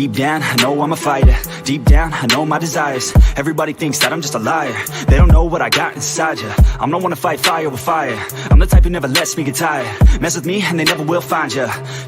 Deep down, I know I'm a fighter. Deep down, I know my desires. Everybody thinks that I'm just a liar. They don't know what I got inside ya. I'm the one to fight fire with fire. I'm the type who never lets me get tired. Mess with me and they never will find ya.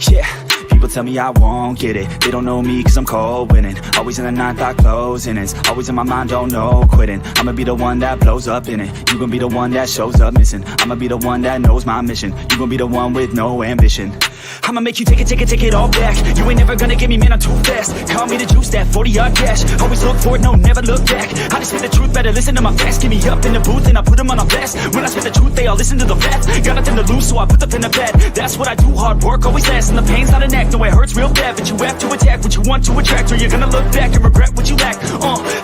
Yeah. People tell me I won't get it. They don't know me cause I'm cold winning. Always in the 9-5 closing. It's always in my mind, don't know quitting. I'ma be the one that blows up in it. You gon' be the one that shows up missing. I'ma be the one that knows my mission. You gon' be the one with no ambition. I'ma make you take it all back. You ain't never gonna get me, man, I'm too fast. Call me the juice, that 40-yard cash. Always look for it, no, never look back. I just spit the truth, better listen to my facts. Get me up in the booth and I put them on a blast. When I spit the truth, they all listen to the facts. Got nothing to lose, so I put the pen to bed. That's what I do, hard work always lasts. And the pain's not an act, no, it hurts real bad. But you have to attack what you want to attract, or you're gonna look back and regret what you lack.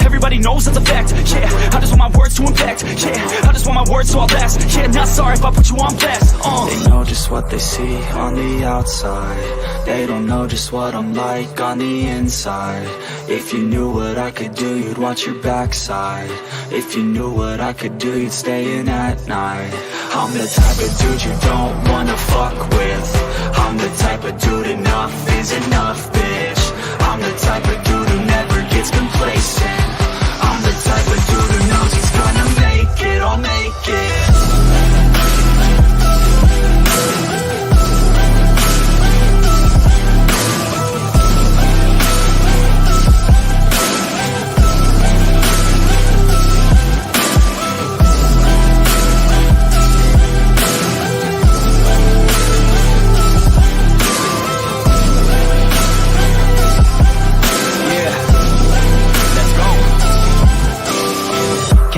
Everybody knows that's a fact. Yeah, I just want my words to impact. Yeah, I just want my words to all last. Yeah, not sorry if I put you on blast. They know just what they see on the outside. They don't know just what I'm like on the inside. If you knew what I could do, you'd watch your backside. If you knew what I could do, you'd stay in at night. I'm the type of dude you don't wanna fuck with. I'm the type of dude enough is enough, bitch. I'm the type of dude who never gets complacent. I'm the type of dude who knows he's gonna make it, I'll make it.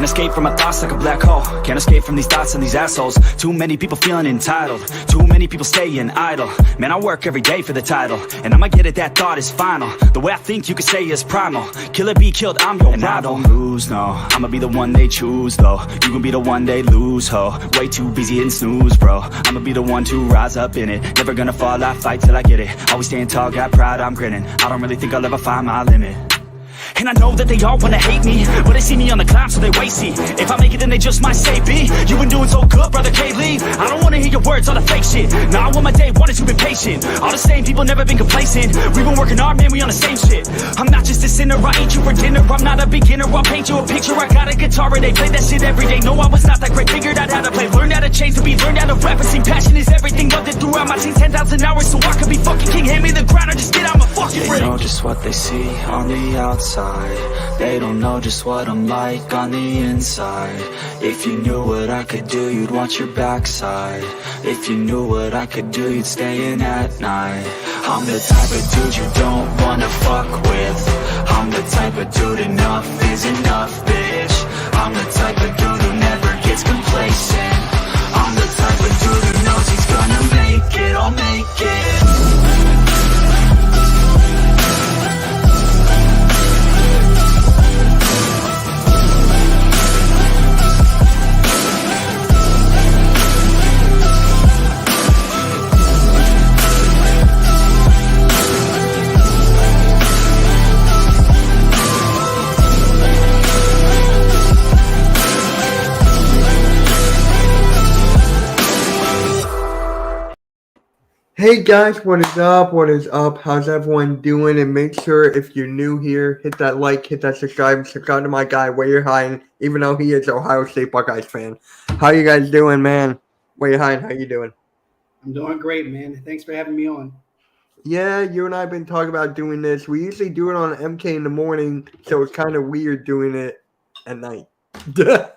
Escape from my thoughts like a black hole. Can't escape from these thoughts and these assholes. Too many people feeling entitled. Too many people staying idle. Man, I work every day for the title, and I'ma get it, that thought is final. The way I think you could say is primal. Kill it, be killed, I'm your rival. I don't lose, no. I'ma be the one they choose, though. You gon' be the one they lose, ho. Way too busy hitting snooze, bro. I'ma be the one to rise up in it. Never gonna fall, I fight till I get it. Always staying tall, got pride, I'm grinning. I don't really think I'll ever find my limit. And I know that they all wanna hate me, but they see me on the climb, so they wait, see. If I make it, then they just might say, B, you been doing so good, brother K-Lee. I don't wanna hear your words, all the fake shit. Nah, I want my day one is you been patient. All the same people, never been complacent. We been working hard, man, we on the same shit. I'm not just a sinner, I eat you for dinner. I'm not a beginner, I'll paint you a picture. I got a guitar and they play that shit every day. No, I was not that great, figured out how to play. Learned how to change the beat, learned how to rap. And sing passion is everything, loved it throughout my teens. 10,000 hours, so I could be fucking king. Hand me the grind, or just get out my fucking ring. They know just what they see on the outside. They don't know just what I'm like on the inside. If you knew what I could do, you'd watch your backside. If you knew what I could do, you'd stay in at night. I'm the type of dude you don't wanna fuck with. I'm the type of dude enough is enough, bitch. I'm the type of dude who never gets complacent. I'm the type of dude who knows he's gonna make it, I'll make it. Hey guys, what is up? What is up? How's everyone doing? And make sure if you're new here, hit that like, hit that subscribe to my guy, Wade Hine, even though he is an Ohio State Buckeyes fan. How you guys doing, man? Wade Hine, how you doing? I'm doing great, man. Thanks for having me on. Yeah, you and I have been talking about doing this. We usually do it on MK in the morning, so it's kind of weird doing it at night. Yeah,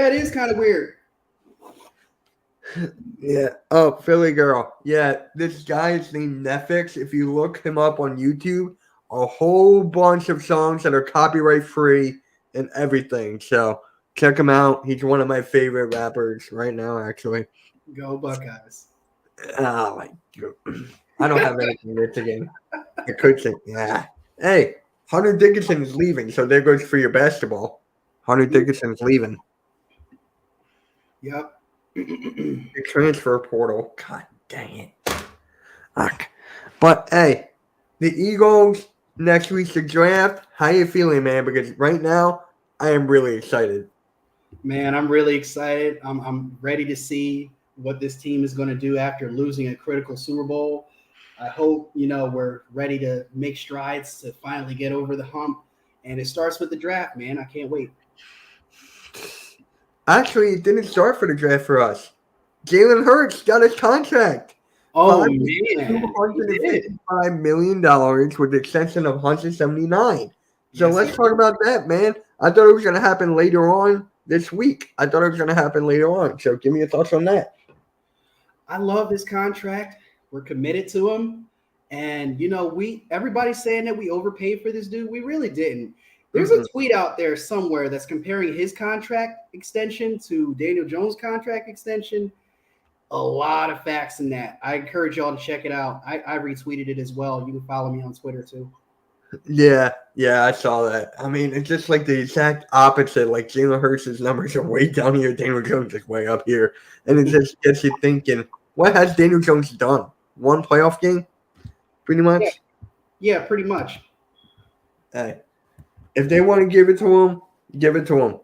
it is kind of weird. Yeah. Oh, Philly girl. Yeah, this guy is named Nefix. If you look him up on YouTube, a whole bunch of songs that are copyright free and everything. So check him out. He's one of my favorite rappers right now, actually. Go Buckeyes. Oh my God. I don't have anything this again. I could say, yeah. Hey, Hunter Dickinson is leaving, so there goes for your basketball. Hunter Dickinson is leaving. Yep. The transfer portal. God dang it. Fuck. But hey, the Eagles next week's the draft. How you feeling, man? Because right now I am really excited. Man, I'm really excited. I'm ready to see what this team is going to do after losing a critical Super Bowl. I hope, we're ready to make strides to finally get over the hump. And it starts with the draft, man. I can't wait. Actually, it didn't start for the draft for us. Jalen Hurts got his contract. Oh, Five- man. $255 million with the extension of 179. So Yes, let's he talk about that, man. I thought it was going to happen later on this week. I thought it was going to happen later on. So give me your thoughts on that. I love this contract. We're committed to him. And everybody's saying that we overpaid for this dude. We really didn't. There's a tweet out there somewhere that's comparing his contract extension to Daniel Jones' contract extension. A lot of facts in that. I encourage y'all to check it out. I retweeted it as well. You can follow me on Twitter too. Yeah, I saw that. I mean, it's just like the exact opposite. Like Jalen Hurts' numbers are way down here. Daniel Jones is way up here. And it just gets you thinking, what has Daniel Jones done? One playoff game? Pretty much? Yeah, pretty much. Hey, if they want to give it to him, give it to him.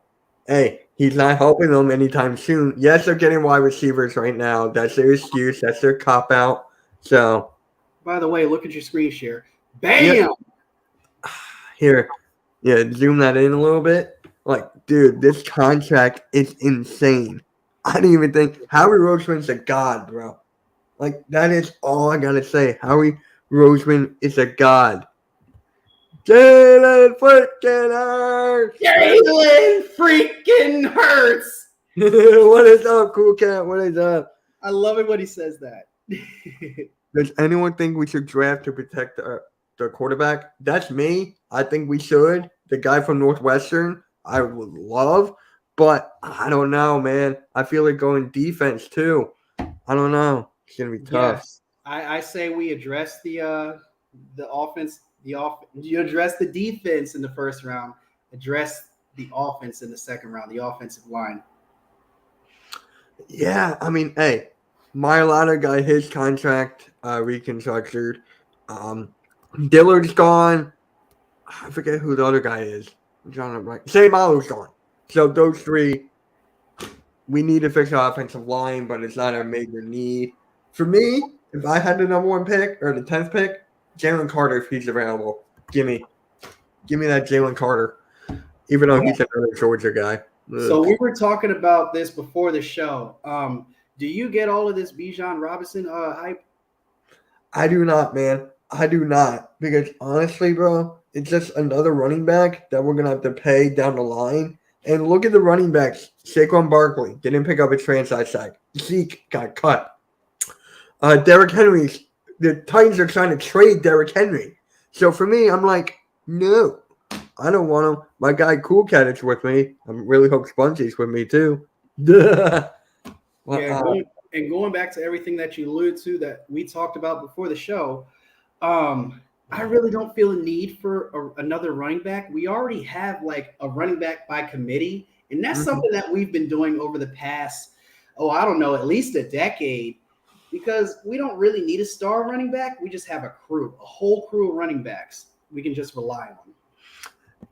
Hey, he's not helping them anytime soon. Yes, they're getting wide receivers right now. That's their excuse. That's their cop-out. So, by the way, look at your screen share. Bam! Yeah. Here, zoom that in a little bit. Like, dude, this contract is insane. I didn't even think Howie Roseman's a god, bro. Like, that is all I gotta say. Howie Roseman is a god. Jalen freaking Hurts. Jalen freaking Hurts. What is up, Cool Cat? What is up? I love it when he says that. Does anyone think we should draft to protect the quarterback? That's me. I think we should. The guy from Northwestern, I would love, but I don't know, man. I feel like going defense too. I don't know. It's gonna be tough. Yes. I say we address the offense. You address the defense in the first round. Address the offense in the second round. The offensive line. Yeah, I mean, hey, Mailata got his contract reconstructed. Dillard's gone. I forget who the other guy is. Sayamalu's gone. So those three, we need to fix our offensive line, but it's not our major need. For me, if I had the number 1 pick or the 10th pick, Jalen Carter, if he's available, give me that Jalen Carter, even though he's another Georgia guy. So we were talking about this before the show. Do you get all of this Bijan Robinson hype? I do not, man. I do not. Because honestly, bro, it's just another running back that we're going to have to pay down the line. And look at the running backs. Saquon Barkley didn't pick up a franchise tag. Zeke got cut. Derrick Henry, the Titans are trying to trade Derrick Henry. So for me, I'm like, no, I don't want him. My guy Cool Cat is with me. I really hope Spongy's with me too. Going back to everything that you alluded to that we talked about before the show, I really don't feel a need for another running back. We already have like a running back by committee, and that's something that we've been doing over the past, at least a decade, because we don't really need a star running back. We just have a whole crew of running backs we can just rely on.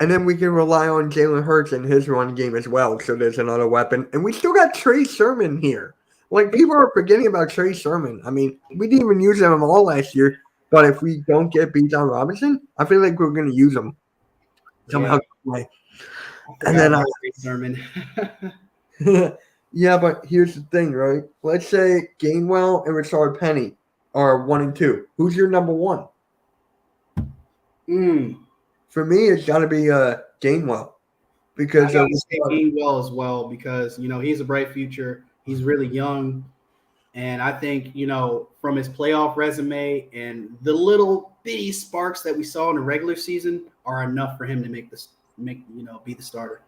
And then we can rely on Jalen Hurts and his run game as well. So there's another weapon. And we still got Trey Sermon here. Like, people are forgetting about Trey Sermon. I mean, we didn't even use them all last year. But if we don't get Bijan Robinson, I feel like we're going to use them somehow. Yeah. And then Trey Sermon. Yeah, but here's the thing, right? Let's say Gainwell and Rashard Penny are 1 and 2. Who's your number 1? For me, it's got to be Gainwell. Because I say Gainwell as well because, he's a bright future. He's really young. And I think, from his playoff resume and the little bitty sparks that we saw in the regular season are enough for him to be the starter.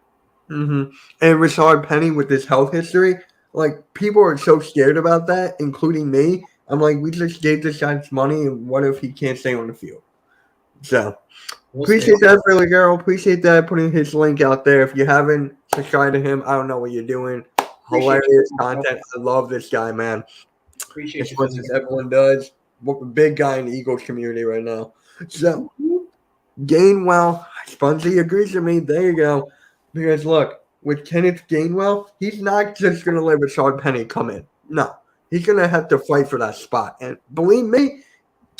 Mm-hmm. And Rashard Penny with this health history, like, people are so scared about that, including me. I'm like, we just gave this guy money, and what if he can't stay on the field? So, appreciate that, Philly Girl. Appreciate that, putting his link out there. If you haven't subscribed to him, I don't know what you're doing. Hilarious content. I love this guy, man. Appreciate as much as everyone does. Big guy in the Eagles community right now. So, Gainwell, Spunzy agrees with me. There you go. Because look, with Kenneth Gainwell, he's not just going to let Rashard Penny come in. No, he's going to have to fight for that spot. And believe me,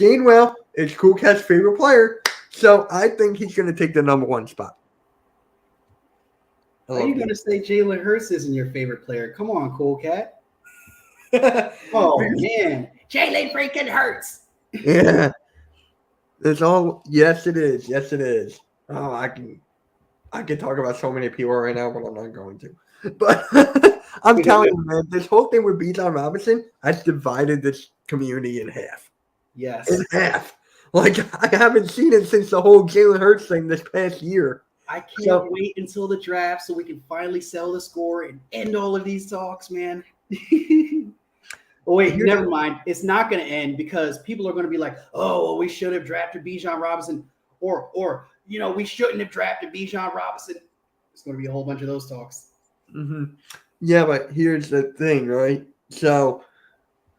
Gainwell is Cool Cat's favorite player, so I think he's going to take the number 1 spot. Are you going to say Jalen Hurts isn't your favorite player? Come on, Cool Cat. Oh, man. Jalen freaking Hurts. Yeah. It's all, yes, it is. Yes, it is. Oh, I can talk about so many people right now, but I'm not going to. But I'm telling you, man, this whole thing with Bijan Robinson has divided this community in half. Yes. In half. Like, I haven't seen it since the whole Jalen Hurts thing this past year. I can't wait until the draft so we can finally sell the score and end all of these talks, man. Oh, wait, never mind. It's not going to end because people are going to be like, oh, well, we should have drafted Bijan Robinson or we shouldn't have drafted Bijan Robinson. It's going to be a whole bunch of those talks. Mm-hmm. Yeah, but here's the thing, right? So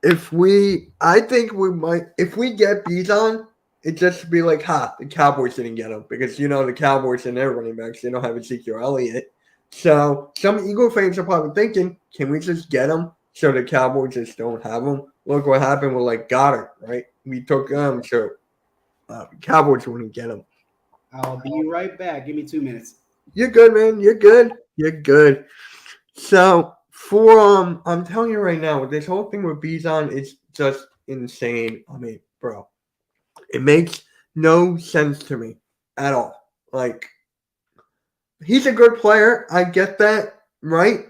if we get Bijan, it just be like, the Cowboys didn't get him because, the Cowboys and their running backs, they don't have Ezekiel Elliott. So some Eagle fans are probably thinking, can we just get him so the Cowboys just don't have him? Look what happened with, like, Goddard, right? We took him, so the Cowboys wouldn't get him. I'll be right back. Give me 2 minutes. You're good, man. You're good. You're good. So I'm telling you right now, this whole thing with Bijan is just insane. I mean, bro, it makes no sense to me at all. Like, he's a good player. I get that, right?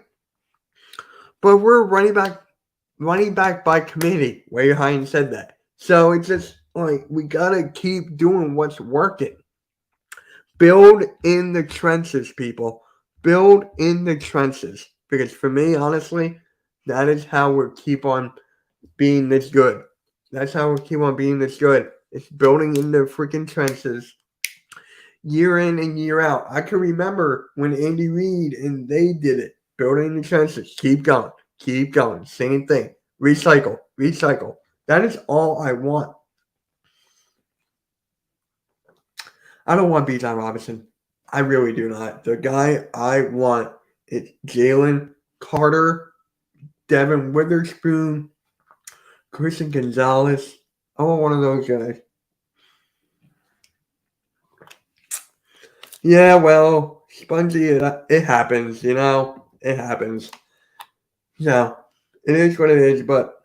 But we're running back by committee. Wade Hines said that. So it's just like we gotta keep doing what's working. Build in the trenches, people. Build in the trenches. Because for me, honestly, that is how we'll keep on being this good. That's how we'll keep on being this good. It's building in the freaking trenches year in and year out. I can remember when Andy Reid and they did it. Building in the trenches. Keep going. Keep going. Same thing. Recycle. Recycle. That is all I want. I don't want Bijan Robinson. I really do not. The guy I want is Jalen Carter, Devin Witherspoon, Christian Gonzalez. I want one of those guys. Yeah, well, Spongy, it happens, It happens. Yeah, it is what it is, but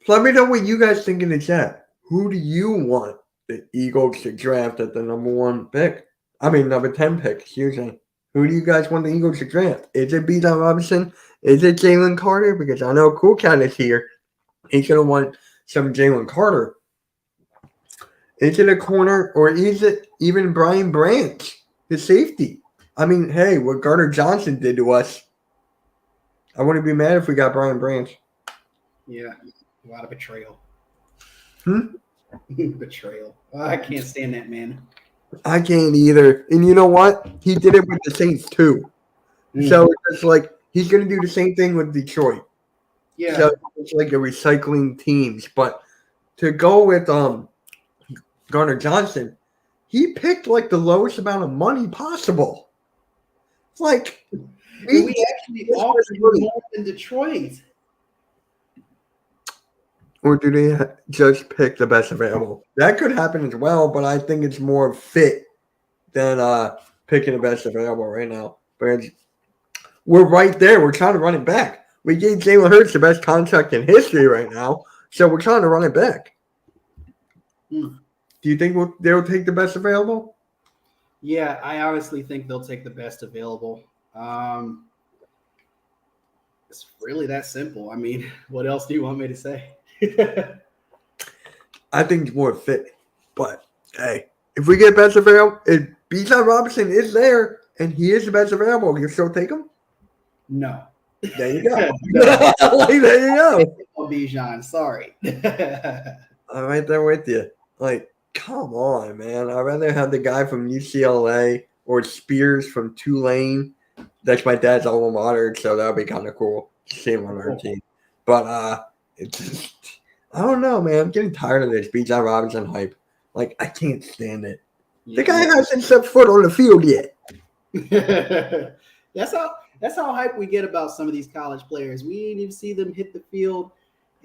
let me know what you guys think in the chat. Who do you want the Eagles to draft at the number 10 pick? Excuse me. Who do you guys want the Eagles to draft? Is it Bijan Robinson? Is it Jalen Carter? Because I know Cool Cat is here. He's going to want some Jalen Carter. Is it a corner or is it even Brian Branch, the safety? I mean, hey, what Gardner Johnson did to us, I wouldn't be mad if we got Brian Branch. Yeah, a lot of betrayal. Hmm? Betrayal. I can't stand that, man. I can't either. And you know what? He did it with the Saints too. Mm-hmm. So it's like he's going to do the same thing with Detroit. Yeah. So it's like a recycling teams. But to go with Gardner Johnson, he picked like the lowest amount of money possible. It's like we actually offered more in Detroit. Or do they just pick the best available? That could happen as well, but I think it's more fit than picking the best available right now. But we're right there. We're trying to run it back. We gave Jalen Hurts the best contract in history right now, so we're trying to run it back. Do you think they'll take the best available? Yeah, I honestly think they'll take the best available. It's really that simple. I mean, what else do you want me to say? I think it's more fit, but hey, if we get best available, if Bijan Robinson is there and he is the best available, you still take him? No. There you go. Like, there you go. Bijan, sorry. I'm right there with you. Like, come on, man. I'd rather have the guy from UCLA or Spears from Tulane. That's my dad's alma mater, so that would be kind of cool to see him on our team. But it's just, I don't know, man. I'm getting tired of this Bijan Robinson hype. Like, I can't stand it. The guy hasn't set foot on the field yet. That's how hype we get about some of these college players. We didn't even see them hit the field,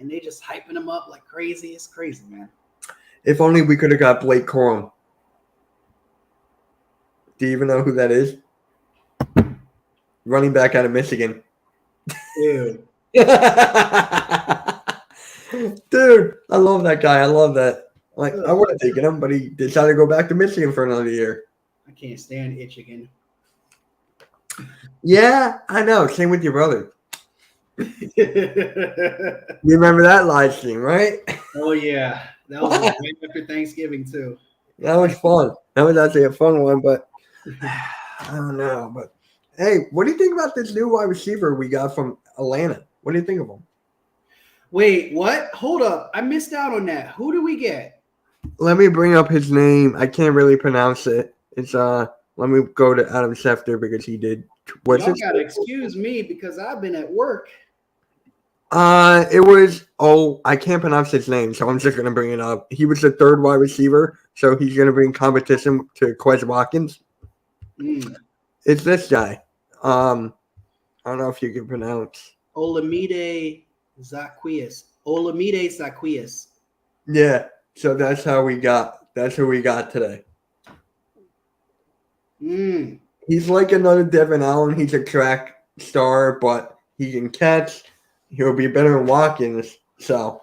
and they just hyping him up like crazy. It's crazy, man. If only we could have got Blake Corum. Do you even know who that is? Running back out of Michigan. Dude. Dude, I love that guy. I love that. Like, I would have taken him, but he decided to go back to Michigan for another year. I can't stand Michigan. Yeah, I know. Same with your brother. You remember that live stream, right? Oh yeah, that was right after Thanksgiving too. That was fun. That was actually a fun one, but I don't know. But hey, what do you think about this new wide receiver we got from Atlanta? What do you think of him? Wait, what? Hold up, I missed out on that. Who do we get? Let me bring up his name. I can't really pronounce it. It's let me go to Adam Schefter because he did. What's Y'all it? gotta excuse me because I've been at work. It was I can't pronounce his name, so I'm just gonna bring it up. He was the third wide receiver, so he's gonna bring competition to Quez Watkins. It's this guy. I don't know if you can pronounce. Olamide Zaccheaus. Yeah, so that's how we got. That's who we got today. He's like another Devin Allen. He's a track star, but he can catch. He'll be better than Watkins. So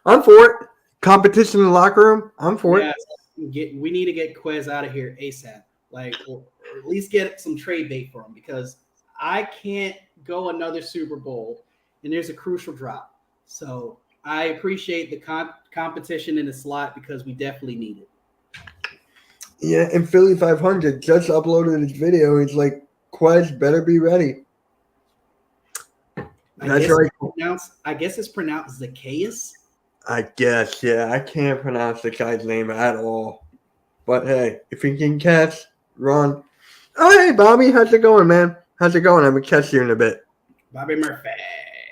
I'm for it. Competition in the locker room. I'm for it. We need to get Quez out of here ASAP. Like, or at least get some trade bait for him because I can't go another Super Bowl and there's a crucial drop. So I appreciate the competition in the slot because we definitely need it. Yeah, and Philly 500 just uploaded his video. He's like, Quez better be ready. That's right. I guess it's pronounced Zaccheaus. I guess, yeah. I can't pronounce the guy's name at all. But hey, if he can catch, run. Oh, hey, Bobby. How's it going, man? How's it going? I'm going to catch you in a bit. Bobby Murphy.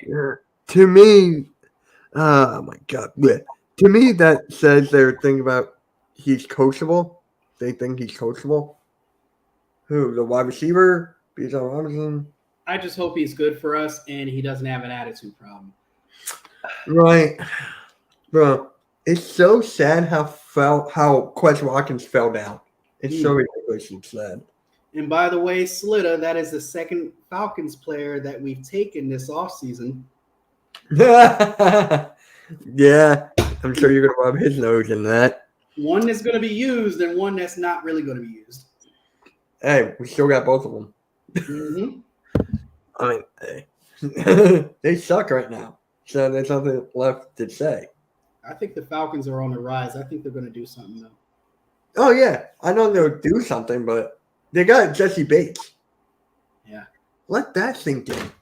Yeah. To me, oh, my God. Yeah. To me, that says they're thinking about he's coachable. They think he's coachable. Who? The wide receiver? Bijan Robinson? I just hope he's good for us and he doesn't have an attitude problem. Right. Bro, it's so sad how Quez Watkins fell down. It's so ridiculous and sad. And by the way, Slitta, that is the second Falcons player that we've taken this offseason. Yeah, I'm sure you're going to rub his nose in that. One that's going to be used and one that's not really going to be used. Hey, we still got both of them. Mm-hmm. I mean, hey. They suck right now. So there's nothing left to say. I think the Falcons are on the rise. I think they're going to do something, though. Oh, yeah. I know they'll do something, but they got Jesse Bates. Yeah. Let that sink in.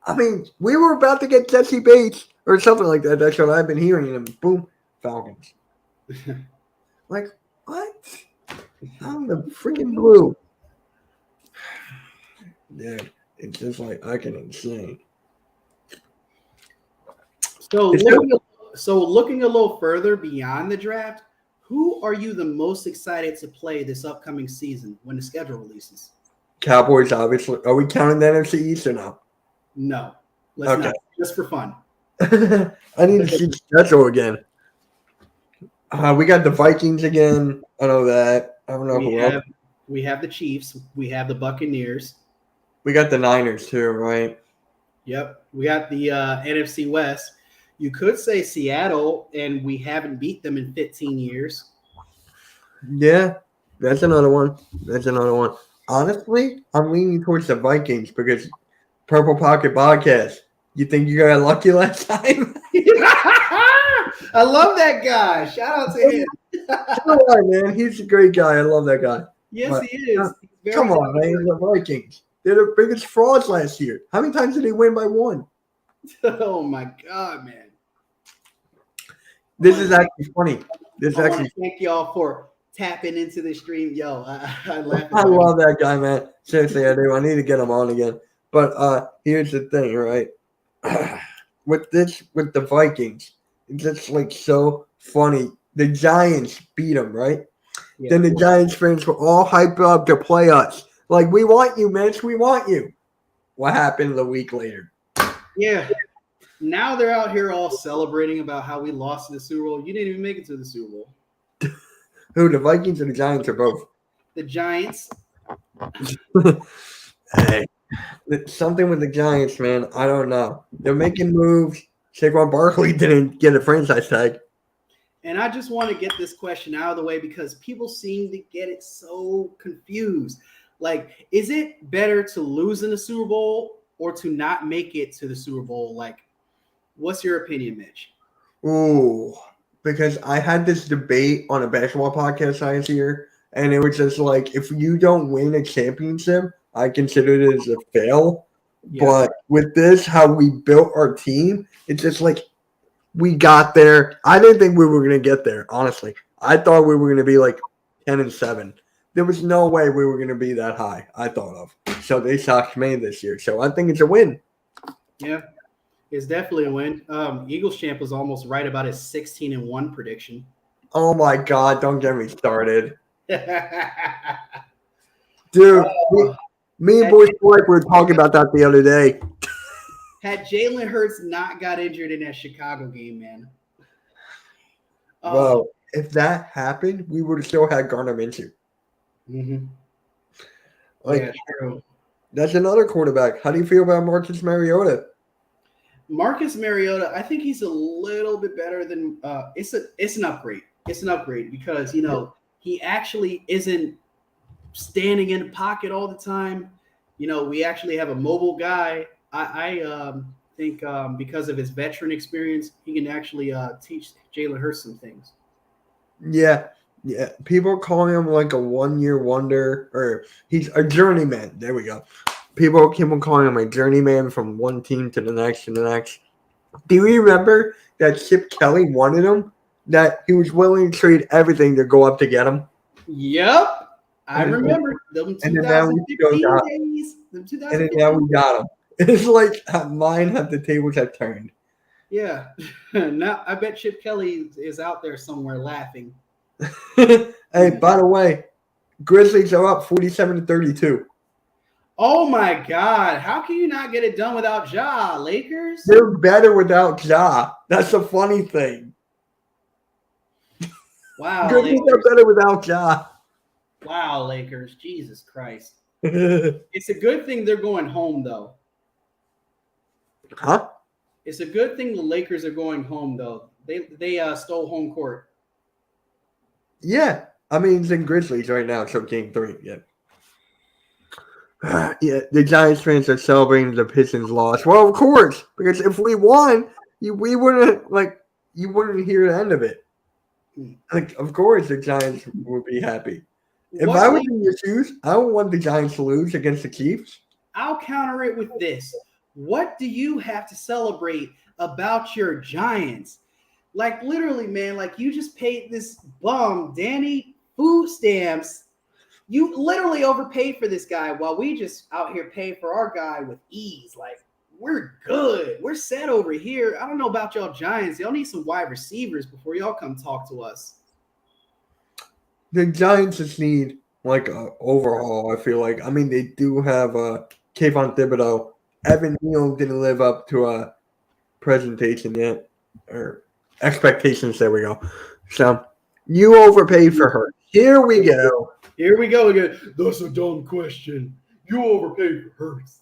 I mean, we were about to get Jesse Bates or something like that. That's what I've been hearing. And boom, Falcons. Like, what? I'm the freaking blue. Dude, it's just like I can insane. So looking a little further beyond the draft, who are you the most excited to play this upcoming season when the schedule releases? Cowboys, obviously. Are we counting the NFC East or no? No. Let's not. Just for fun. I need to see the schedule again. We got the Vikings again. I know that. I don't know who else. We have the Chiefs. We have the Buccaneers. We got the Niners too, right? Yep. We got the NFC West. You could say Seattle, and we haven't beat them in 15 years. Yeah, that's another one. Honestly, I'm leaning towards the Vikings because Purple Pocket Podcast. You think you got lucky last time? I love that guy. Shout out to him. Come on, man. He's a great guy. I love that guy. Yes, but, he is. Come on, man. The Vikings. They're the biggest frauds last year. How many times did they win by one? Oh, my God, man. This is actually funny. Thank y'all for tapping into the stream. Yo, I laugh. I love that guy, man. Seriously, I do. I need to get him on again. But here's the thing, right? with the Vikings, it's just like so funny. The Giants beat them, right? Yeah. Then the Giants fans were all hyped up to play us. Like, we want you, Mitch. We want you. What happened a week later? Yeah. Now they're out here all celebrating about how we lost to the Super Bowl. You didn't even make it to the Super Bowl. Who, the Vikings or the Giants or both? The Giants. Hey, something with the Giants, man. I don't know. They're making moves. Saquon Barkley didn't get a franchise tag. And I just want to get this question out of the way because people seem to get it so confused. Like, is it better to lose in the Super Bowl or to not make it to the Super Bowl? Like, what's your opinion, Mitch? Ooh, because I had this debate on a basketball podcast last year, and it was just like, if you don't win a championship, I consider it as a fail. Yeah. But with this, how we built our team, it's just like we got there. I didn't think we were going to get there, honestly. I thought we were going to be like 10-7. There was no way we were going to be that high, I thought of. So they shocked me this year. So I think it's a win. Yeah, it's definitely a win. Eagles champ was almost right about his 16-1 prediction. Oh, my God. Don't get me started. Dude, me and Boy Sport were talking about that the other day. Had Jalen Hurts not got injured in that Chicago game, man. Well, if that happened, we would have still had Gardner Minshew. Mm-hmm. Like, Yeah, true. That's another quarterback. How do you feel about Marcus Mariota? Marcus Mariota, I think he's a little bit better than it's an upgrade. It's an upgrade because he actually isn't standing in the pocket all the time. We actually have a mobile guy. I think because of his veteran experience, he can actually teach Jalen Hurts some things. Yeah. People call him like a one-year wonder, or he's a journeyman. There we go. People keep on calling him a journeyman from one team to the next and the next. Do you remember that Chip Kelly wanted him? That he was willing to trade everything to go up to get him? Yep. I remember them 2015 days. And then now we got him. It's like mine had the tables have turned. Yeah. Now I bet Chip Kelly is out there somewhere laughing. Hey, by the way, Grizzlies are up 47-32. Oh my God. How can you not get it done without Ja, Lakers? They're better without Ja. That's the funny thing. Wow. Grizzlies are better without Ja. Wow, Lakers. Jesus Christ. It's a good thing they're going home, though. Huh? It's a good thing the Lakers are going home, though. They stole home court. Yeah. I mean, it's in Grizzlies right now, so game 3. Yeah. Yeah, the Giants fans are celebrating the Pistons loss. Well, of course, because if we won, we wouldn't you wouldn't hear the end of it. Like, of course, the Giants would be happy. If I was in your shoes, I would want the Giants to lose against the Chiefs. I'll counter it with this. What do you have to celebrate about your Giants? Like, literally, man, like you just paid this bum, Danny, food stamps. You literally overpaid for this guy while we just out here pay for our guy with ease. Like, we're good. We're set over here. I don't know about y'all Giants. Y'all need some wide receivers before y'all come talk to us. The Giants just need like an overhaul, I feel like. I mean, they do have Kayvon Thibodeau. Evan Neal didn't live up to a presentation yet, or expectations. There we go. So you overpaid for her. Here we go. Here we go again. That's a dumb question. You overpaid for Hurts.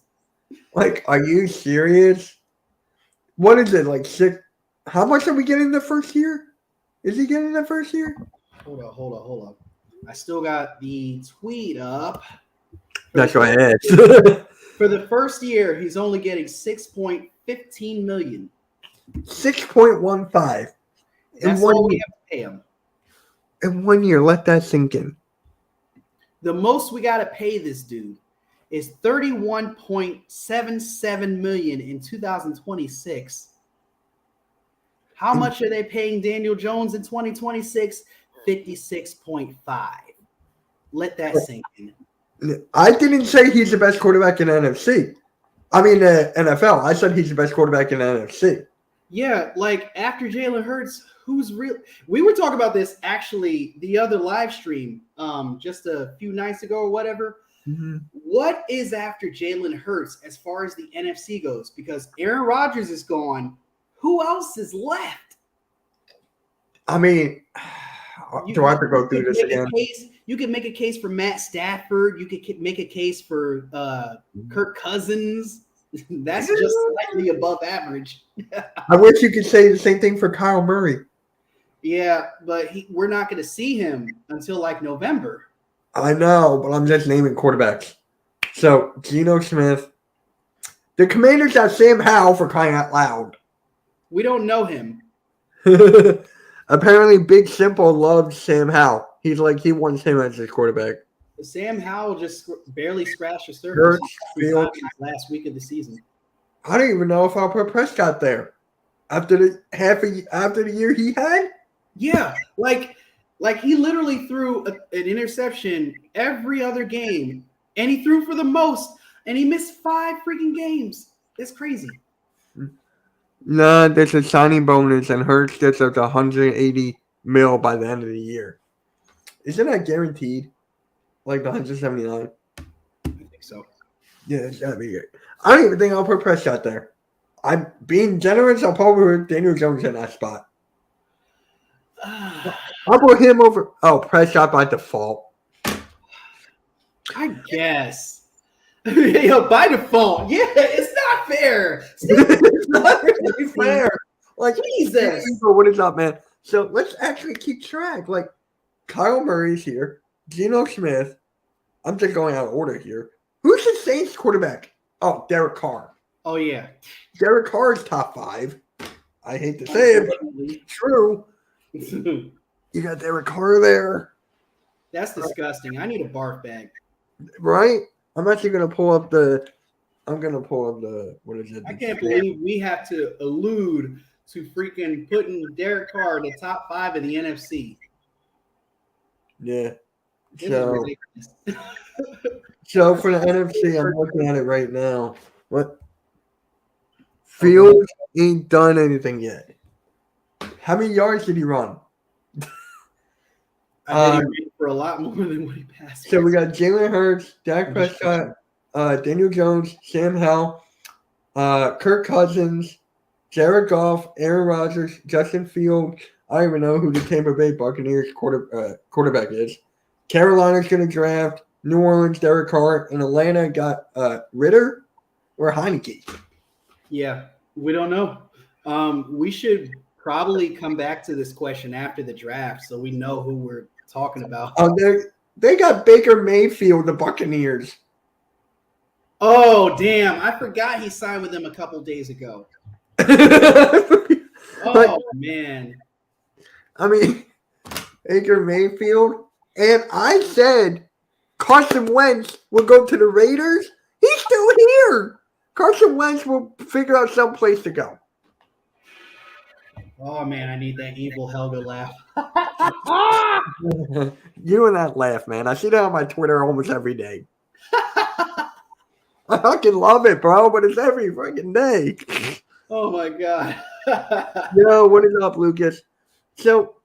Like, are you serious? What is it, like 6? How much are we getting the first year? Is he getting the first year? Hold on. I still got the tweet up. That's what I asked. For the first year, he's only getting $6.15 million. 6.15. That's all we have to pay him. In 1 year, let that sink in. The most we got to pay this dude is $31.77 million in 2026. How much are they paying Daniel Jones in 2026? 56.5. Let that sink in. I didn't say he's the best quarterback in the NFC. I mean, the NFL. I said he's the best quarterback in the NFC. Yeah, like after Jalen Hurts, who's real? We were talking about this actually the other live stream just a few nights ago or whatever. Mm-hmm. What is after Jalen Hurts as far as the NFC goes? Because Aaron Rodgers is gone. Who else is left? I mean, do I have to go through this again? You could make a case for Matt Stafford. You could make a case for Kirk Cousins. That's just slightly above average. I wish you could say the same thing for Kyle Murray. Yeah, but we're not going to see him until like November. I know, but I'm just naming quarterbacks. So, Geno Smith. The Commanders got Sam Howell for crying out loud. We don't know him. Apparently, Big Simple loves Sam Howell. He's like, he wants him as his quarterback. Sam Howell just barely scratched the surface last week of the season. I don't even know if I'll put Prescott there after the year he had. Yeah, like he literally threw an interception every other game, and he threw for the most, and he missed 5 freaking games. It's crazy. Nah, there's a signing bonus, and Hurts gets up to $180 million by the end of the year. Isn't that guaranteed? Like the 179? I think so. Yeah, that'd be good. I don't even think I'll put Prescott there. I'm being generous. I'll probably put Daniel Jones in that spot. I'll put him over. Oh, Prescott by default. I guess. By default. Yeah, it's not fair. It's not really fair. Like, Jesus. What is up, man? So let's actually keep track. Like, Kyle Murray's here. Geno Smith. I'm just going out of order here. Who's the Saints quarterback? Oh, Derek Carr. Oh, yeah. Derek Carr is top 5. I hate to say it, but it's true. You got Derek Carr there. That's disgusting. I need a barf bag. Right? I'm actually going to pull up the what is it? I can't believe we have to allude to freaking putting Derek Carr in the top 5 of the NFC. Yeah. This So for the NFC, I'm looking at it right now. What? Fields ain't done anything yet. How many yards did he run? I think he ran for a lot more than what he passed. So we got Jalen Hurts, Dak Prescott, Daniel Jones, Sam Howell, Kirk Cousins, Jared Goff, Aaron Rodgers, Justin Fields. I don't even know who the Tampa Bay Buccaneers quarterback is. Carolina's going to draft New Orleans, Derek Carr, and Atlanta got Ritter or Heineke. Yeah, we don't know. We should probably come back to this question after the draft so we know who we're talking about. They got Baker Mayfield, the Buccaneers. Oh, damn. I forgot he signed with them a couple days ago. Man. I mean, Baker Mayfield. And I said Carson Wentz will go to the Raiders. He's still here. Carson Wentz will figure out some place to go. Oh, man, I need that evil Helga laugh. You and that laugh, man. I see that on my Twitter almost every day. I fucking love it, bro, but it's every freaking day. Oh, my God. Yo, what is up, Lucas? So,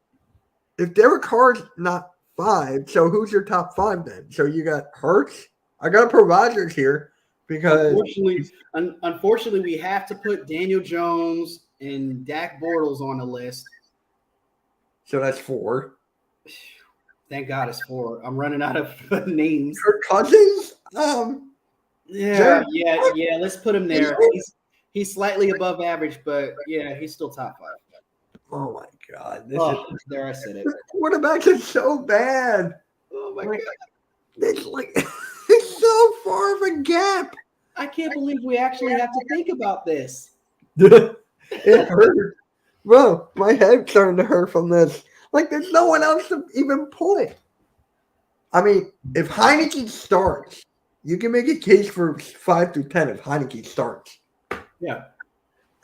if Derek Carr's not 5, so who's your top 5 then? So you got Hurts. I got to put Rodgers here because unfortunately, we have to put Daniel Jones and Dak Bortles on the list. So that's 4. Thank God it's 4. I'm running out of names. Kirk Cousins? Yeah. Let's put him there. He's slightly above average, but yeah, he's still top 5. Oh my God! There I said it. Quarterbacks are so bad. Oh my God! It's so far of a gap. I can't believe we actually have to think about this. It hurt, bro. My head's starting to hurt from this. Like, there's no one else to even put. I mean, if Heineke starts, you can make a case for 5 through 10 if Heineke starts. Yeah.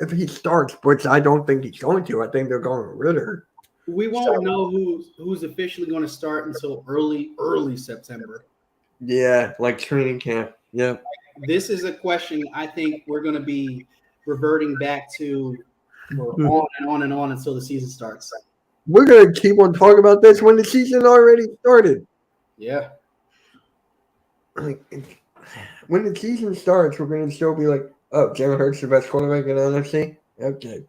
If he starts, which I don't think he's going to. I think they're going with Ritter. We won't know who's officially going to start until early September. Yeah, like training camp. Yeah. This is a question I think we're going to be reverting back to on and on and on until the season starts. We're going to keep on talking about this when the season already started. Yeah. Like, when the season starts, we're going to still be like, oh, Jalen Hurts the best quarterback in the NFC? Okay.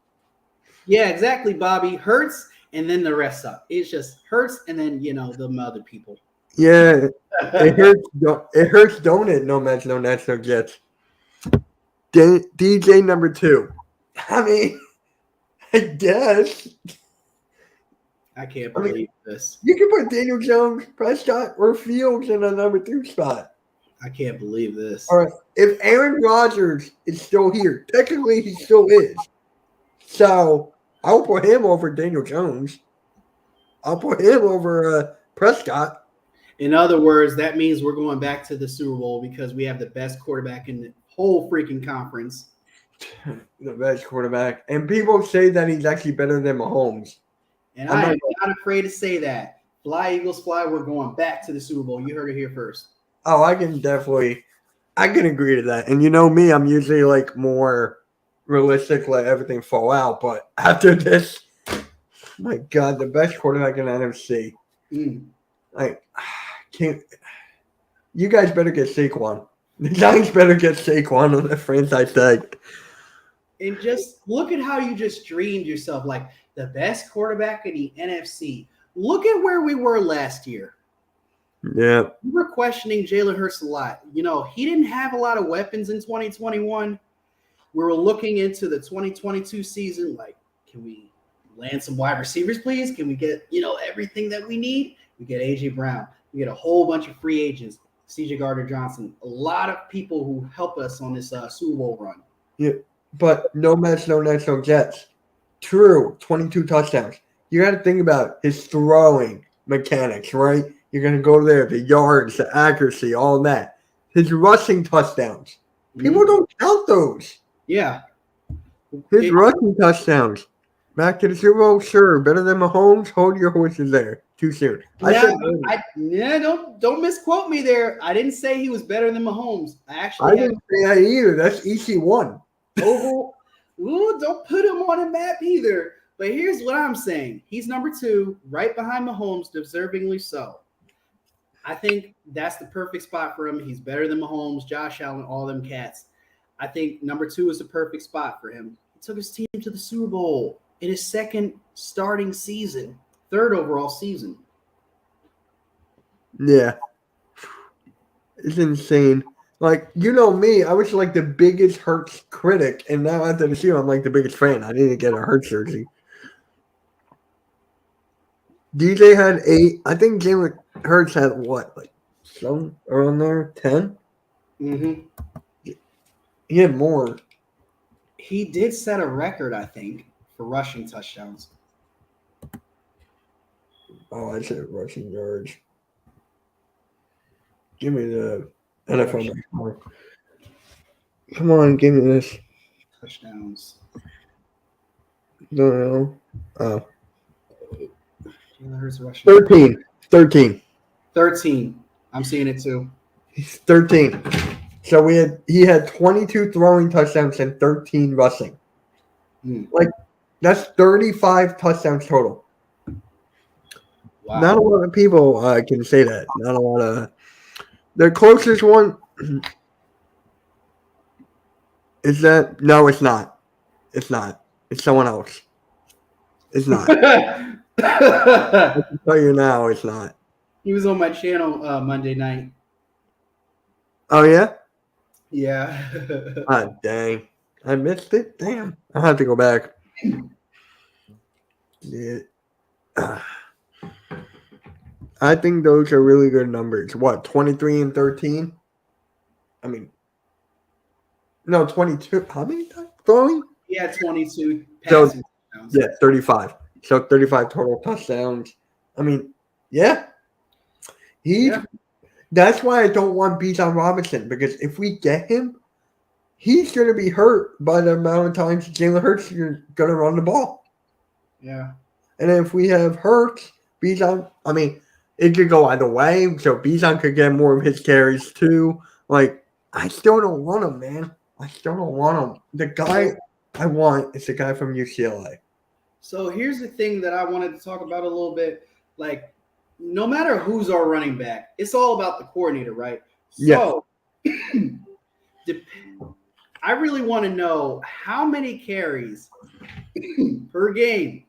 Yeah, exactly, Bobby. Hurts and then the rest up. It's just Hurts and then the other people. Yeah, it hurts. It hurts, don't it? No match, no Nets, no Jets. DJ number 2. I mean, I guess. I can't believe this. You can put Daniel Jones, Prescott, or Fields in a number 2 spot. I can't believe this. All right. If Aaron Rodgers is still here, technically he still is. So I'll put him over Daniel Jones. I'll put him over Prescott. In other words, that means we're going back to the Super Bowl because we have the best quarterback in the whole freaking conference. The best quarterback. And people say that he's actually better than Mahomes. And I am not afraid to say that. Fly, Eagles, fly. We're going back to the Super Bowl. You heard it here first. Oh, I can agree to that. And you know me, I'm usually like more realistic, let everything fall out. But after this, my God, the best quarterback in the NFC. Like, can't. You guys better get Saquon. The Giants better get Saquon on the franchise tag. And just look at how you just dreamed yourself like the best quarterback in the NFC. Look at where we were last year. Yeah. We were questioning Jalen Hurts a lot. He didn't have a lot of weapons in 2021. We were looking into the 2022 season like, can we land some wide receivers, please? Can we get, everything that we need? We get A.J. Brown. We get a whole bunch of free agents. C.J. Gardner-Johnson. A lot of people who help us on this Super Bowl run. Yeah. But no Mets, no Nets, no Jets. True, 22 touchdowns. You got to think about his throwing mechanics, right? You're going to go there, the yards, the accuracy, all that. His rushing touchdowns. People don't count those. Yeah. His rushing touchdowns. Back to the Super Bowl, sure. Better than Mahomes. Hold your horses there. Too soon. Don't misquote me there. I didn't say he was better than Mahomes. I didn't say that either. That's EC1. Don't put him on a map either. But here's what I'm saying. He's number 2, right behind Mahomes, deservingly so. I think that's the perfect spot for him. He's better than Mahomes, Josh Allen, all them cats. I think number 2 is the perfect spot for him. He took his team to the Super Bowl in his second starting season, 3rd overall season. Yeah. It's insane. Like, you know me, I was like the biggest Hurts critic, and now after the season, I'm like the biggest fan. I didn't get a Hurts jersey. DJ had 8. I think Jalen Hurts had what? Like, some around there? 10? Mm-hmm. He had more. He did set a record, I think, for rushing touchdowns. Oh, I said rushing yards. Give me the NFL. Come on, give me this. Touchdowns. No. Oh. 13. 13. I'm seeing it too. He's 13. So he had 22 throwing touchdowns and 13 rushing. Like, that's 35 touchdowns total. Wow. Not a lot of people can say that. Not a lot of. The closest one is that. No, it's not. It's not. It's someone else. It's not. I can tell you now, it's not. He was on my channel Monday night. Oh, yeah? Yeah. Ah, dang. I missed it. Damn. I'll have to go back. Yeah. I think those are really good numbers. What, 23 and 13? I mean, no, 22. How many times throwing? Yeah, 22 passing touchdowns. Yeah, 35. So 35 total touchdowns. I mean, yeah. That's why I don't want Bijan Robinson, because if we get him, he's going to be hurt by the amount of times Jalen Hurts is going to run the ball. Yeah. And if we have Hurts, Bijan, I mean, it could go either way. So Bijan could get more of his carries too. Like, I still don't want him, man. I still don't want him. The guy I want is the guy from UCLA. So here's the thing that I wanted to talk about a little bit. Like, no matter who's our running back, it's all about the coordinator, right? So, I really want to know how many carries per game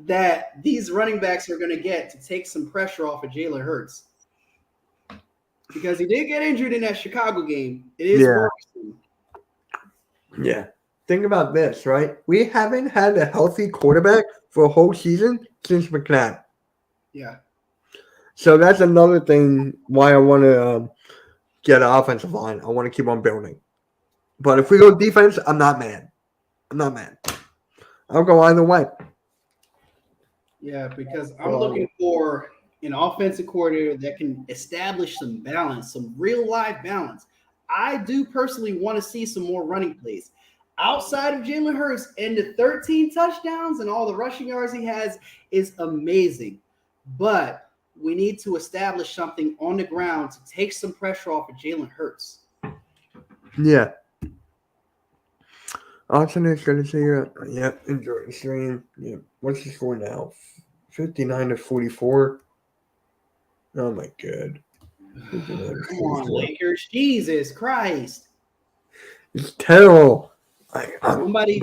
that these running backs are going to get to take some pressure off of Jalen Hurts. Because he did get injured in that Chicago game. It is worrisome. Yeah. Think about this, right? We haven't had a healthy quarterback for a whole season since McNabb. Yeah. So that's another thing why I want to get an offensive line. I want to keep on building. But if we go defense, I'm not mad. I'll go either way. Yeah, because I'm looking for an offensive coordinator that can establish some balance, some real life balance. I do personally want to see some more running plays. Outside of Jalen Hurts and the 13 touchdowns and all the rushing yards he has is amazing. But we need to establish something on the ground to take some pressure off of Jalen Hurts. Yeah. Austin is going to see you. Yep. Enjoy the stream. Yep. What's the score now? 59-44. Oh my God. Come on, Lakers. Jesus Christ. It's terrible. Somebody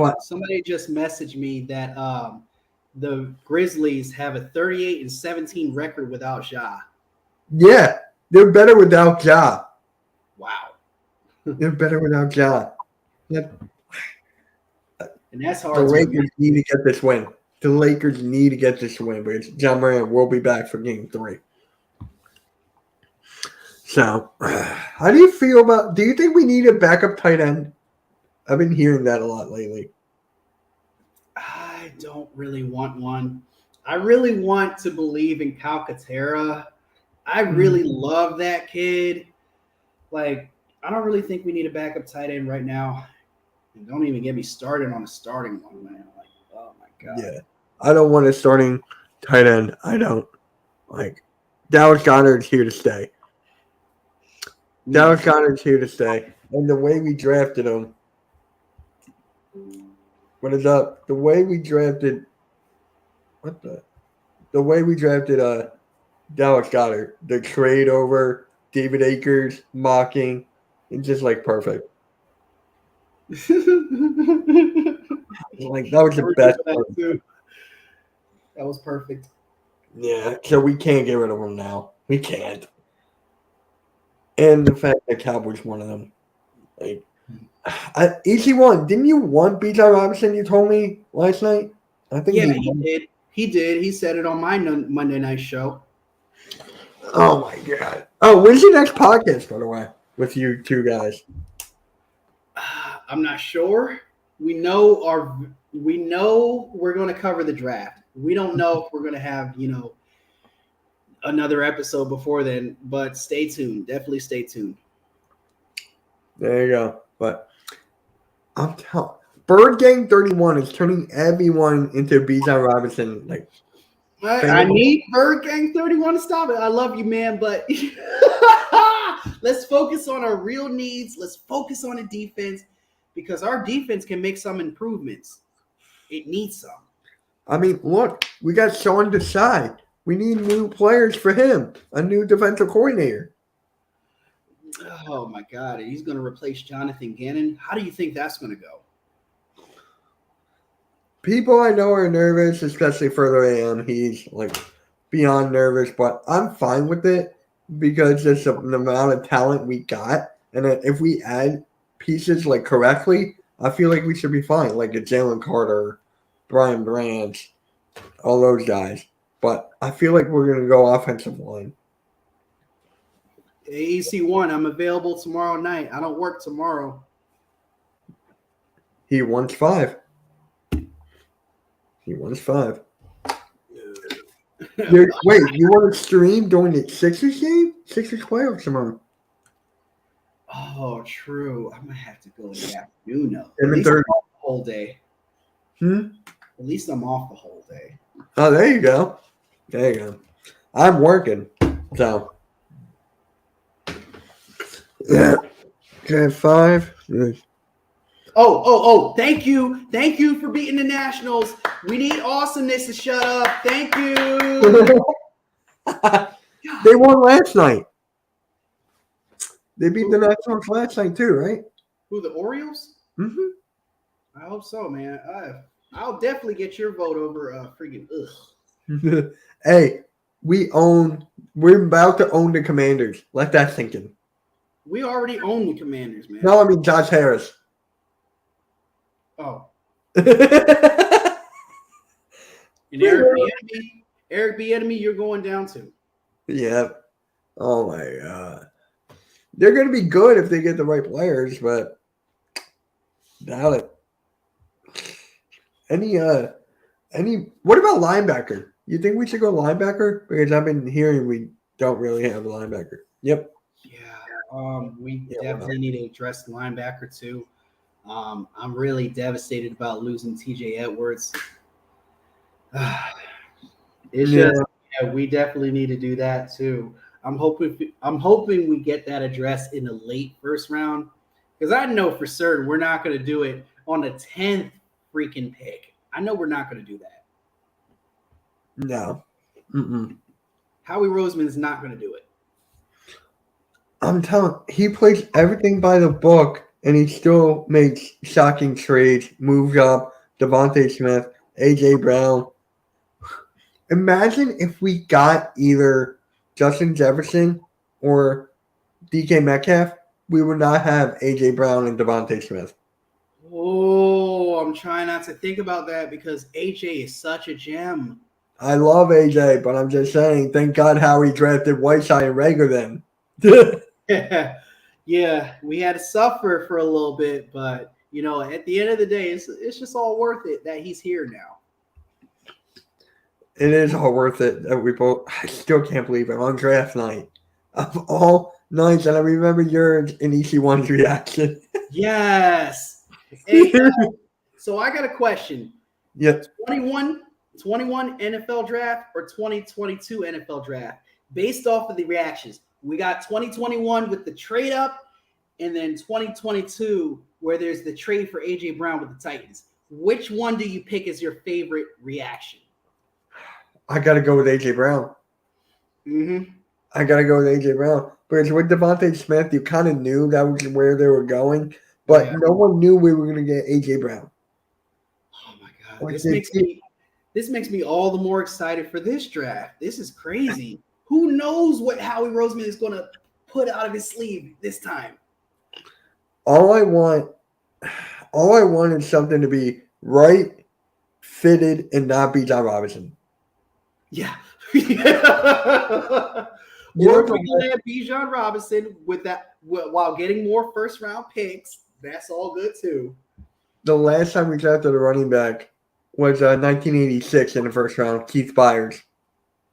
just messaged me that the Grizzlies have a 38-17 record without Ja. Yeah. They're better without Ja. Wow. They're better without Ja. Yep. And that's hard. The Lakers need to get this win. The Lakers need to get this win, but John Moran will be back for Game 3. So, how do you feel about? Do you think we need a backup tight end? I've been hearing that a lot lately. I don't really want one. I really want to believe in Calcaterra. I really love that kid. Like, I don't really think we need a backup tight end right now. And don't even get me started on a starting one, man. Like, oh my God. Yeah. I don't want a starting tight end. I don't. Like, Dallas Goedert's here to stay. Dallas Goedert's here to stay. And the way we drafted him. What is up? The way we drafted. The way we drafted Dallas Goedert. The trade over David Akers, mocking. It's just like perfect. Like, that was the best. That was perfect. Yeah, so we can't get rid of him now. We can't. And the fact that Cowboys one of them. Like, easy one. Didn't you want Bijan Robinson, you told me last night? I think he did. He did. He said it on my Monday night show. Oh, my God. Oh, when's your next podcast, by the way, with you two guys? I'm not sure. We know we're going to cover the draft. We don't know if we're going to have, another episode before then, but stay tuned. Definitely stay tuned. There you go. But I'm telling Bird Gang 31 is turning everyone into Bijan Robinson. Like, I need Bird Gang 31 to stop it. I love you, man, but let's focus on our real needs. Let's focus on the defense because our defense can make some improvements. It needs some. I mean, look, we got Sean Desai. We need new players for him, a new defensive coordinator. Oh, my God. He's going to replace Jonathan Gannon. How do you think that's going to go? People I know are nervous, especially further AM. He's, like, beyond nervous, but I'm fine with it because it's the amount of talent we got. And if we add pieces, like, correctly, I feel like we should be fine, like a Jalen Carter, Brian Branch, all those guys. But I feel like we're going to go offensive line. AEC1, I'm available tomorrow night. I don't work tomorrow. He wants 5. He wants 5. Wait, you want to stream during the Sixers game? Sixers playoffs tomorrow. Oh, true. I might have to go in the afternoon now. At least I'm off the whole day. At least I'm off the whole day. Oh, there you go. There you go. I'm working, so yeah. Okay, 5. Oh! Thank you for beating the Nationals. We need awesomeness to shut up. Thank you. They won last night. They beat the Nationals last night too, right? Who, the Orioles? Mm-hmm. I hope so, man. I'll definitely get your vote over freaking ugh. Hey, we're about to own the Commanders. Let that sink in. We already own the Commanders, man. No, I mean Josh Harris. Oh, Yeah. and Eric Bieniemy, you're going down to. Oh my God. They're going to be good if they get the right players, but doubt it. What about linebacker? You think we should go linebacker? Because I've been hearing we don't really have a linebacker. Yep. Yeah, we definitely need to address the linebacker too. I'm really devastated about losing TJ Edwards. We definitely need to do that too. I'm hoping we get that addressed in the late first round, because I know for certain we're not going to do it on the 10th freaking pick. I know we're not going to do that. No. Mm-mm. Howie Roseman is not going to do it. I'm telling he plays everything by the book, and he still makes shocking trades, moves up Devontae Smith, AJ Brown. Imagine if we got either Justin Jefferson or DK Metcalf, we would not have AJ Brown and Devontae Smith. Oh, I'm trying not to think about that because AJ is such a gem. I love AJ, but I'm just saying, thank God Howie drafted Whiteside and Rager then. Yeah, we had to suffer for a little bit, but at the end of the day, it's just all worth it that he's here now. It is all worth it that we both. I still can't believe it on draft night of all nights, and I remember yours and EC1's reaction. Yes. Hey, so I got a question. Yep. 21 NFL draft or 2022 NFL draft? Based off of the reactions, we got 2021 with the trade up, and then 2022 where there's the trade for AJ Brown with the Titans. Which one do you pick as your favorite reaction? I got to go with AJ Brown. Mm-hmm. I got to go with AJ Brown. Because with Devontae Smith, you kind of knew that was where they were going, but no one knew we were going to get AJ Brown. Oh my God! This makes me all the more excited for this draft. This is crazy. Who knows what Howie Roseman is going to put out of his sleeve this time? All I want is something to be right, fitted, and not be John Robinson. Yeah. Or we can have Bijan Robinson with that while getting more first round picks. That's all good too. The last time we drafted a running back was 1986 in the first round. Keith Byers.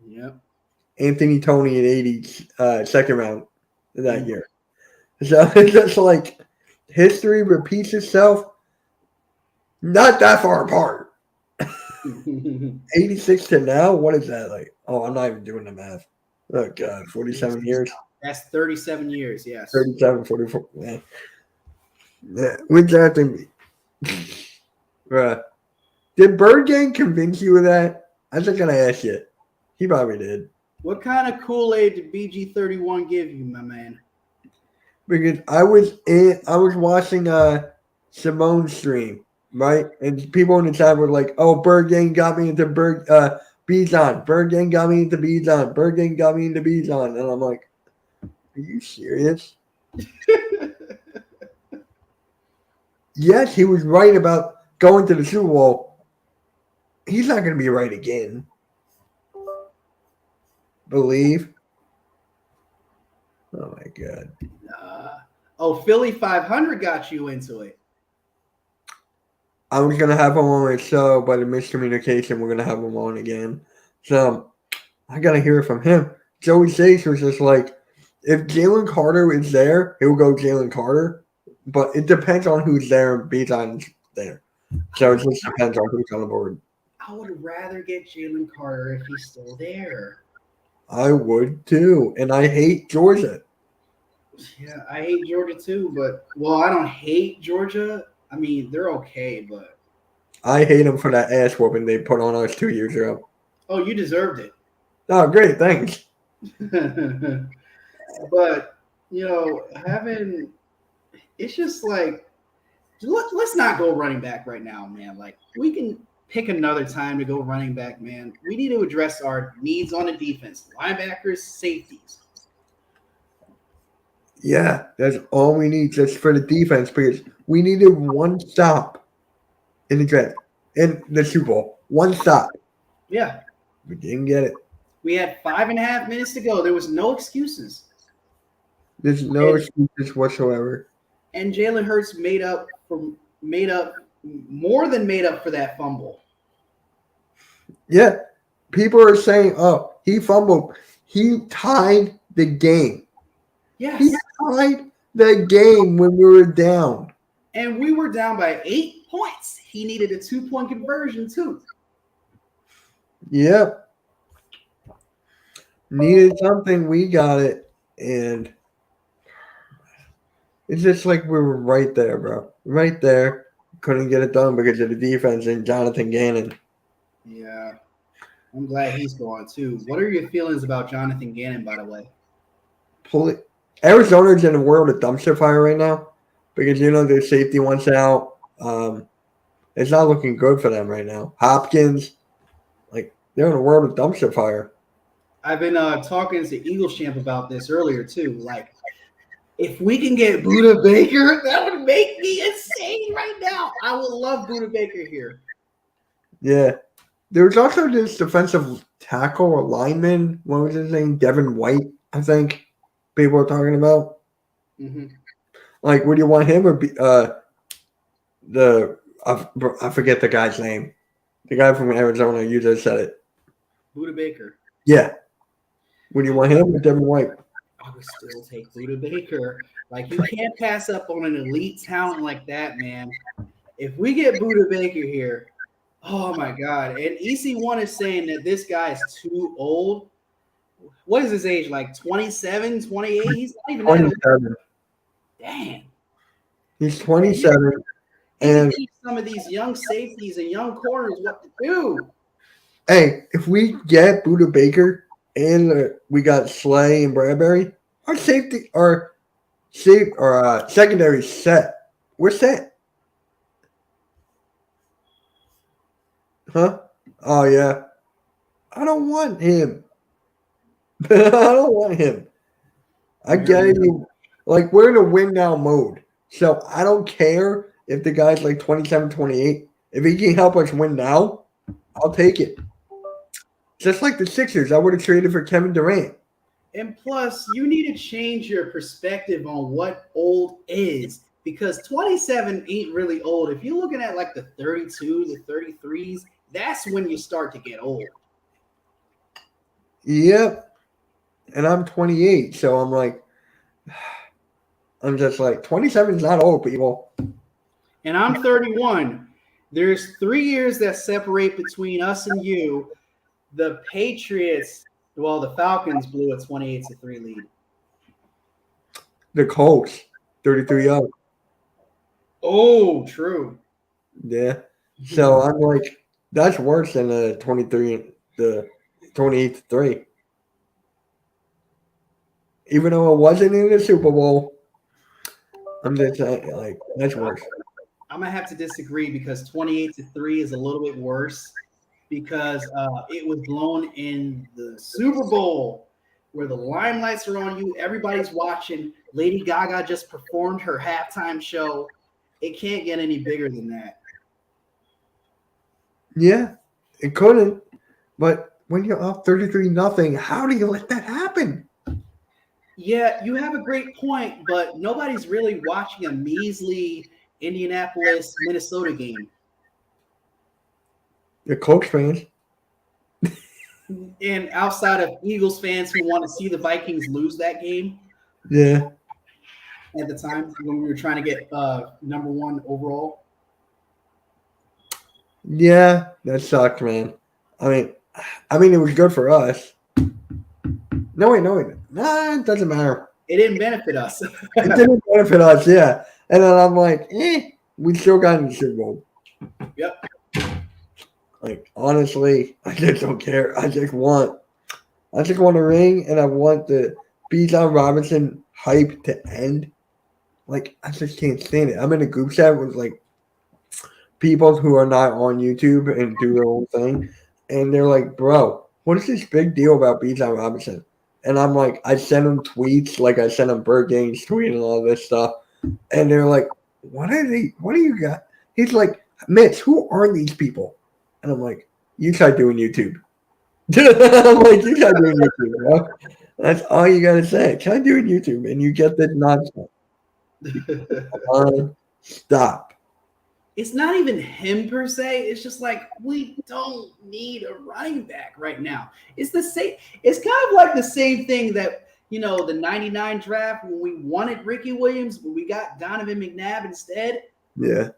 Yep. Anthony Toney in 80 second round that year. So it's just like history repeats itself. Not that far apart. 86 to now? What is that like? Oh, I'm not even doing the math. Oh, God. 47 years? That's 37 years, yes. 37, 44. Man. Yeah, we drafted me. Did Bird Gang convince you of that? I was just going to ask you. He probably did. What kind of Kool-Aid did BG31 give you, my man? Because I was watching Simone's stream. Right? And people in the chat were like, oh, Bird Gang got me into Bijan. Bird Gang got me into Bijan. Bird Gang got me into Bijan. And I'm like, are you serious? Yes, he was right about going to the Super Bowl. He's not going to be right again. Believe. Oh, my God. Philly 500 got you into it. I was going to have him on my show, but in miscommunication, we're going to have him on again. So I got to hear from him. Joey Chase was just like, if Jalen Carter is there, he'll go Jalen Carter. But it depends on who's there and Bijan's there. So it just depends on who's on the board. I would rather get Jalen Carter if he's still there. I would too. And I hate Georgia. Yeah, I hate Georgia too. But, I don't hate Georgia. I mean, they're okay, but I hate them for that ass whooping they put on us 2 years ago. Oh, you deserved it. Oh, great. Thanks. But, having it's just like let's not go running back right now, man. Like we can pick another time to go running back, man. We need to address our needs on the defense, linebackers, safeties. Yeah, that's all we need just for the defense because we needed one stop in the draft, in the Super Bowl. One stop. Yeah. We didn't get it. We had 5.5 minutes to go. There was no excuses. There's no excuses whatsoever. And Jalen Hurts made up more than made up for that fumble. Yeah. People are saying, oh, he fumbled. He tied the game. Yes. He tied the game when we were down. And we were down by 8 points. He needed a 2-point conversion, too. Yep. Needed something. We got it. And it's just like we were right there, bro. Right there. Couldn't get it done because of the defense and Jonathan Gannon. Yeah. I'm glad he's gone, too. What are your feelings about Jonathan Gannon, by the way? Arizona's in a world of dumpster fire right now because, their safety wants out. It's not looking good for them right now. Hopkins, they're in a world of dumpster fire. I've been talking to Eagles Champ about this earlier, too. Like, if we can get Budda Baker, that would make me insane right now. I would love Budda Baker here. Yeah. There was also this defensive tackle or lineman. What was his name? Devin White, I think people are talking about. Mm-hmm. Would you want him or I forget the guy's name. The guy from Arizona, you just said it. Budda Baker. Yeah. Would you want him or Devin White? I would still take Budda Baker. You can't pass up on an elite talent like that, man. If we get Budda Baker here, oh my God. And EC1 is saying that this guy is too old. What is his age? 27, 28? He's not even 27. that old. Damn. He's 27. And teach some of these young safeties and young corners what to do. Hey, if we get Budda Baker and we got Slay and Bradbury, our secondary set. We're set. Huh? Oh yeah. I don't want him. I don't want him. I get it. We're in a win now mode. So I don't care if the guy's 27, 28. If he can help us win now, I'll take it. Just like the Sixers, I would have traded for Kevin Durant. And plus, you need to change your perspective on what old is because 27 ain't really old. If you're looking at the 32, the 33s, that's when you start to get old. Yep. And I'm 28, so I'm just 27 is not old, people. And I'm 31. There's 3 years that separate between us and you. The the Falcons blew a 28-3 lead. The Colts, 33-0. Oh, true. Yeah. So I'm that's worse than the 28-3. Even though it wasn't in the Super Bowl, I'm just saying, that's worse. I'm going to have to disagree because 28-3 is a little bit worse because it was blown in the Super Bowl where the limelights are on you. Everybody's watching. Lady Gaga just performed her halftime show. It can't get any bigger than that. Yeah, it couldn't. But when you're up 33-0, how do you let that happen? Yeah, you have a great point, but nobody's really watching a measly Indianapolis, Minnesota game. The Colts fans. And outside of Eagles fans who want to see the Vikings lose that game. Yeah. At the time when we were trying to get number 1 overall. Yeah, that sucked, man. I mean, it was good for us. No, it it doesn't matter. It didn't benefit us. It didn't benefit us, yeah. And then I'm we still got in the Super Bowl. Yep. Honestly, I just don't care. I just want a ring, and I want the Bijan Robinson hype to end. Like, I just can't stand it. I'm in a group chat with like people who are not on YouTube and do their own thing, and they're like, "Bro, what is this big deal about Bijan Robinson?" And I'm like, I send them tweets, like I send them Burt Gaines tweet and all this stuff, and they're like, "What are they? What do you got?" He's like, "Mitch, who are these people?" And I'm like, "You try doing YouTube." I'm like, "You try doing YouTube, bro. That's all you gotta say. Try doing YouTube, and you get the nonsense." Stop. It's not even him per se. It's just like we don't need a running back right now. It's the same. It's kind of like the same thing that the '99 draft when we wanted Ricky Williams, but we got Donovan McNabb instead. Yeah.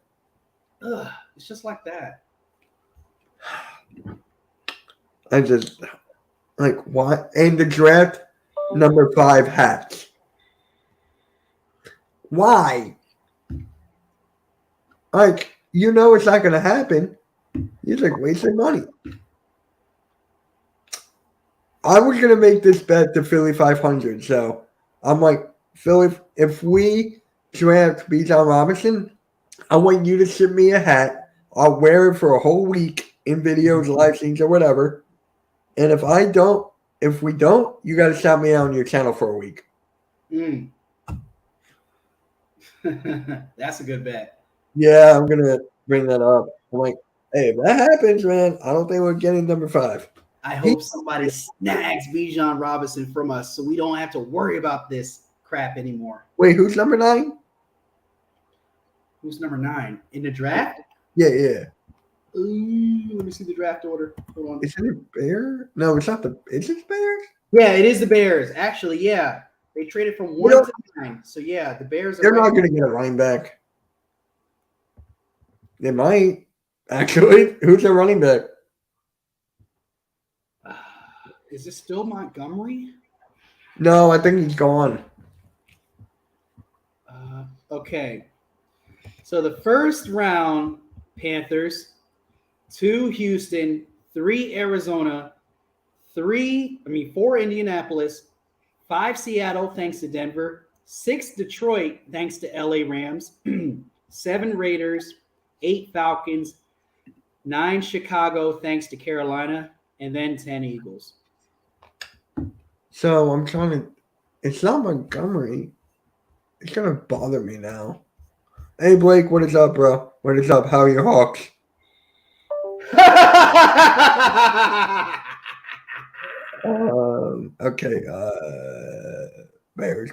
It's just like that. I just like why? And the draft number 5 hats. Why? Like, it's not going to happen. You're like wasting money. I was going to make this bet to Philly 500. So I'm like, Philly, if we draft Bijan Robinson, I want you to ship me a hat. I'll wear it for a whole week in videos, live streams, or whatever. And if we don't, you got to shout me out on your channel for a week. That's a good bet. Yeah, I'm going to bring that up. I'm like, hey, if that happens, man, I don't think we're getting number 5. I hope somebody snags Bijan Robinson from us so we don't have to worry about this crap anymore. Wait, who's number 9? Who's number 9? In the draft? Yeah. Ooh, let me see the draft order. Hold on. Is it a Bear? No, it's not is it Bears? Yeah, it is the Bears. Actually, yeah. They traded from 1 to 9. So, yeah, the Bears are They're not going to get a running back. They might. Actually, who's their running back? Is this still Montgomery? No, I think he's gone. Okay. So the first round, Panthers, 2 Houston, 3 Arizona, 4 Indianapolis, 5 Seattle, thanks to Denver, 6 Detroit, thanks to LA Rams, 7 Raiders, 8 Falcons, 9 Chicago, thanks to Carolina, and then 10 Eagles. So I'm trying to. It's not Montgomery. It's gonna bother me now. Hey Blake, what is up, bro? What is up? How are your Hawks? Okay. Bears.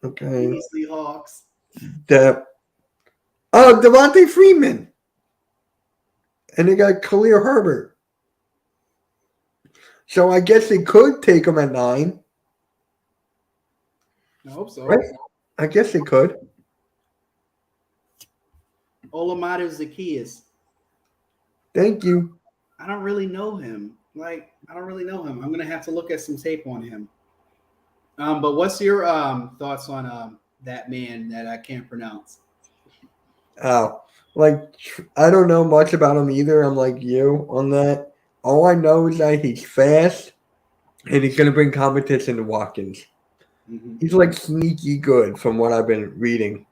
Okay. Beasley Hawks. Devontae Freeman. And they got Khalil Herbert. So I guess they could take him at 9. I hope so. Right? I guess they could. Olamide Zaccheaus. Thank you. I don't really know him. I'm going to have to look at some tape on him. But what's your thoughts on that man that I can't pronounce? Oh, like, I don't know much about him either. I'm like you on that. All I know is that he's fast and he's going to bring competition to Watkins. Mm-hmm. He's like sneaky good from what I've been reading.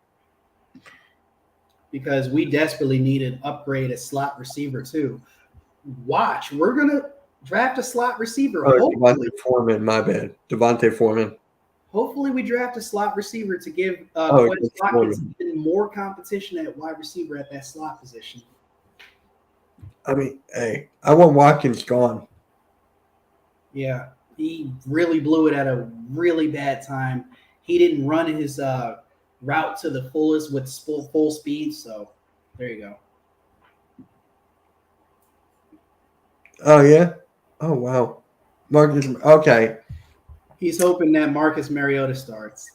Because we desperately need an upgrade at slot receiver too. Watch, we're going to draft a slot receiver. Devontae Foreman, my bad. Devontae Foreman. Hopefully we draft a slot receiver to give Quez Watkins even more competition at wide receiver at that slot position. I mean, hey, I want Watkins gone. Yeah, he really blew it at a really bad time. He didn't run his route to the fullest with full speed, so there you go. Oh, yeah? Oh, wow. Marcus, okay. He's hoping that Marcus Mariota starts.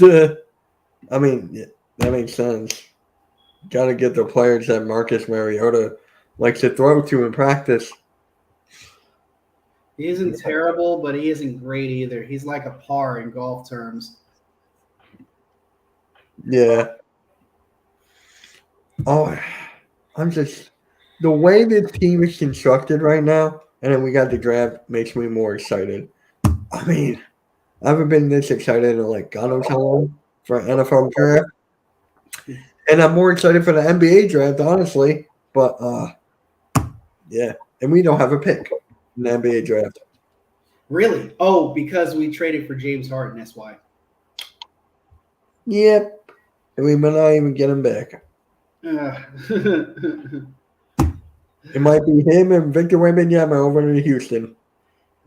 I mean, yeah, that makes sense. Got to get the players that Marcus Mariota likes to throw to in practice. He isn't terrible, but he isn't great either. He's like a par in golf terms. Yeah. Oh, I'm just – the way the team is constructed right now, and then we got the draft, makes me more excited. I mean, I haven't been this excited in like God knows how long for an NFL draft. And I'm more excited for the NBA draft, honestly. But yeah. And we don't have a pick in the NBA draft. Really? Oh, because we traded for James Harden. That's why. Yep. And we might not even get him back. It might be him and Victor Wembanyama over in Houston.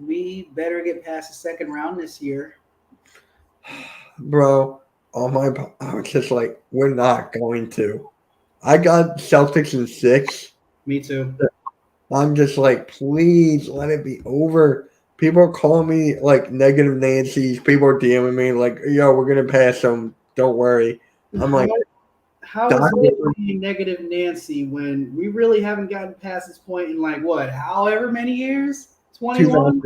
We better get past the second round this year. Bro, I was just like, we're not going to. I got Celtics in 6. Me too. I'm just like, please let it be over. People are calling me like negative Nancy's. People are DMing me like, yo, we're going to pass them. Don't worry. I'm like, how is it being negative Nancy when we really haven't gotten past this point in like what, however many years? 21?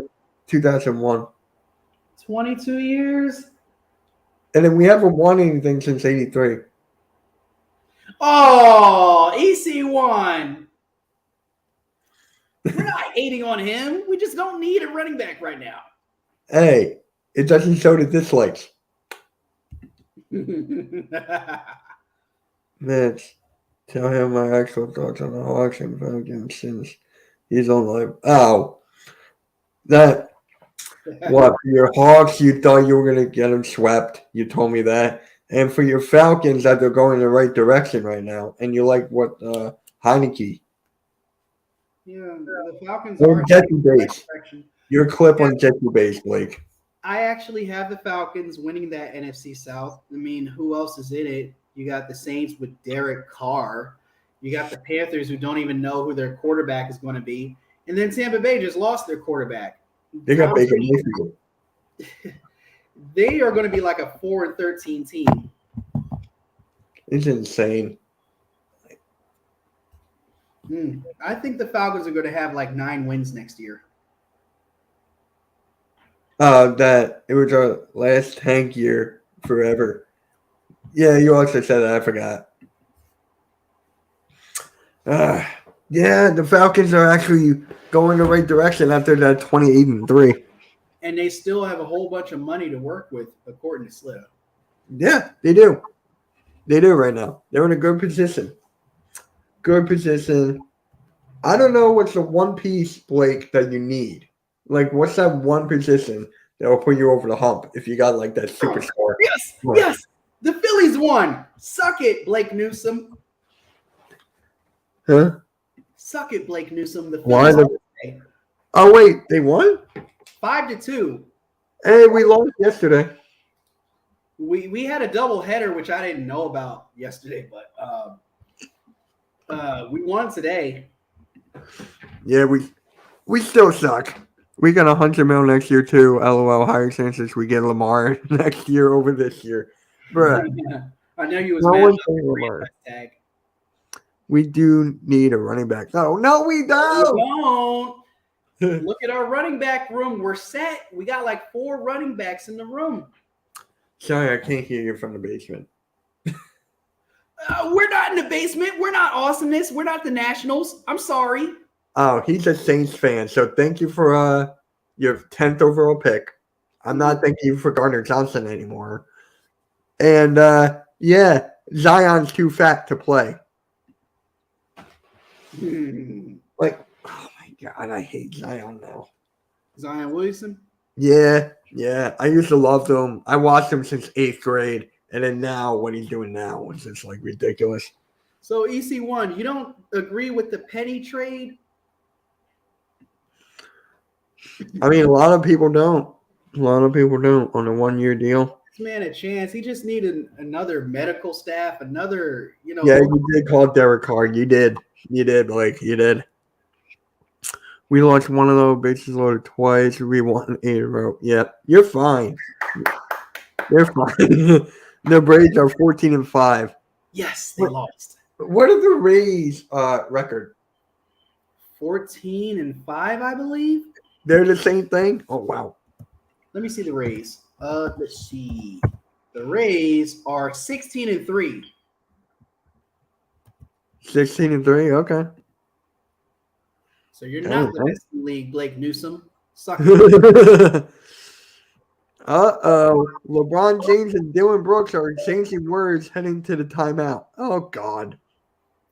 2001. 22 years? And then we haven't won anything since 83. Oh, EC1. We're not hating on him. We just don't need a running back right now. Hey, it doesn't show the dislikes. Mitch, tell him my actual thoughts on the Hawks and Falcons since he's on live. Oh, that. What, for your Hawks, you thought you were going to get them swept. You told me that. And for your Falcons, that they're going in the right direction right now. And you like what Heineke. Yeah, the Falcons Or are Jesse in the right Bates. direction. Your clip on Jesse Bates, Blake. I actually have the Falcons winning that NFC South. I mean, who else is in it? You got the Saints with Derek Carr. You got the Panthers who don't even know who their quarterback is going to be. And then Tampa Bay just lost their quarterback. They got Baker Mayfield. They are going to be like a 4-13 team. It's insane. I think the Falcons are going to have like 9 wins next year. That it was our last tank year forever. Yeah, you also said that. I forgot. Yeah, the Falcons are actually going the right direction after that 28-3. And they still have a whole bunch of money to work with, according to Slip. Yeah, they do. They do right now. They're in a good position. Good position. I don't know what's the one piece, Blake, that you need. Like, what's that one position that will put you over the hump if you got like that superstar? Yes. The Phillies won. Suck it, Blake Newsom. Huh? Suck it, Blake Newsom. The Why Phillies Oh wait, they won? 5-2. Hey, we lost yesterday. We had a double header, which I didn't know about yesterday, but we won today. Yeah, we still suck. We got $100 million next year too. LOL. Higher chances we get Lamar next year over this year, bruh. I know you was No mad one's about saying the Lamar. tag. We do need a running back. No, we We don't. don't. Look at our running back room. We're set. We got like 4 running backs in the room. Sorry, I can't hear you from the basement. We're not in the basement. We're not awesomeness. We're not the Nationals. I'm sorry. Oh, he's a Saints fan, so thank you for your 10th overall pick. I'm not thanking you for Gardner Johnson anymore. And yeah, Zion's too fat to play. Like, oh my God, I hate Zion now. Zion Williamson? Yeah. I used to love him. I watched him since 8th grade. And then now, what he's doing now is just like ridiculous. So, EC1, you don't agree with the Penny trade? I mean, a lot of people don't. A lot of people don't on a 1-year deal. This man a chance. He just needed another medical staff, another, Yeah, you did call Derek Carr. You did, Blake. You did. We launched one of those bitches loaded twice. We won 8 in a row. Yeah, you're fine. You're fine. The Braves are 14-5. Yes, they lost. What are the Rays' record? 14-5, I believe. They're the same thing? Oh, wow. Let me see the Rays. Let's see. The Rays are 16-3. 16-3, okay. So you're not the best in the league, Blake Newsom. Suck. Uh-oh. LeBron James and Dylan Brooks are exchanging words heading to the timeout. Oh, God.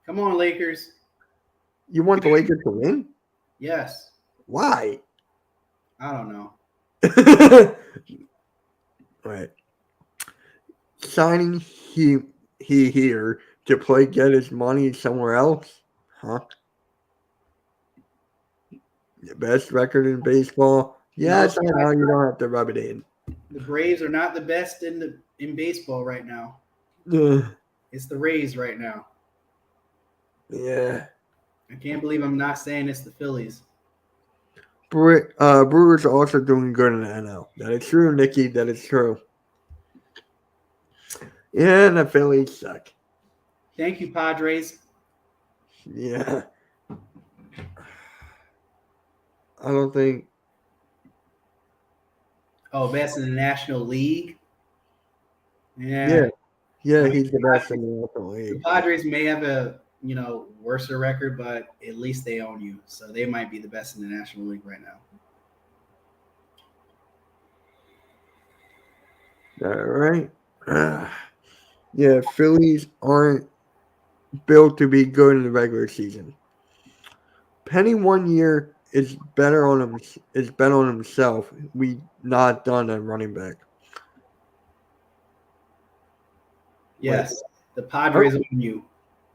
Come on, Lakers. You want the Lakers to win? Yes. Why? I don't know. Right. Signing he here to play get his money somewhere else? Huh? The best record in baseball? Yes, I know you don't have to rub it in. The Braves are not the best in baseball right now. Ugh. It's the Rays right now. Yeah. I can't believe I'm not saying it's the Phillies. Brewers are also doing good in the NL. That is true, Nikki. That is true. Yeah, and the Phillies suck. Thank you, Padres. Yeah. I don't think. Oh, best in the National League. Yeah. Yeah, he's the best in the National The League. Padres may have a worser record, but at least they own you, so they might be the best in the National League right now. All right. Yeah, Phillies aren't built to be good in the regular season. Penny 1 year is better on him. Is bet on himself. We not done at running back. Yes, the Padres own you.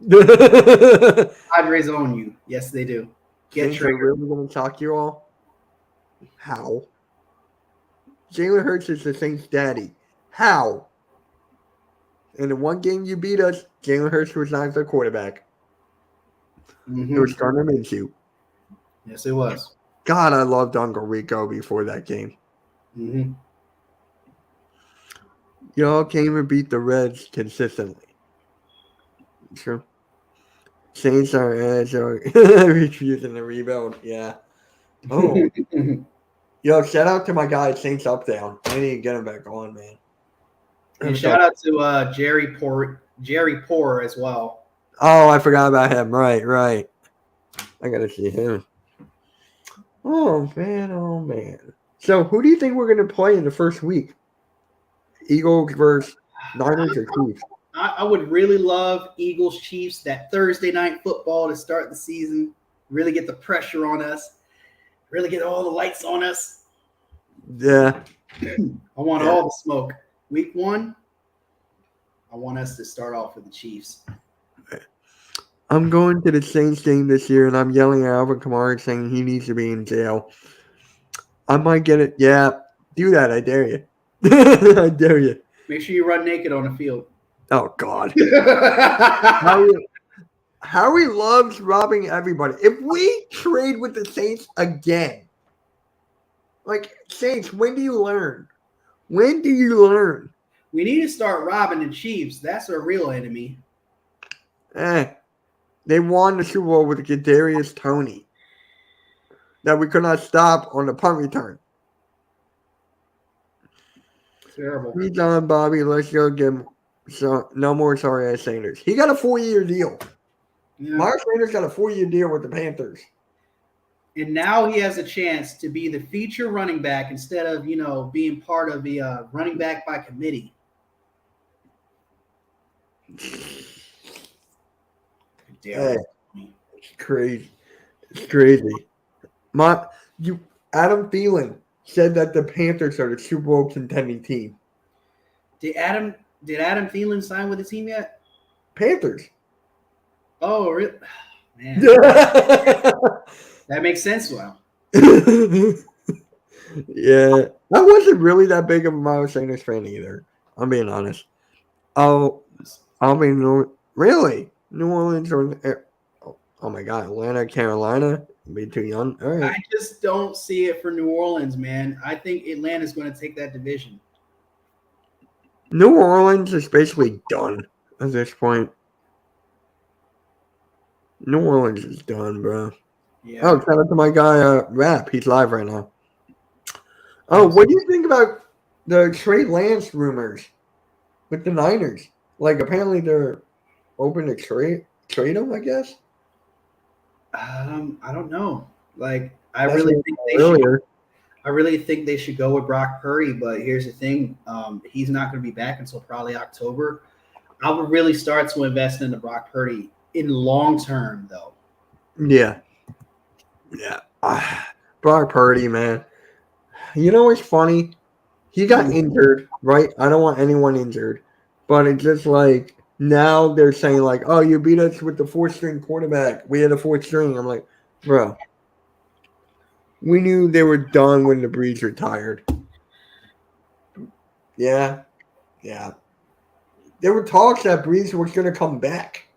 Saints Padres own you. Yes, they do. Get are triggered. really going to shock you all. How? Jalen Hurts is the Saints' daddy. How? In the one game you beat us, Jalen Hurts was not the quarterback. Mhm. It was Gardner Minshew. Yes, it was. God, I loved Uncle Rico before that game. Mhm. Y'all came and beat the Reds consistently. True. Saints are refusing to rebuild. Yeah. Oh. Yo, shout out to my guy Saints Up Down. I need to get him back on, man. And shout out to Jerry Poor as well. Oh, I forgot about him. Right. I gotta see him. Oh man. So who do you think we're gonna play in the first week? Eagles versus Niners or Chiefs? I would really love Eagles Chiefs, that Thursday night football to start the season. Really get the pressure on us. Really get all the lights on us. Yeah. I want all the smoke. Week 1, I want us to start off with the Chiefs. I'm going to the Saints game this year, and I'm yelling at Alvin Kamara saying he needs to be in jail. I might get it. Yeah, do that. I dare you. I dare you. Make sure you run naked on the field. Oh, God. Howie loves robbing everybody. If we trade with the Saints again, like, Saints, when do you learn? When do you learn? We need to start robbing the Chiefs. That's our real enemy. They won the Super Bowl with Kadarius Toney that we could not stop on the punt return. Terrible. He's on, Bobby. Let's go give him no more sorry ass Sanders. He got a 4-year deal. Yeah. Miles Sanders got a 4-year deal with the Panthers. And now he has a chance to be the feature running back instead of, being part of the running back by committee. Hey, it's crazy. It's crazy. Adam Thielen said that the Panthers are the Super Bowl contending team. Did Adam Thielen sign with the team yet? Panthers. Oh, really? Man, that makes sense. Well, Yeah, I wasn't really that big of a Miles Sanders fan either. I'm being honest. Oh, I mean, really, New Orleans or oh my God, Atlanta, Carolina, be too young. All right. I just don't see it for New Orleans, man. I think Atlanta's going to take that division. New Orleans is basically done at this point. New Orleans is done, bro. Yeah. Oh, shout out to my guy, Rap. He's live right now. Oh, what do you think about the Trey Lance rumors with the Niners? Like, apparently they're open to trade him, I guess. I don't know. Like, I That's really what think I said earlier. I really think they should go with Brock Purdy, but here's the thing: he's not going to be back until probably October. I would really start to invest in the Brock Purdy in long term, though. Yeah. Yeah. Brock Purdy, man. You know what's funny? He got injured, right? I don't want anyone injured. But it's just like now they're saying, like, oh, you beat us with the fourth string quarterback. We had a fourth string. I'm like, bro. We knew they were done when the Breeze retired. Yeah. Yeah. There were talks that Breeze was going to come back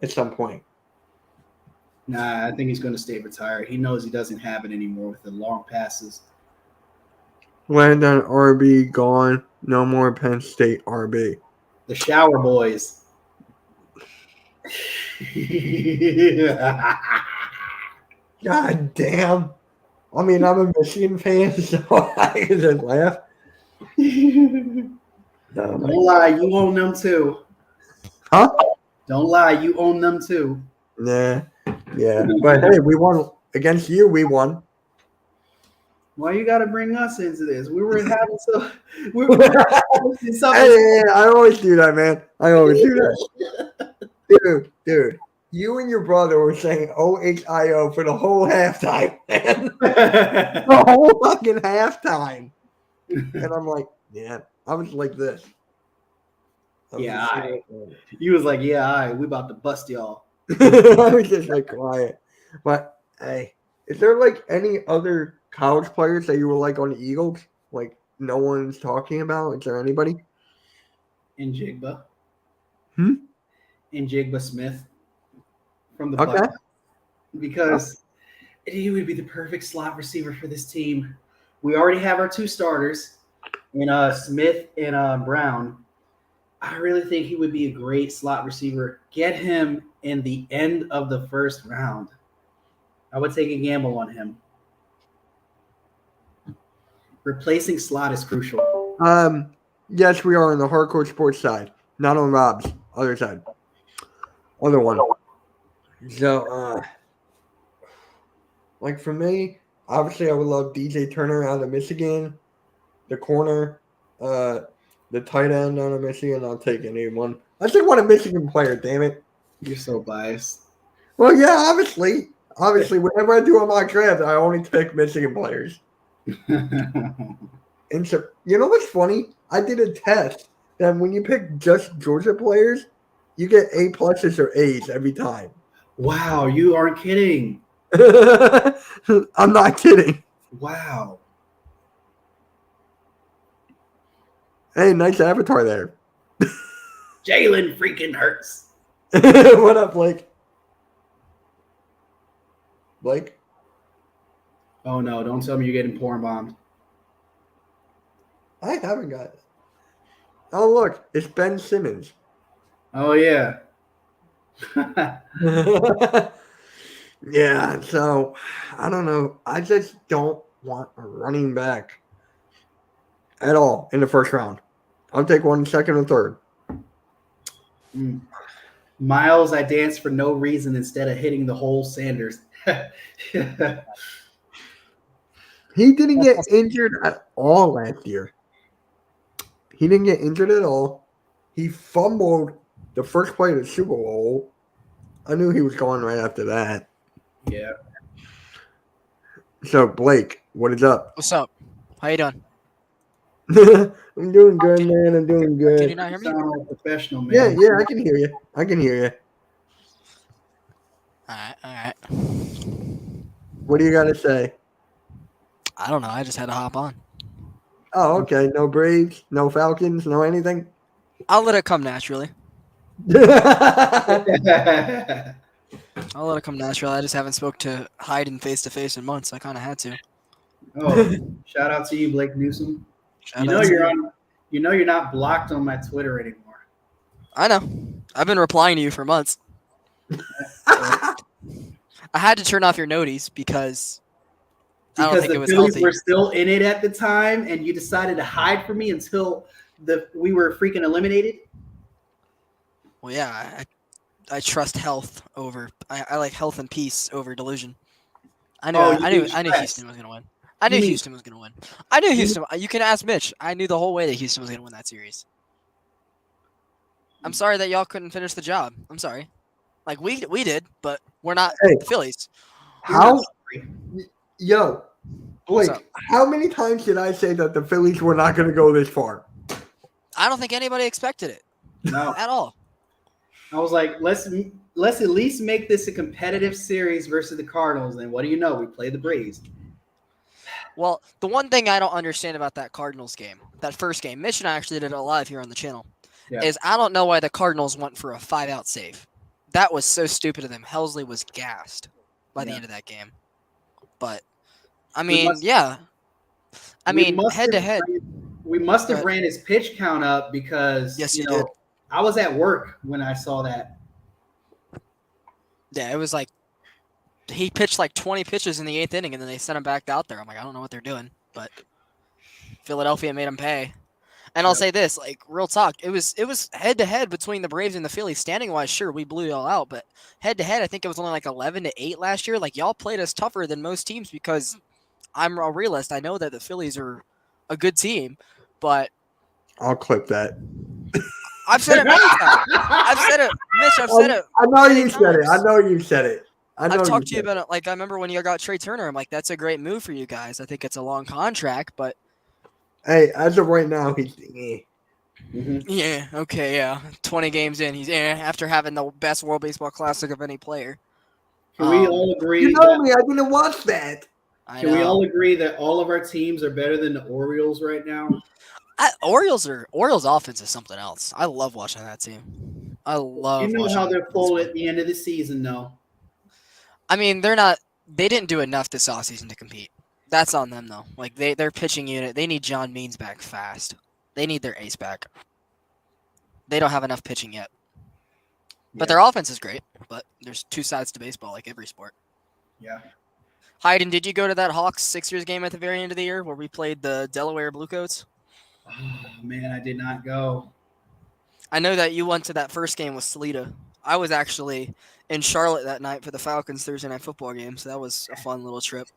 at some point. Nah, I think he's going to stay retired. He knows he doesn't have it anymore with the long passes. Landon RB gone. No more Penn State RB. The Shower Boys. God damn. I mean, I'm a Michigan fan, so I can just laugh. No, Don't lie, you own them too. huh? Don't lie, you own them too. Nah. Yeah. But hey, we won. Against you, we won. Why you got to bring us into this? We were having some. We were having something. Hey, I always do that, man. I always do that. Dude. You and your brother were saying OHIO for the whole halftime, man. The whole fucking halftime. And I'm like, yeah, I was like this. Yeah, you was like, yeah, all right, we about to bust y'all. I was just like quiet. But hey, is there like any other college players that you were like on the Eagles? Like no one's talking about? Is there anybody? In Jigba. Hmm? In Jigba Smith from the Okay. Buckeyes. Because he would be the perfect slot receiver for this team. We already have our two starters in Smith and Brown. I really think he would be a great slot receiver. Get him in the end of the first round. I would take a gamble on him. Replacing slot is crucial. Yes, we are on the hardcore sports side, not on Rob's other side. Other one. So, like for me, obviously I would love DJ Turner out of Michigan, the corner, the tight end out of Michigan. I'll take anyone. I just want a Michigan player, damn it. You're so biased. Well, yeah, obviously. Whenever I do a mock draft, I only pick Michigan players. And so, you know what's funny? I did a test that when you pick just Georgia players, you get A pluses or A's every time. Wow, you aren't kidding. I'm not kidding. Wow. Hey, nice avatar there. Jalen freaking Hurts. What up, Blake? Blake? Oh, no, don't tell me you're getting porn bombed. I haven't got it. Oh, look, it's Ben Simmons. Oh, yeah. Yeah, so I don't know. I just don't want a running back at all in the first round. I'll take one second or third. Miles, I danced for no reason instead of hitting the whole Sanders. He didn't get injured at all last year. He didn't get injured at all. He fumbled the first play of the Super Bowl. I knew he was going right after that. Yeah. So, Blake, what is up? What's up? How you doing? I'm doing good, man. I'm doing Can you good. not hear me? Sound like a professional, man. Yeah, I can hear you. All right. What do you got to say? I don't know. I just had to hop on. Oh, okay. No Braves, no Falcons, no anything? I'll let it come naturally. I'll let it come naturally. I just haven't spoke to Hayden face to face in months. I kind of had to. Oh, shout out to you, Blake Newsom. Shout You know out to you're you. on. You know you're not blocked on my Twitter anymore. I know. I've been replying to you for months. I had to turn off your noties because I don't Because think it the was Phillies healthy. were still in it at the time, and you decided to hide from me until we were freaking eliminated. Well, yeah. I trust health over. I like health and peace over delusion. I knew. Oh, you I knew do stress. Houston was gonna win. I knew You mean- Houston was going to win. I knew Houston. You can ask Mitch. I knew the whole way that Houston was going to win that series. I'm sorry that y'all couldn't finish the job. I'm sorry. Like we did, but we're not Hey. the Phillies. How, yo, What's Blake, up? how many times did I say that the Phillies were not going to go this far? I don't think anybody expected it No, at all. I was like, let's at least make this a competitive series versus the Cardinals. And what do you know? We play the Braves. Well, the one thing I don't understand about that Cardinals game, that first game, Mitch and I actually did it live here on the channel, Yeah. is I don't know why the Cardinals went for a 5-out save. That was so stupid of them. Helsley was gassed by the Yeah. end of that game. But, I We mean, must- yeah. I we mean, must head to have head. We must have Go ran his pitch count up because Yes, you you know did. I was at work when I saw that. Yeah, it was like he pitched like 20 pitches in the 8th inning, and then they sent him back out there. I'm like, I don't know what they're doing, but Philadelphia made him pay. And I'll Yep. say this, like real talk, it was head to head between the Braves and the Phillies. Standing wise, sure, we blew y'all out, but head to head, I think it was only like 11-8 last year. Like y'all played us tougher than most teams because I'm a realist. I know that the Phillies are a good team, but I'll clip that. I've said it many times. I've said it, Mitch. I've said it. I know many you said it. I times. know you said it. I know I've talked to you said it. about it. Like I remember when you got Trey Turner. I'm like, that's a great move for you guys. I think it's a long contract, but Hey, as of right now, he's. Mhm. yeah, okay, yeah. 20 games in, he's after having the best World Baseball Classic of any player. Can we Um, all agree? You know that, me. I didn't watch that. I can we know. all agree that all of our teams are better than the Orioles right now? Orioles offense is something else. I love watching that team. I love. You know watching how them they're play full this at the end of the season, though. I mean, they're not. They didn't do enough this offseason to compete. That's on them though. Like their pitching unit, they need John Means back fast. They need their ace back. They don't have enough pitching yet. But Yeah. their offense is great. But there's two sides to baseball, like every sport. Yeah. Hayden, did you go to that Hawks Sixers game at the very end of the year where we played the Delaware Bluecoats? Oh man, I did not go. I know that you went to that first game with Salida. I was actually in Charlotte that night for the Falcons Thursday night football game, so that was a fun little trip.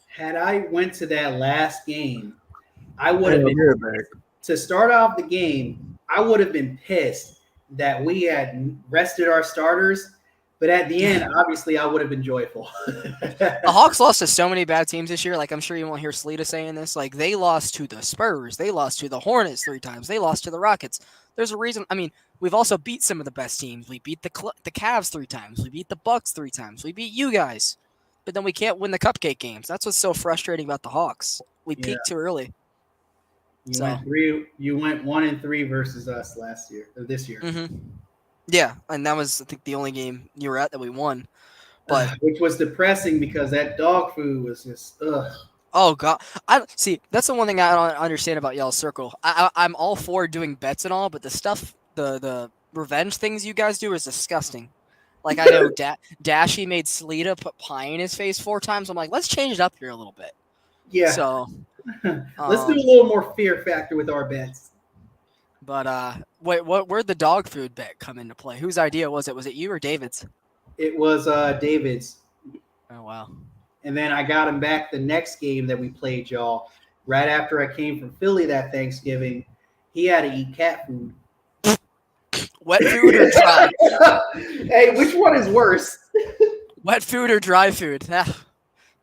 Had I went to that last game, I would Hey, have I'm been here, man. to start off the game. I would have been pissed that we had rested our starters, but at the end, obviously, I would have been joyful. The Hawks lost to so many bad teams this year. Like, I'm sure you won't hear Salida saying this. Like, they lost to the Spurs. They lost to the Hornets 3 times. They lost to the Rockets. There's a reason. I mean, we've also beat some of the best teams. We beat the Cavs 3 times. We beat the Bucks 3 times. We beat you guys. But then we can't win the cupcake games. That's what's so frustrating about the Hawks. We Yeah. peaked too early. You went 1-3 versus us last year or this year, Mm-hmm. Yeah, and that was, I think, the only game you were at that we won. But which was depressing because that dog food was just ugh. oh god, I see. That's the one thing I don't understand about Yellow Circle. I'm all for doing bets and all, but the stuff, the revenge things you guys do is disgusting. Like I know Dashy made Salida put pie in his face 4 times. I'm like, let's change it up here a little bit. Yeah, So, let's do a little more fear factor with our bets. but wait, where'd the dog food bet come into play? Whose idea was it? Was it you or David's? It was David's, Oh wow. and then I got him back the next game that we played, y'all. Right after I came from Philly that Thanksgiving, he had to eat cat food. Wet food or dry? Hey, which one is worse? Wet food or dry food? Ah.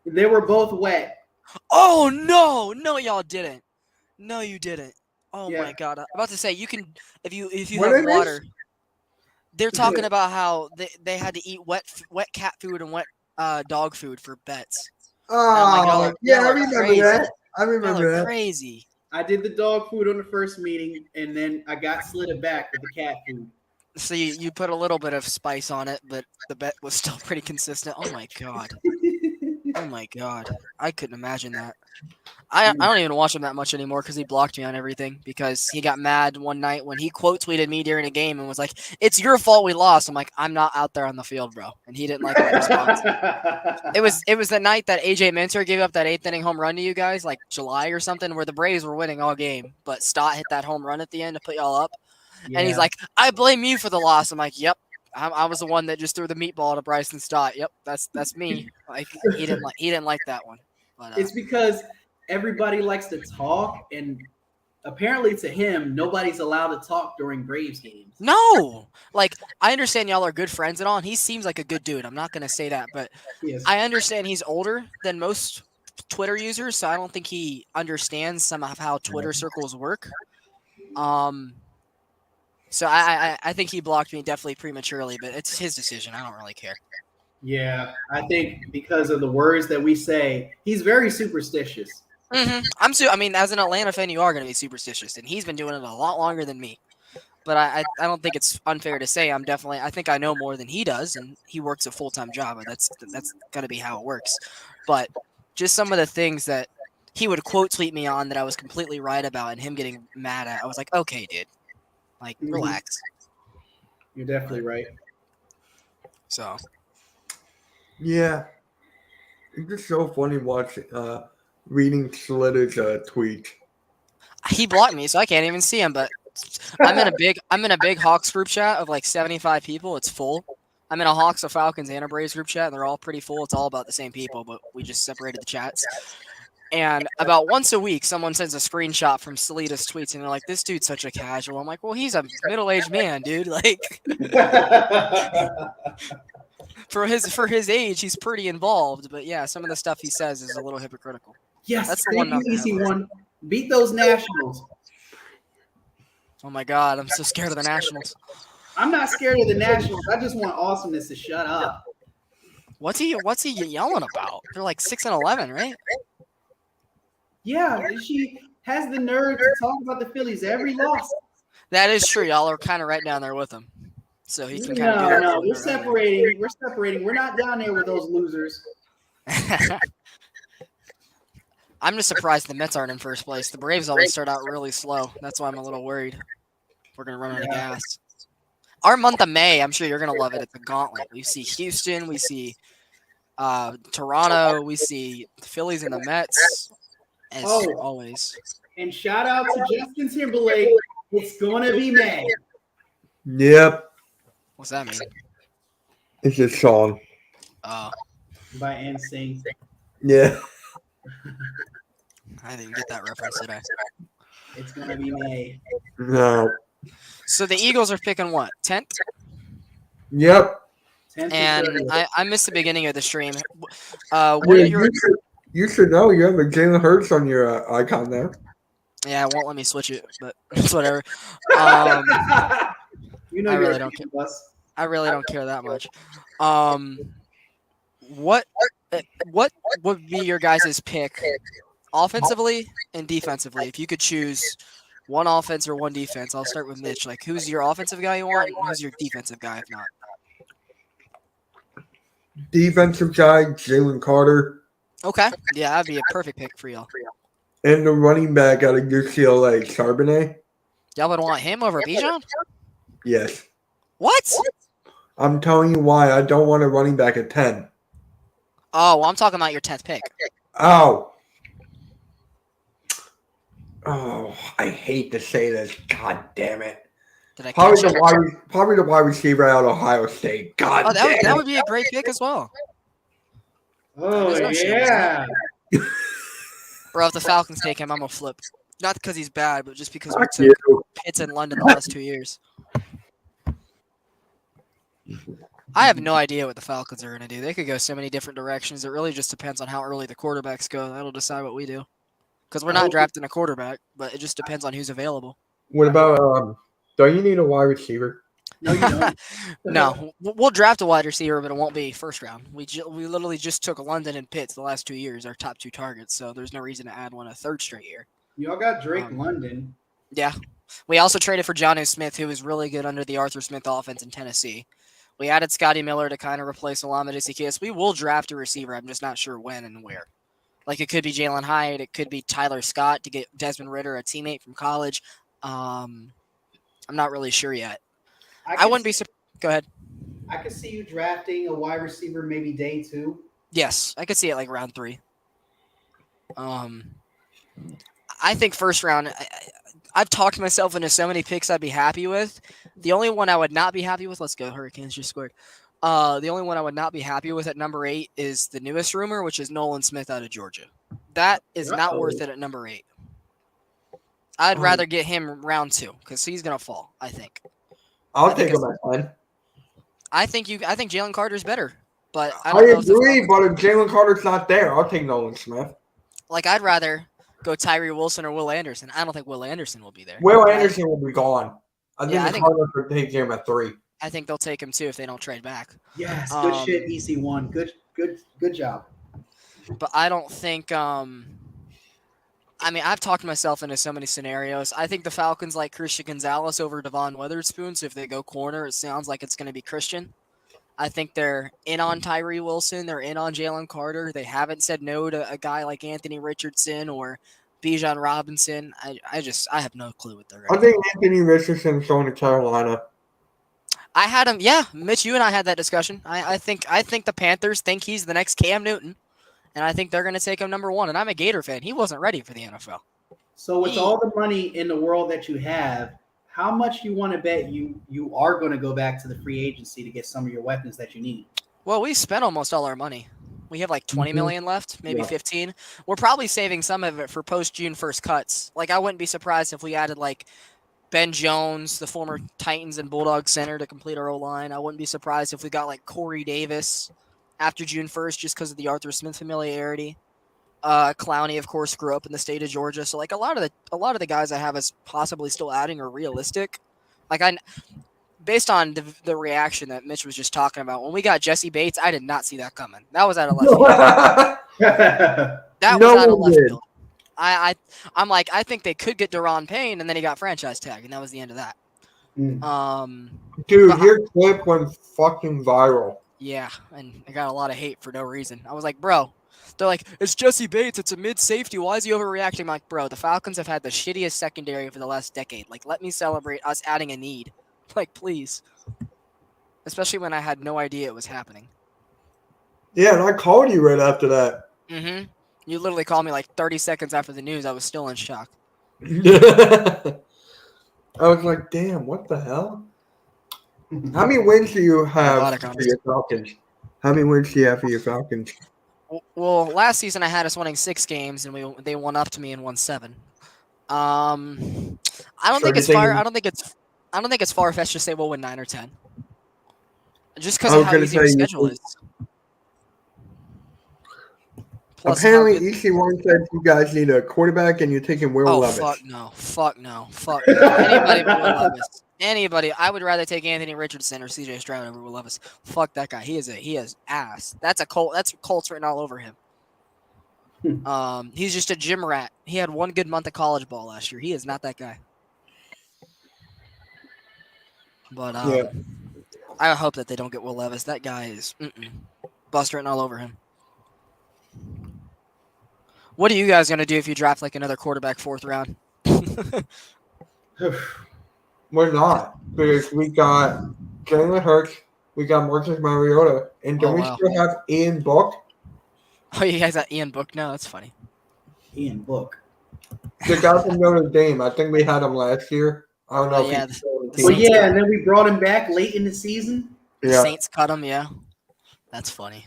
They were both wet. Oh no, y'all didn't. No, you didn't. Oh Yeah. my god! I'm about to say you can if you What have it is? water. They're talking about how they had to eat wet cat food and wet dog food for bets. Oh, y'all are- yeah, I y'all are remember crazy. that. I Y'all remember are that. crazy. I did the dog food on the first meeting, and then I got slid back with the cat food. So you put a little bit of spice on it, but the bet was still pretty consistent. Oh my god! Oh my god! I couldn't imagine that. I don't even watch him that much anymore because he blocked me on everything because he got mad one night when he quote tweeted me during a game and was like, "It's your fault we lost." I'm like, "I'm not out there on the field, bro," and he didn't like my response. It was the night that AJ Minter gave up that 8th inning home run to you guys, like July or something, where the Braves were winning all game, but Stott hit that home run at the end to put y'all up. And he's Yeah. like, "I blame you for the loss." I'm like, "Yep, I was the one that just threw the meatball to Bryson Stott. Yep, that's me." Like he didn't like that one. But It's because everybody likes to talk, and apparently to him, nobody's allowed to talk during Braves games. No, like I understand y'all are good friends and all, and he seems like a good dude. I'm not gonna say that, but Yes. I understand he's older than most Twitter users, so I don't think he understands some of how Twitter circles work. So I think he blocked me definitely prematurely, but it's his decision. I don't really care. Yeah, I think because of the words that we say, he's very superstitious. I mean, as an Atlanta fan, you are going to be superstitious, and he's been doing it a lot longer than me. But I don't think it's unfair to say I think I know more than he does, and he works a full-time job. And that's going to be how it works. But just some of the things that he would quote tweet me on that I was completely right about, and him getting mad at, I was like, okay, dude, like relax. You're definitely right. So Yeah. It's just so funny watching, reading Slitter's tweet. he blocked me, so I can't even see him. But I'm in a big Hawks group chat of like 75 people. It's full. I'm in a Hawks, a Falcons, and a Braves group chat, and they're all pretty full. It's all about the same people, but we just separated the chats. And about once a week, someone sends a screenshot from Salitas tweets, and they're like, "This dude's such a casual." I'm like, "Well, he's a middle-aged man, dude. Like, for his age, he's pretty involved." But yeah, some of the stuff he says is a little hypocritical. Yes, That's the thank one you, not to easy have. one. Beat those Nationals. Oh my God, I'm so scared of the Nationals. I'm not scared of the Nationals. I just want Awesomeness to shut up. What's he yelling about? They're like 6-11, right? Yeah, she has the nerve to talk about the Phillies every loss. That is true. Y'all are kind of right down there with him, so he can kind of do that. No, we're separating. We're separating. We're not down there with those losers. I'm just surprised the Mets aren't in first place. The Braves always start out really slow. That's why I'm a little worried. We're gonna run out of gas. Our month of May, I'm sure you're gonna love it. It's a gauntlet. We see Houston, we see Toronto, we see the Phillies and the Mets. As always. And shout out to Justin Timberlake. It's gonna be May. Yep. What's that mean? It's a song. Oh, By NSYNC. Yeah. I didn't get that reference today. It's gonna be May. No. So the Eagles are picking what? 10th? Yep. 10th And and I missed the beginning of the stream. What are your? You should know you have a Jalen Hurts on your icon there. Yeah, it won't let me switch it, but it's whatever. you know, I you're really a don't fan of us. I really don't care that much. What would be your guys' pick offensively and defensively? If you could choose one offense or one defense, I'll start with Mitch. Like, who's your offensive guy you want, and who's your defensive guy if not? Defensive guy, Jalen Carter. Okay, yeah, that'd be a perfect pick for y'all. And the running back out of UCLA, Charbonnet. Y'all would want him over Bijan? Yes. What? I'm telling you why I don't want a running back at 10. Oh, well, I'm talking about your 10th pick. Oh, I hate to say this. God damn it. Did I Probably catch it? the wide receiver out of Ohio State. God Oh, damn that it. would be a great pick as well. Oh There's no shame in yeah. Bro, if the Falcons take him, I'm gonna flip. Not because he's bad, but just because we Fuck took you. Pitts in London the last 2 years. I have no idea what the Falcons are gonna do. They could go so many different directions. It really just depends on how early the quarterbacks go. That'll decide what we do. Because we're not drafting a quarterback, but it just depends on who's available. What about don't you need a wide receiver? No, you don't. No, we'll draft a wide receiver, but it won't be first round. We literally just took London and Pitts the last 2 years, our top 2 targets. So there's no reason to add one a third straight year. Y'all got Drake London. Yeah. We also traded for Jonnu Smith, who was really good under the Arthur Smith offense in Tennessee. We added Scotty Miller to kind of replace Olamide Zaccheaus. We will draft a receiver. I'm just not sure when and where. Like, it could be Jalen Hyatt. It could be Tyler Scott to get Desmond Ridder, a teammate from college. I'm not really sure yet. I wouldn't be surprised. Go ahead. I could see you drafting a wide receiver maybe day 2. Yes, I could see it like round 3. I think first round, I've talked myself into so many picks I'd be happy with. The only one I would not be happy with, let's go, Hurricanes just scored. The only one I would not be happy with at number 8 is the newest rumor, which is Nolan Smith out of Georgia. That is not Uh-oh. worth it at number 8. I'd rather get him round 2 because he's gonna fall. I think. I'll I think take him at 10. I think Jalen Carter's better, but I I don't know if the agree, Falcons- but if Jalen Carter's not there, I'll take Nolan Smith. like I'd rather go Tyree Wilson or Will Anderson. I don't think Will Anderson will be there. Will Anderson will be gone. I think Yeah, the Cardinals would take him at 3. I think they'll take him too if they don't trade back. Yes, good shit, Um, EC1. Good job. But I don't think. I mean, I've talked myself into so many scenarios. I think the Falcons like Christian Gonzalez over Devon Witherspoon. So if they go corner, it sounds like it's going to be Christian. I think they're in on Tyree Wilson. They're in on Jalen Carter. They haven't said no to a guy like Anthony Richardson or Bijan Robinson. I have no clue what they're I going to do. think Anthony Richardson's going to Carolina. I had him. Yeah, Mitch, you and I had that discussion. I think the Panthers think he's the next Cam Newton. And I think they're going to take him number 1. And I'm a Gator fan. He wasn't ready for the NFL. So with all the money in the world that you have, how much you want to bet you are going to go back to the free agency to get some of your weapons that you need? Well, we spent almost all our money. We have like 20 million left, maybe Yeah. 15. We're probably saving some of it for post-June 1st cuts. Like, I wouldn't be surprised if we added like Ben Jones, the former Titans and Bulldogs center, to complete our O-line. I wouldn't be surprised if we got like Corey Davis after June 1st just because of the Arthur Smith familiarity. Clowney, of course, grew up in the state of Georgia. So like a lot of the guys I have as possibly still adding are realistic. Like based on the reaction that Mitch was just talking about, when we got Jesse Bates, I did not see that coming. That was out of left field. That No was out of one left did. field. I'm like, I think they could get Deron Payne, and then he got franchise tag, and that was the end of that. Dude, But- your clip went fucking viral. Yeah, and I got a lot of hate for no reason. I was like, bro, they're like, it's Jesse Bates, it's a mid-safety. Why is he overreacting? I'm like, bro, the Falcons have had the shittiest secondary for the last decade. Like, let me celebrate us adding a need. Like, please. Especially when I had no idea it was happening. Yeah, and I called you right after that. Mm-hmm. You literally called me like 30 seconds after the news. I was still in shock. I was like, damn, what the hell? How many wins do you A lot have of for your Falcons? How many wins do you have for your Falcons? Well, last season I had us winning 6 games, and they won up to me and won 7. I don't So think you're it's far. thinking- I don't think it's far fetched to say we'll win 9 or 10. Just because I of was how gonna easy our say you schedule think- is. Plus how Apparently, good- EC1 said you guys need a quarterback and you're taking Will Oh Levis. fuck no! Fuck no! Fuck no! Anybody but Will Levis. Anybody. I would rather take Anthony Richardson or CJ Stroud over Will Levis. Fuck that guy. He is ass. That's a Colt. That's Colts written all over him. He's just a gym rat. He had 1 good month of college ball last year. He is not that guy. But Yeah. I hope that they don't get Will Levis. That guy is bust written all over him. What are you guys gonna do if you draft like another quarterback 4th round? We're not, because we got Jalen Hurts, we got Marcus Mariota, and don't Oh, we wow. still have Ian Book? Oh, you guys got Ian Book now? That's funny. Ian Book. The guy from Notre Dame. I think we had him last year. I don't know Oh, if yeah, he's still on the the team. Well, Saints yeah, got and then we brought him back late in the season. The Yeah. Saints cut him, yeah. That's funny.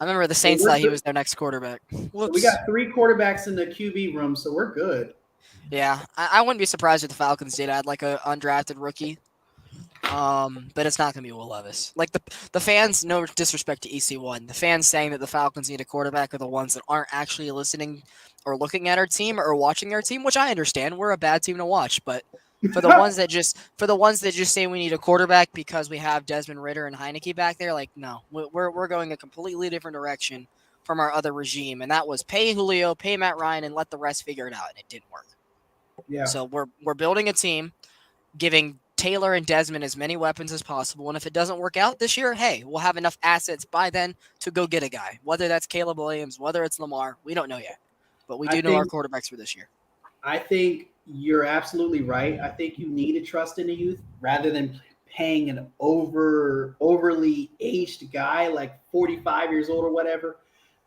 I remember the Saints we're thought he good. was their next quarterback. So Whoops. we got 3 quarterbacks in the QB room, so we're good. Yeah, I wouldn't be surprised if the Falcons did add like a undrafted rookie. But it's not gonna be Will Levis. Like the fans, no disrespect to EC1, the fans saying that the Falcons need a quarterback are the ones that aren't actually listening or looking at our team or watching our team, which I understand. We're a bad team to watch, but for the ones that just say we need a quarterback because we have Desmond Ridder and Heineke back there, like no, we're going a completely different direction from our other regime, and that was pay Julio, pay Matt Ryan, and let the rest figure it out, and it didn't work. Yeah. So we're building a team, giving Taylor and Desmond as many weapons as possible. And if it doesn't work out this year, hey, we'll have enough assets by then to go get a guy. Whether that's Caleb Williams, whether it's Lamar, we don't know yet. But we do know our quarterbacks for this year. I think you're absolutely right. I think you need to trust in the youth rather than paying an overly aged guy like 45 years old or whatever.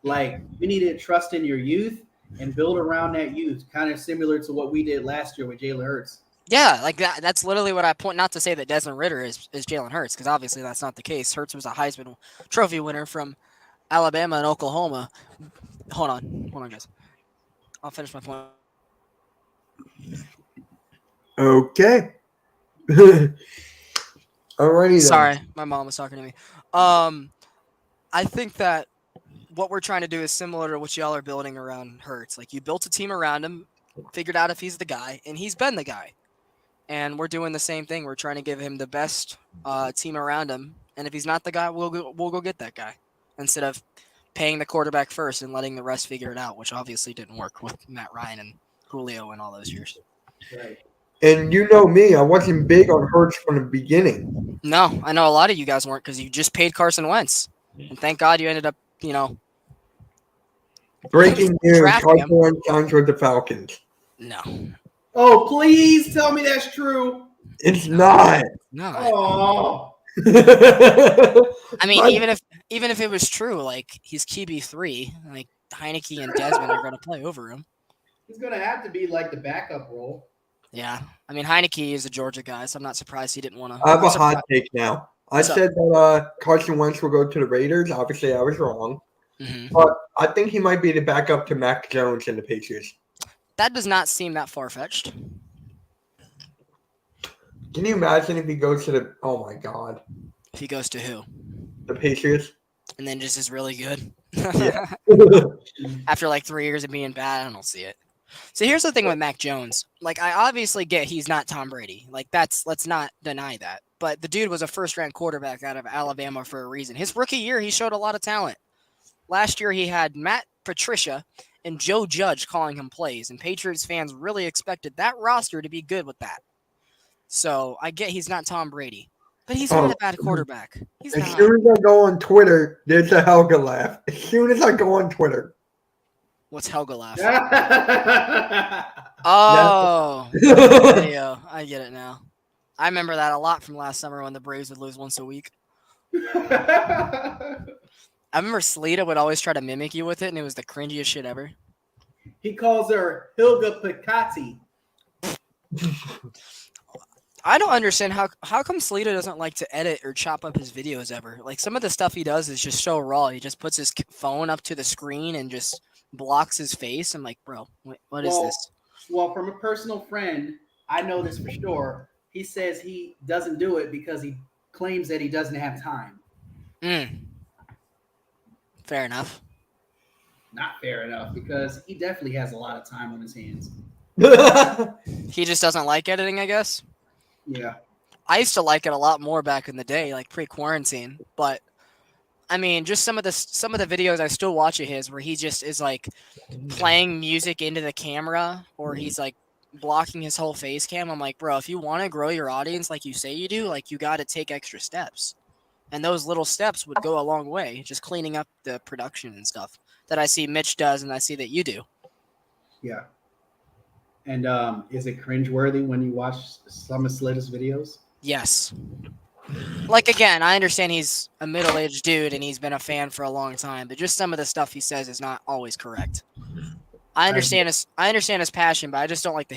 Like you need to trust in your youth and build around that youth, kind of similar to what we did last year with Jalen Hurts. Yeah, like that's literally what I point. Not to say that Desmond Ridder is Jalen Hurts, because obviously that's not the case. Hurts was a Heisman Trophy winner from Alabama and Oklahoma. Hold on, guys. I'll finish my point. Okay. Alrighty then. Sorry, my mom was talking to me. I think that what we're trying to do is similar to what y'all are building around Hurts. Like you built a team around him, figured out if he's the guy, and he's been the guy. And we're doing the same thing. We're trying to give him the best team around him, and if he's not the guy, we'll go get that guy instead of paying the quarterback first and letting the rest figure it out, which obviously didn't work with Matt Ryan and Julio in all those years. Right. And you know me, I wasn't big on Hurts from the beginning. No, I know a lot of you guys weren't because you just paid Carson Wentz, and thank God you ended up, Breaking news: Drafting him. Carson Wentz signs with the Falcons. No, Oh, please tell me that's true. It's not. no. Oh, I mean, My- even if it was true, like he's QB3, like Heineke and Desmond are going to play over him. he's gonna have to be like the backup role. Yeah, I mean Heineke is a Georgia guy, so I'm not surprised he didn't want to. I have a hot take now. I What's up? said that Carson Wentz will go to the Raiders. Obviously, I was wrong. Hmm. But I think he might be the backup to Mac Jones in the Patriots. That does not seem that far fetched. Can you imagine if he goes to the? Oh my God, If he goes to who, the Patriots. and then just is really good. Yeah. After like 3 years of being bad, I don't see it. So here's the thing with Mac Jones. Like I obviously get he's not Tom Brady. Like let's not deny that. But the dude was a first-round quarterback out of Alabama for a reason. His rookie year, he showed a lot of talent. Last year, he had Matt Patricia and Joe Judge calling him plays, and Patriots fans really expected that roster to be good with that. So I get he's not Tom Brady, but he's not a bad quarterback. He's As not. soon as I go on Twitter, there's a Helga laugh. As soon as I go on Twitter. What's Helga laugh? Yeah. Oh, video. I get it now. I remember that a lot from last summer when the Braves would lose once a week. I remember Sleeta would always try to mimic you with it, and it was the cringiest shit ever. He calls her Hilga Picati. I don't understand how come Sleeta doesn't like to edit or chop up his videos ever. Like some of the stuff he does is just so raw. He just puts his phone up to the screen and just blocks his face. I'm like, bro, what is this? Well, from a personal friend, I know this for sure. He says he doesn't do it because he claims that he doesn't have time. Fair enough. Not fair enough, because he definitely has a lot of time on his hands. He just doesn't like editing, I guess. Yeah. I used to like it a lot more back in the day, like pre-quarantine. But I mean, just some of the videos I still watch of his, where he just is like playing music into the camera, or he's like blocking his whole face cam. I'm like, bro, if you want to grow your audience like you say you do, like you got to take extra steps, and those little steps would go a long way. Just cleaning up the production and stuff that I see Mitch does, and I see that you do. Yeah. And is it cringeworthy when you watch some of Slitta's videos? Yes. Like, again, I understand he's a middle-aged dude and he's been a fan for a long time, but just some of the stuff he says is not always correct. I understand his passion, but I just don't like the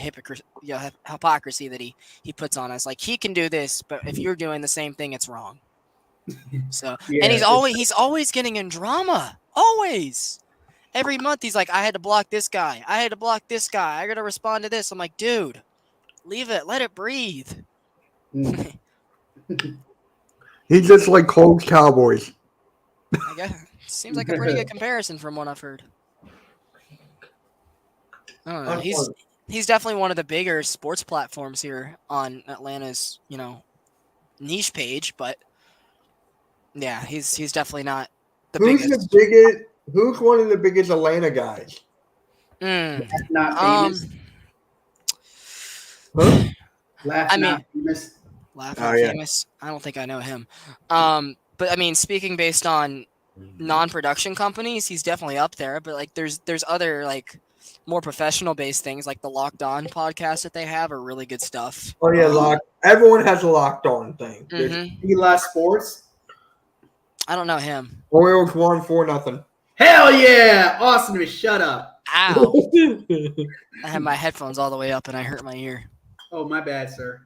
hypocrisy that he puts on us. Like, he can do this, but if you're doing the same thing, it's wrong. So, Yeah, and he's always getting in drama. Always. Every month he's like, I had to block this guy. I had to block this guy. I got to respond to this. I'm like, dude, leave it. Let it breathe. Mm. He's just like Colts Cowboys. I guess seems like a pretty good comparison from what I've heard. I don't know. He's definitely one of the bigger sports platforms here on Atlanta's, niche page, but yeah, he's definitely not the biggest. Who's one of the biggest Atlanta guys? Not famous. Huh? Not famous. Famous. I don't think I know him. But I mean, speaking based on non-production companies, he's definitely up there. But like, there's other like more professional based things, like the Locked On podcast that they have are really good stuff. Oh yeah, everyone has a Locked On thing. Eli Sports. I don't know him. Orioles won 4-0. Hell yeah! Austin, shut up. Ow! I had my headphones all the way up and I hurt my ear. Oh, my bad, sir.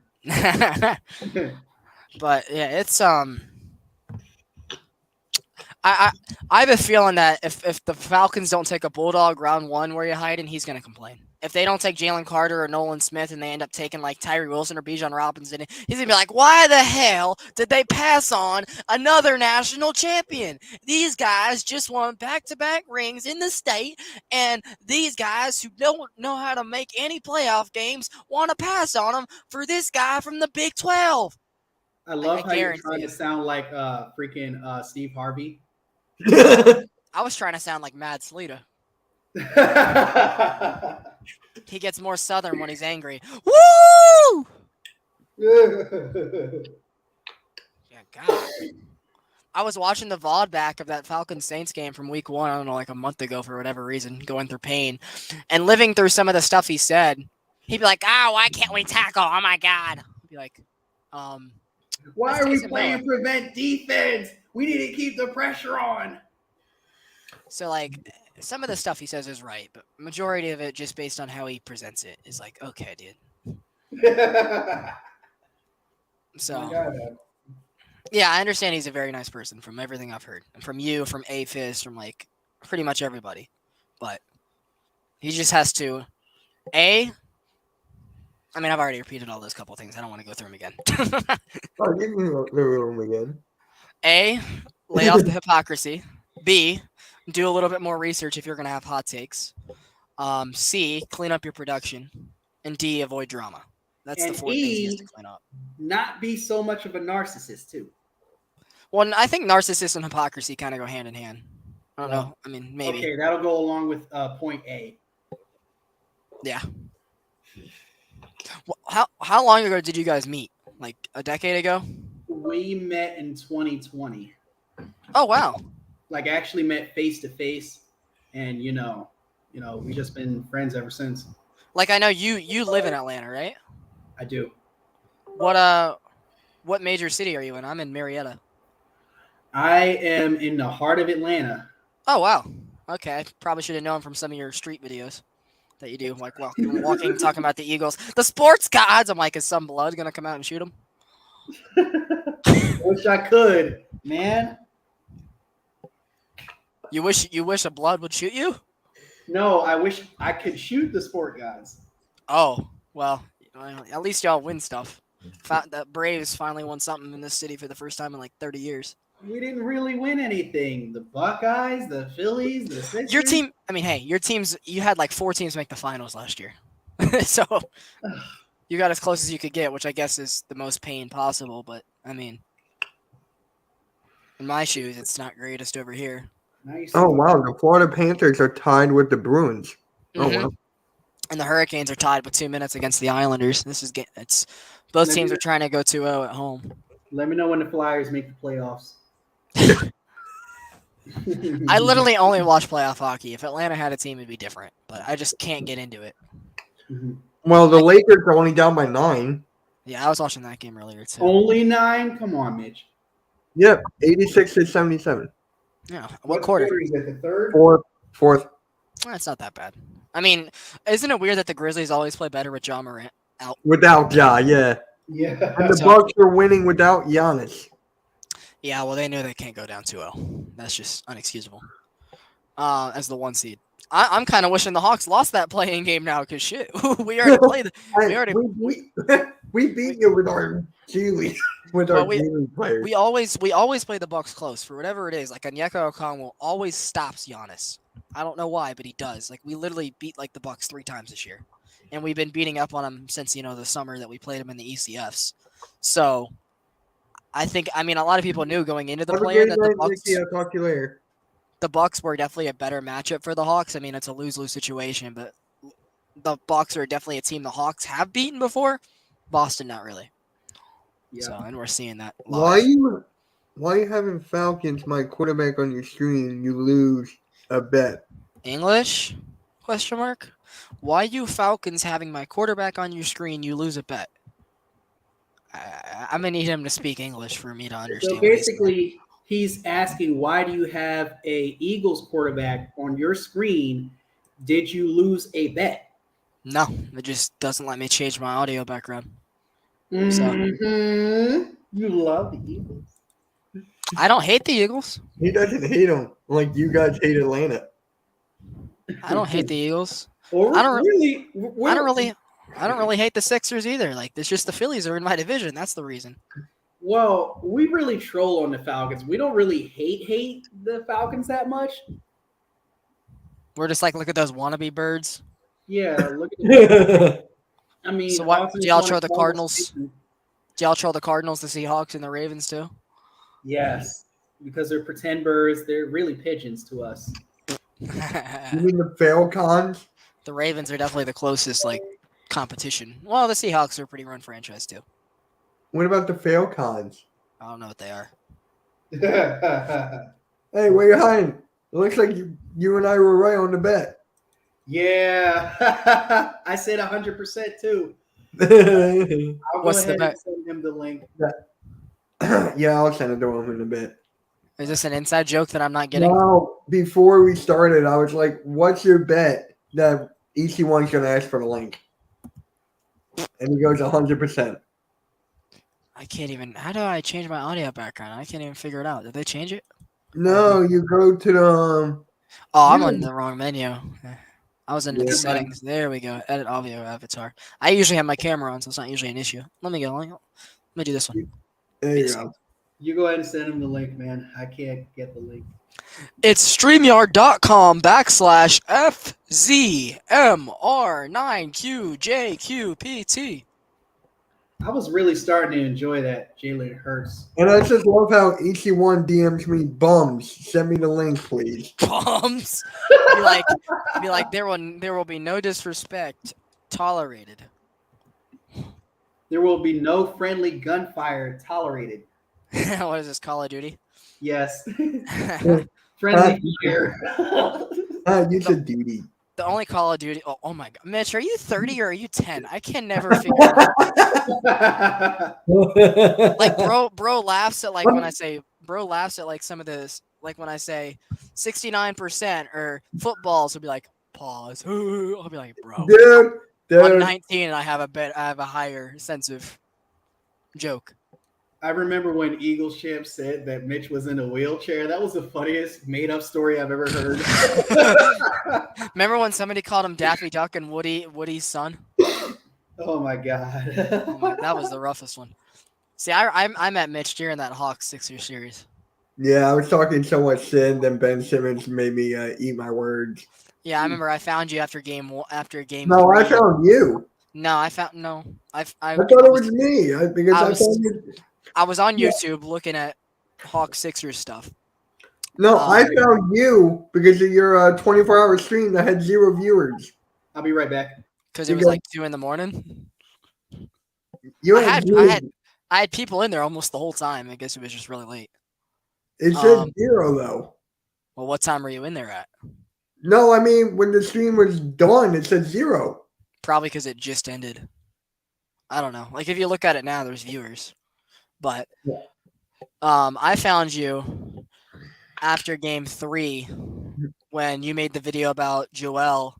But yeah, it's I have a feeling that if the Falcons don't take a Bulldog round 1 where you're hiding, he's gonna complain. If they don't take Jalen Carter or Nolan Smith and they end up taking like Tyree Wilson or Bijan Robinson, he's gonna be like, why the hell did they pass on another national champion? These guys just won back-to-back rings in the state, and these guys who don't know how to make any playoff games want to pass on them for this guy from the Big 12. I love how you're guarantee trying to it. sound like freaking Steve Harvey. I was trying to sound like Mad Sleeta. He gets more southern when he's angry. Woo! Yeah, God. I was watching the VOD back of that Falcons Saints game from week 1, I don't know, like a month ago for whatever reason, going through pain and living through some of the stuff he said. He'd be like, why can't we tackle? Oh my God. I'd be like, why Let's are we Taysom playing Hill. prevent defense? We need to keep the pressure on. So like some of the stuff he says is right, but majority of it just based on how he presents it is like, okay, dude. So yeah, I understand he's a very nice person from everything I've heard. And from you, from AFIS, from like pretty much everybody. But he just has to I mean, I've already repeated all those couple things. I don't want to go through them again. Oh, you can go through them again. A, lay off the hypocrisy. B, do a little bit more research if you're going to have hot takes. C, clean up your production. And D, avoid drama. That's And the 4 things he has E, to clean up. not be so much of a narcissist too. Well, I think narcissism and hypocrisy kind of go hand in hand. I don't know. I mean, maybe. Okay, that'll go along with point A. Yeah. Well, how long ago did you guys meet? Like a decade ago? We met in 2020. Oh, wow. Like actually met face to face, and you know, we just been friends ever since. Like I know you live in Atlanta, right? I do. What major city are you in? I'm in Marietta. I am in the heart of Atlanta. Oh, wow. Okay, I probably should have known from some of your street videos that you do, like walking, talking about the Eagles. The sports gods! I'm like, is some blood going to come out and shoot them? Wish I could, man. You wish a blood would shoot you? No, I wish I could shoot the sport gods. Oh, well, at least y'all win stuff. The Braves finally won something in this city for the first time in like 30 years. We didn't really win anything. The Buckeyes, the Phillies, the Sixers. Your team, I mean, hey, your teams, you had like 4 teams make the finals last year. So you got as close as you could get, which I guess is the most pain possible. But, I mean, in my shoes, it's not greatest over here. Oh, wow. The Florida Panthers are tied with the Bruins. Oh, Mhm. wow. And the Hurricanes are tied with 2 minutes against the Islanders. Both teams are trying to go 2-0 at home. Let me know when the Flyers make the playoffs. I literally only watch playoff hockey. If Atlanta had a team, it'd be different. But I just can't get into it. Well, the Lakers are only down by 9. Yeah, I was watching that game earlier too. Only 9? Come on, Mitch. Yep, 86-77. Yeah, what quarter? Is it the third? Fourth. That's not that bad. I mean, isn't it weird that the Grizzlies always play better with Ja Morant out? Without Ja, yeah. Yeah. And the Bucks are winning without Giannis. Yeah, well, they know they can't go down 2-0. That's just unexcusable. As the 1 seed. I'm kind of wishing the Hawks lost that playing game now because shit, we already played. We beat you with our G League, with our G League players. We always play the Bucks close for whatever it is. Like Onyeka Okongwu always stops Giannis. I don't know why, but he does. Like we literally beat like the Bucks 3 times this year, and we've been beating up on him since the summer that we played him in the ECFs. So I mean a lot of people knew going into the player that the Bucks. I'll talk to you later. The Bucks were definitely a better matchup for the Hawks. I mean, it's a lose-lose situation, but the Bucks are definitely a team the Hawks have beaten before. Boston, not really. Yeah. So, and we're seeing that. Why are you having Falcons, my quarterback, on your screen? You lose a bet. English? Question mark. Why you Falcons having my quarterback on your screen? You lose a bet. I'm gonna need him to speak English for me to understand. So basically, he's asking, why do you have a Eagles quarterback on your screen? Did you lose a bet? No, it just doesn't let me change my audio background. Mm-hmm. You love the Eagles. I don't hate the Eagles. He doesn't hate them like you guys hate Atlanta. I don't hate the Eagles. Or I don't really, I don't really hate the Sixers either. Like it's just the Phillies are in my division. That's the reason. Well, we really troll on the Falcons. We don't really hate the Falcons that much. We're just like, look at those wannabe birds. Yeah, look at. I mean, So what? Austin Do y'all is one throw of the the Cardinals? season. Do y'all troll the Cardinals, the Seahawks, and the Ravens too? Yes, because they're pretend birds. They're really pigeons to us. You mean the Falcons? The Ravens are definitely the closest like competition. Well, the Seahawks are a pretty run franchise too. What about the Falcons? I don't know what they are. Hey, where you hiding? It looks like you and I were right on the bet. Yeah, I said 100% too. I'll What's go the ahead bet? and send him the link. Yeah, I'll send it to him in a bit. Is this an inside joke that I'm not getting? No, before we started, I was like, what's your bet that EC1's going to ask for the link? And he goes 100%. I can't even. How do I change my audio background? I can't even figure it out. Did they change it? No, you go to the Oh, I'm Yeah. on the wrong menu. I was in the Yeah. settings. There we go. Edit audio avatar. I usually have my camera on, so it's not usually an issue. Let me go. Let me do this one. there you go. You go ahead and send him the link, man. I can't get the link. It's StreamYard.com/FZMR9QJQPT. I was really starting to enjoy that Jalen Hurts. And I just love how EC1 DMs me bums. Send me the link, please. Bombs. Be like there will be no disrespect tolerated. There will be no friendly gunfire tolerated. What is this, Call of Duty? Yes. Friendly fire. You said duty. The only Call of Duty. Oh my God, Mitch, are you 30 or are you 10? I can never figure it out. Like bro laughs at like when I say some of this, like when I say 69% or footballs will be like pause. I'll be like, bro, Dude, I'm dude. 19 and I have a higher sense of joke. I remember when Eagles champ said that Mitch was in a wheelchair. That was the funniest made-up story I've ever heard. Remember when somebody called him Daffy Duck and Woody's son? Oh my god. That was the roughest one. See, I met Mitch during that Hawks 6-year series. Yeah, I was talking so much shit, then Ben Simmons made me eat my words. Yeah, I remember I found you after game No, 3. I found you. No, I found no. I thought it was me because I I was- found you. I was on YouTube looking at Hawks Sixers stuff. No, I found you because of your 24-hour stream that had 0 viewers. I'll be right back. Because it was like 2 a.m. You I had had- zero. I had people in there almost the whole time. I guess it was just really late. It said um, 0 though. Well, what time were you in there at? No, I mean when the stream was done, it said 0. Probably because it just ended. I don't know. Like if you look at it now, there's viewers. But Yeah. I found you after game 3 when you made the video about Joel.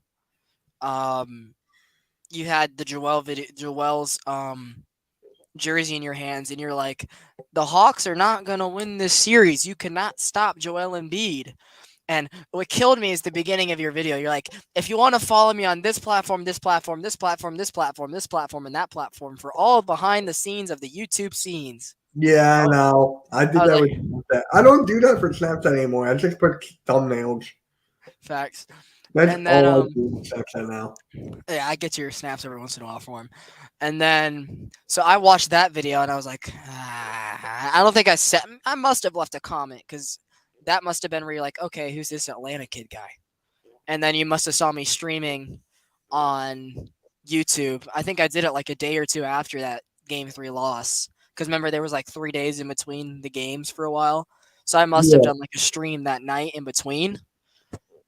You had the Joel's jersey in your hands, and you're like, the Hawks are not gonna win this series. You cannot stop Joel Embiid. And what killed me is the beginning of your video. You're like, if you want to follow me on this platform, this platform, this platform, this platform, this platform, and that platform for all behind the scenes of the YouTube scenes. Yeah, I know. I did I was that like- with Snapchat. I don't do that for Snapchat anymore. I just put thumbnails. Facts. That's And then, all I do with Snapchat now. Yeah, I get your snaps every once in a while for him. And then, so I watched that video and I was like, I don't think I must have left a comment because that must have been where you're like, okay, who's this Atlanta kid guy? And then you must have saw me streaming on YouTube. I think I did it like a day or two after that game 3 loss. Because remember, there was like 3 days in between the games for a while. So I must have done like a stream that night in between.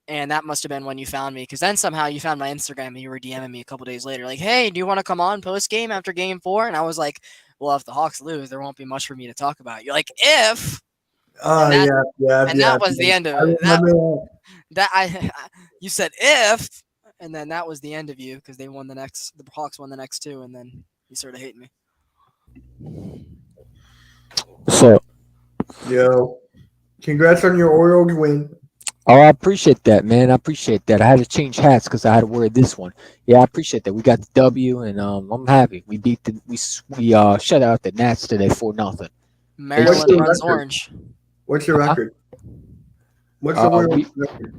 And that must have been when you found me. Because then somehow you found my Instagram and you were DMing me a couple days later. Like, hey, do you want to come on post game after game 4? And I was like, well, if the Hawks lose, there won't be much for me to talk about. You're like, if. And that was the end of it. You said if, and then that was the end of you because the Hawks won the next 2, and then you started hating me. Yo, congrats on your Orioles win. Oh, I appreciate that, man. I appreciate that. I had to change hats because I had to wear this one. Yeah, I appreciate that. We got the W, and I'm happy. We beat the we shut out the Nats today 4-0. Maryland the runs record? orange. What's your record? What's the Orioles record?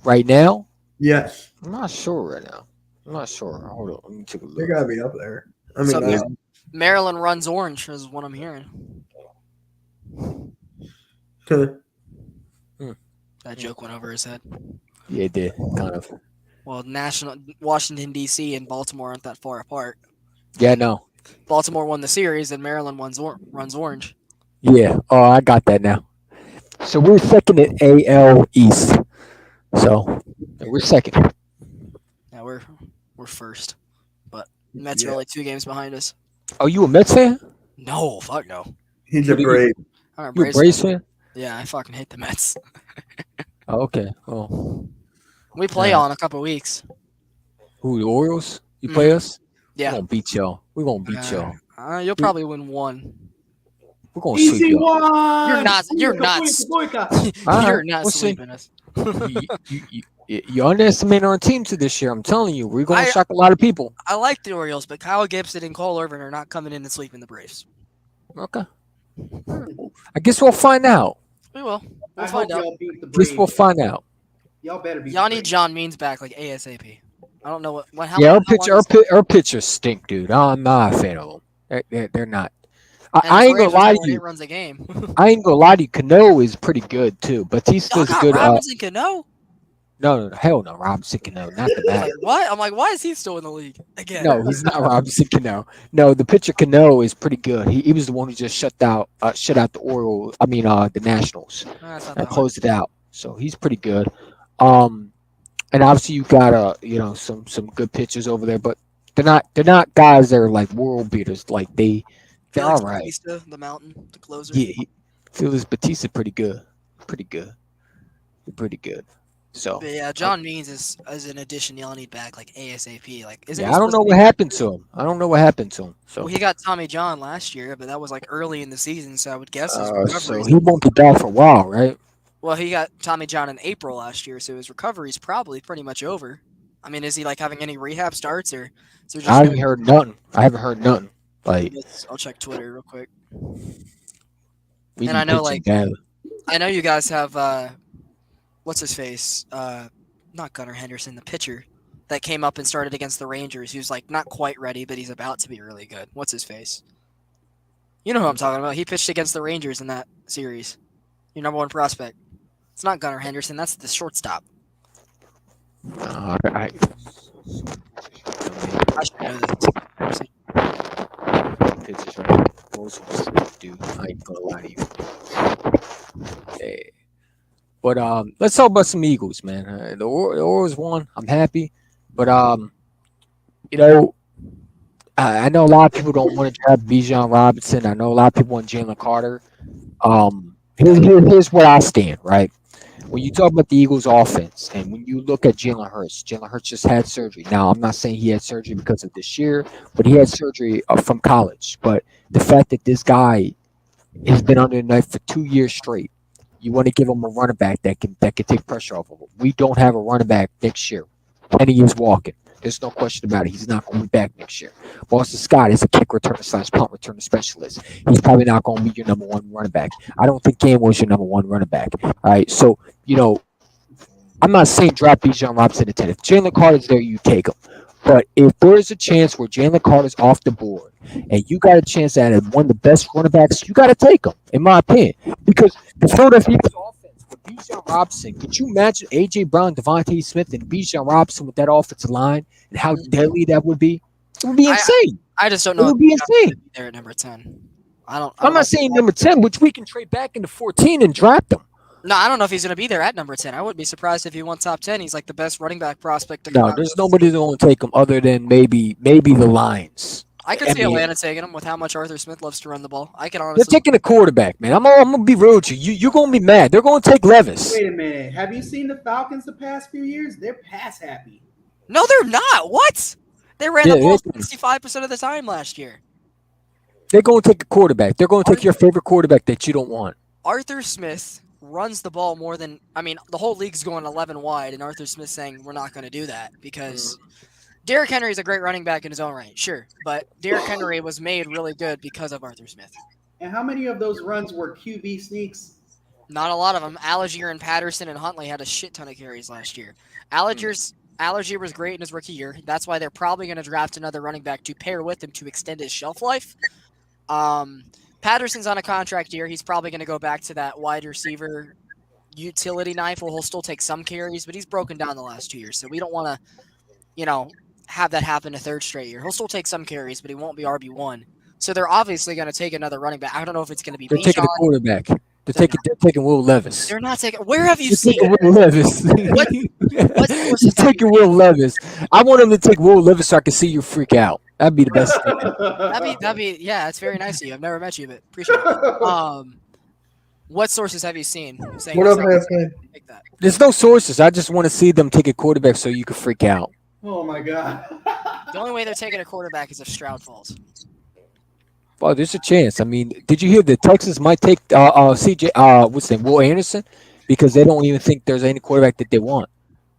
Right now, Yes, I'm not sure right now. I'm not sure. Hold on, let me take a they look. gotta be up there. I mean, So, Maryland runs orange is what I'm hearing. That joke went over his head. Yeah, it did kind of. Well, Washington D.C. and Baltimore aren't that far apart. Yeah, no. Baltimore won the series, and Maryland runs orange. Yeah. Oh, I got that now. So we're second at AL East. So we're second. Yeah, we're first, but Mets are Yeah. only 2 games behind us. Oh, you a Mets fan? No, fuck no. he's a What do you- Brave. I'm a You a Braves Braves fan. fan? Yeah, I fucking hate the Mets. Oh, okay. Oh, We play Yeah. y'all in a couple weeks. who the Orioles? You play us? Yeah. We're gonna beat y'all. We're gonna beat y'all. You'll probably win 1. We're gonna sweep Easy y'all. one. You're not. Boycott. All You're right, not we'll see. sweeping us. You underestimate our team to this year. I'm telling you, we're gonna I- shock a lot of people. I like the Orioles, but Kyle Gibson and Cole Irvin are not coming in and sweeping the Braves. Okay. I guess we'll find out. We will. I We'll hope find out. y'all beat the Guess Braves. we'll find out. Y'all better beat. Y'all the need Braves. John Means back like ASAP. I don't know how. Yeah, how long is- our pitchers stink, dude. I'm not a fan of them. They're not. and I the ain't gonna Braves are lie to throwing 8 you. runs a game. I ain't gonna lie to you. Cano is pretty good too. Y'all Batista's got good. Robinson Cano. No, hell no. Robinson Cano, not the bat. Like what? I'm like, why is he still in the league again? No, he's not Robinson Cano. No, the pitcher Cano is pretty good. He was the one who just shut out the Orioles. I mean, the Nationals That's not and that closed it out. So he's pretty good. And obviously you got some good pitchers over there, but they're not guys that are like world beaters. Like they're Felix all right. Bautista, the Mountain, the closer. Yeah, Felix Batista pretty good. Pretty good. Pretty good. So But yeah, John Means is an addition y'all need back like ASAP. Like, isn't yeah, he I don't supposed know to what be- happened to him. I don't know what happened to him. So Well, he got Tommy John last year, but that was like early in the season, so I would guess his so recovery. he won't be back for a while, right? Well, he got Tommy John in April last year, so his recovery's probably pretty much over. I mean, is he like having any rehab starts or? So just I haven't heard nothing. Like I'll check Twitter real quick. we And need I know, pitching like, badly. I know you guys have what's his face? Not Gunnar Henderson, the pitcher that came up and started against the Rangers. He was like not quite ready, but he's about to be really good. What's his face? You know who I'm talking about. He pitched against the Rangers in that series. Your number 1 prospect. It's not Gunnar Henderson. That's the shortstop. I I should know this. pitches right. Those ones, dude. I ain't gonna lie to you. Hey. But let's talk about some Eagles, man. The Orioles won. I'm happy, but you know, I know a lot of people don't want to draft Bijan Robinson. I know a lot of people want Jalen Carter. Here's where I stand, right? When you talk about the Eagles offense and when you look at Jalen Hurts just had surgery. Now, I'm not saying he had surgery because of this year, but he had surgery from college. But the fact that this guy has been under the knife for 2 years straight, you want to give him a running back that can take pressure off of him. We don't have a running back next year. Penny is walking. There's no question about it. He's not going to be back next year. Boston Scott is a kick returner / punt returner specialist. He's probably not going to be your number 1 running back. I don't think Gainwell's your number 1 running back. All right, so I'm not saying drop Bijan Robinson at 10. If Jalen Carter's there, you take him. But if there's a chance where Jalen Carter's off the board and you got a chance at one of the best running backs, you got to take him, in my opinion. Because the Philadelphia Eagles offense with Bijan Robinson, could you imagine A.J. Brown, Devontae Smith, and Bijan Robinson with that offensive line and how deadly that would be? It would be insane. I just don't It know. would be if he's insane. there at number 10. I don't I'm know. not saying number 10, which we can trade back into 14 and draft him. No, I don't know if he's going to be there at number 10. I wouldn't be surprised if he won top 10. He's like the best running back prospect to come No, out there's of- nobody that's going to take him other than maybe the Lions. I could I see mean- Atlanta taking him with how much Arthur Smith loves to run the ball. I can They're honestly. taking a quarterback, man. I'm gonna be real with you. You're gonna be mad. They're gonna take Levis. Wait a minute. Have you seen the Falcons the past few years? They're pass happy. No, they're not. What? They ran Yeah, the ball they- 65% of the time last year. They're gonna take a quarterback. They're gonna take your favorite quarterback that you don't want. Arthur Smith runs the ball more than the whole league's going 11 wide, and Arthur Smith saying we're not going to do that because Derrick Henry is a great running back in his own right, sure, but Derrick Henry was made really good because of Arthur Smith. And how many of those runs were QB sneaks? Not a lot of them. Algier and Patterson and Huntley had a shit ton of carries last year. Algier was great in his rookie year. That's why they're probably going to draft another running back to pair with him to extend his shelf life. Patterson's on a contract year. He's probably going to go back to that wide receiver utility knife where he'll still take some carries, but he's broken down the last 2 years. So we don't want to, have that happen a third straight year. He'll still take some carries, but he won't be RB1. So they're obviously going to take another running back. I don't know if it's going to be They're taking a quarterback. They're taking Will Levis. They're not taking. Where have you They're seen taking Will Levis. They're taking Will Levis. I want them to take Will Levis so I can see you freak out. That'd be the best thing. That'd be yeah. It's very nice of you. I've never met you, but appreciate it. What sources have you seen saying What up, man? take that? There's no sources. I just want to see them take a quarterback so you can freak out. Oh my god. The only way they're taking a quarterback is if Stroud falls. Well, there's a chance. I mean, did you hear that Texas might take CJ? What's his name? Will Anderson, because they don't even think there's any quarterback that they want.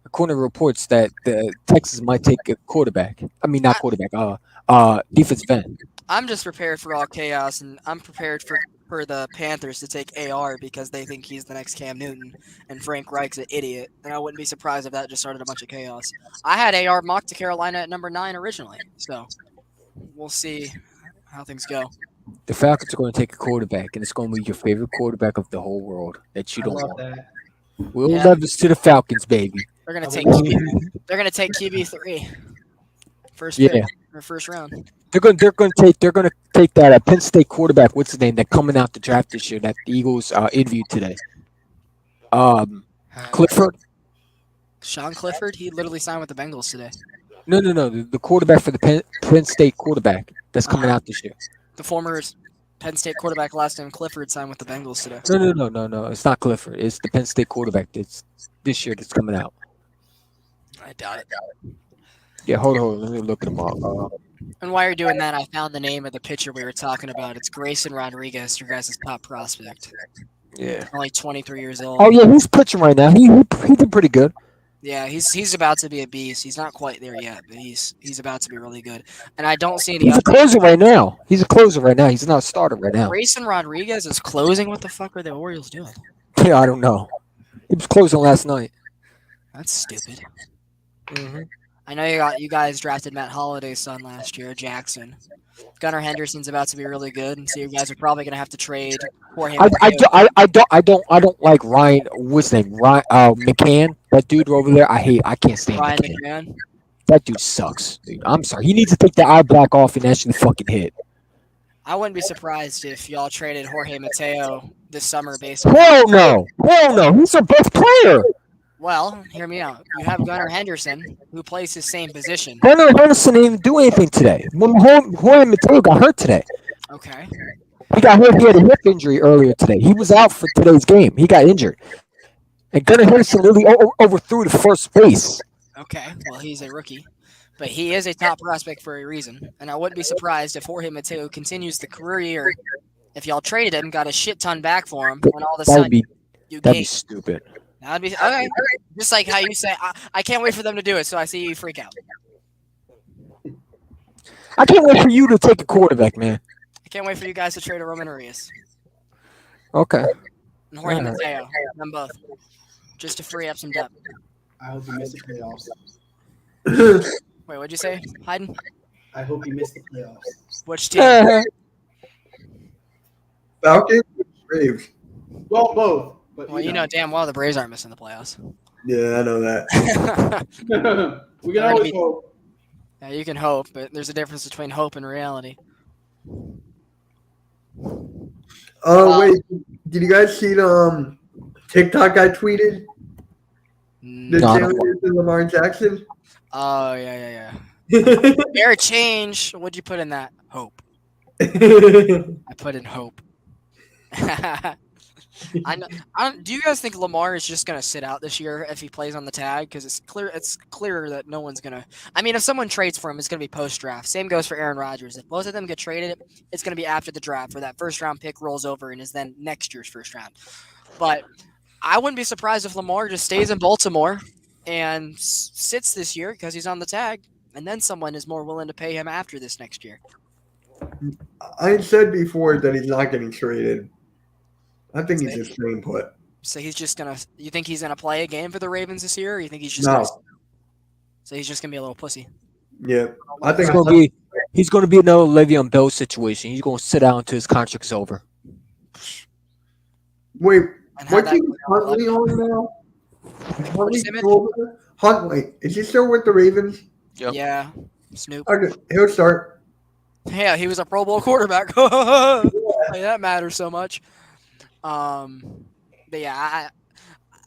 According to reports that the Texas might take a quarterback. I mean, not quarterback. Defensive end. I'm just prepared for all chaos, and I'm prepared for the Panthers to take AR because they think he's the next Cam Newton, and Frank Reich's an idiot. And I wouldn't be surprised if that just started a bunch of chaos. I had AR mocked to Carolina at number 9 originally, so we'll see how things go. The Falcons are going to take a quarterback, and it's going to be your favorite quarterback of the whole world that you don't love want. that. Will Levis to the Falcons, baby. They're gonna take QB3 first pick or first round. They're going to take that Penn State quarterback. What's his name? That coming out the draft this year that the Eagles interviewed today. Clifford. Sean Clifford. He literally signed with the Bengals today. No. The quarterback for the Penn State quarterback that's coming out this year. The former Penn State quarterback last name Clifford signed with the Bengals today. No. It's not Clifford. It's the Penn State quarterback that's this year that's coming out. I doubt it. Yeah, hold on. Let me look him up. And while you're doing that, I found the name of the pitcher we were talking about. It's Grayson Rodriguez, your guys' top prospect. Yeah. Only 23 years old. Oh yeah, he's pitching right now. He did pretty good. Yeah, he's about to be a beast. He's not quite there yet, but he's about to be really good. And I don't see any. He's a closer right now. He's not a starter right now. Grayson Rodriguez is closing. What the fuck are the Orioles doing? Yeah, I don't know. He was closing last night. That's stupid. Mm-hmm. I know you guys drafted Matt Holliday's son last year, Jackson. Gunnar Henderson's about to be really good, and so you guys are probably going to have to trade Jorge Mateo. I don't like Ryan. What's his name? Ryan McCann. That dude over there. I can't stand Ryan McCann. McMahon. That dude sucks, dude. I'm sorry. He needs to take the eye black off and actually fucking hit. I wouldn't be surprised if y'all traded Jorge Mateo this summer based on. Hell no. He's our best player. Well, hear me out. You have Gunnar Henderson, who plays his same position. Gunnar Henderson didn't even do anything today. When Jorge Mateo got hurt today. Okay. He got hurt. He had a hip injury earlier today. He was out for today's game. He got injured. And Gunnar Henderson literally overthrew the first base. Okay. Well, he's a rookie. But he is a top prospect for a reason. And I wouldn't be surprised if Jorge Mateo continues the career year. If y'all traded him, got a shit ton back for him, and all of a sudden you that'd be gave. stupid. That'd be okay. Just like how you say, I can't wait for them to do it, so I see you freak out. I can't wait for you to take a quarterback, man. I can't wait for you guys to trade a Roman Arias. Okay. And Jorge Mateo, them both. Just to free up some depth. I hope you miss the playoffs. Wait, what'd you say, Hayden? I hope you miss the playoffs. Which team? Falcons, Braves. Well, both. But Well, you know damn well the Braves aren't missing the playoffs. Yeah, I know that. we can always hope. Yeah, you can hope, but there's a difference between hope and reality. Oh wait, did you guys see the TikTok I tweeted? The Taylor and Lamar Jackson. Oh yeah. Air change. What'd you put in that? Hope. I put in hope. Do you guys think Lamar is just gonna sit out this year if he plays on the tag? Because it's clear that no one's gonna. I mean, if someone trades for him, it's gonna be post draft. Same goes for Aaron Rodgers. If both of them get traded, it's gonna be after the draft, where that first round pick rolls over and is then next year's first round. But I wouldn't be surprised if Lamar just stays in Baltimore and sits this year because he's on the tag, and then someone is more willing to pay him after this next year. I said before that he's not getting traded. I think he's just staying put. So he's just gonna. You think he's gonna play a game for the Ravens this year, or you think he's just No. gonna? So he's just gonna be a little pussy. Yeah, I think He's gonna be another Le'Veon Bell situation. He's gonna sit down until his contract's over. Wait, And what how team that- is Huntley on now? What'd you say, Mitch? Huntley, is he still with the Ravens? Yep. Yeah, Snoop. Okay, he'll start. Yeah, he was a Pro Bowl quarterback. Like, that matters so much. But yeah,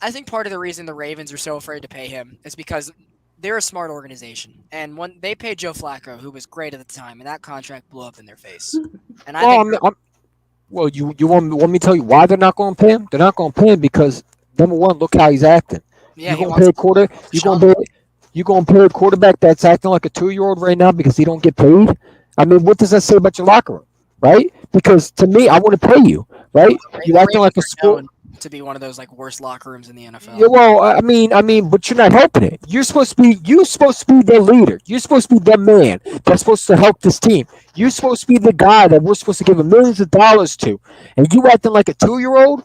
I think part of the reason the Ravens are so afraid to pay him is because they're a smart organization, and when they paid Joe Flacco, who was great at the time, and that contract blew up in their face. And I think Well, you want me to tell you why they're not going to pay him? They're not going to pay him because number one, look how he's acting. yeah, You're going to pay you going to pay a quarterback that's acting like a 2-year-old right now because he don't get paid. I mean, what does that say about your locker room, right? Because to me, I want to pay you, right? You're acting like a sport. To be one of those like worst locker rooms in the NFL. Yeah, well, I mean, but you're not helping it. You're supposed to be the leader. You're supposed to be the man that's supposed to help this team. You're supposed to be the guy that we're supposed to give millions of dollars to, and you acting like a 2-year-old.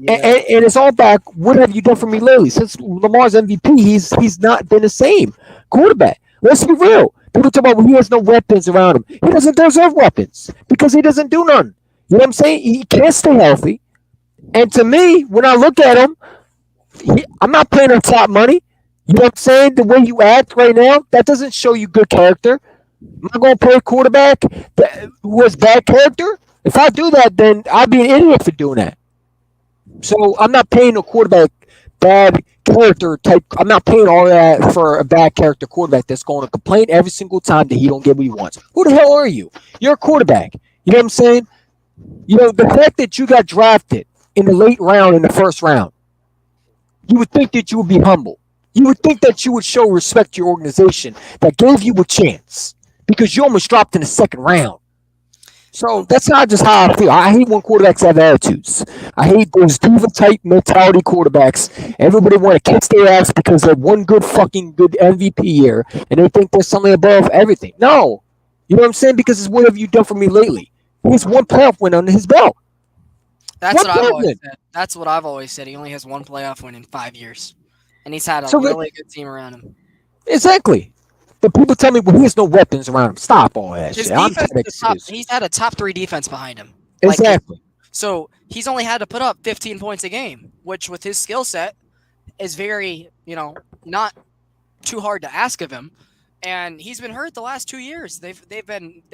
Yeah. And it's all back. What have you done for me lately? Since Lamar's MVP, he's not been the same quarterback. Let's be real. People talk about he has no weapons around him. He doesn't deserve weapons because he doesn't do none. You know what I'm saying? He can't stay healthy. And to me, when I look at him, I'm not paying him top money. You know what I'm saying? The way you act right now, that doesn't show you good character. Am I going to pay a quarterback who has bad character? If I do that, then I'd be an idiot for doing that. So I'm not paying a quarterback bad character type. I'm not paying all that for a bad character quarterback that's going to complain every single time that he don't get what he wants. Who the hell are you? You're a quarterback. You know what I'm saying? You know, the fact that you got drafted in the late round, in the first round, you would think that you would be humble. You would think that you would show respect to your organization that gave you a chance because you almost dropped in the second round. So that's not just how I feel. I hate when quarterbacks have attitudes. I hate those diva-type mentality quarterbacks. Everybody want to kiss their ass because they had one good MVP year and they think there's something above everything. No. You know what I'm saying? Because it's what have you done for me lately? He has one playoff win under his belt. That's what I've always said. That's what I've always said. He only has one playoff win in 5 years, and he's had a really good team around him. Exactly. But people tell me, well, he has no weapons around him. Stop all that His shit. He's had a top 3 defense behind him. Exactly. So he's only had to put up 15 points a game, which with his skill set is very, not too hard to ask of him. And he's been hurt the last 2 years. They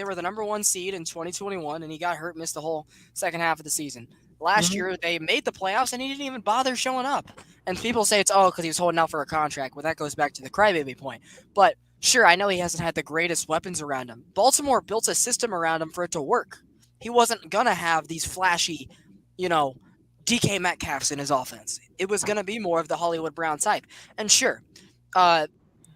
were the number 1 seed in 2021, and he got hurt, missed the whole second half of the season. Last year they made the playoffs, and he didn't even bother showing up. And people say it's because he was holding out for a contract. Well, that goes back to the crybaby point. But sure, I know he hasn't had the greatest weapons around him. Baltimore built a system around him for it to work. He wasn't gonna have these flashy, DK Metcalfs in his offense. It was gonna be more of the Hollywood Brown type. And sure,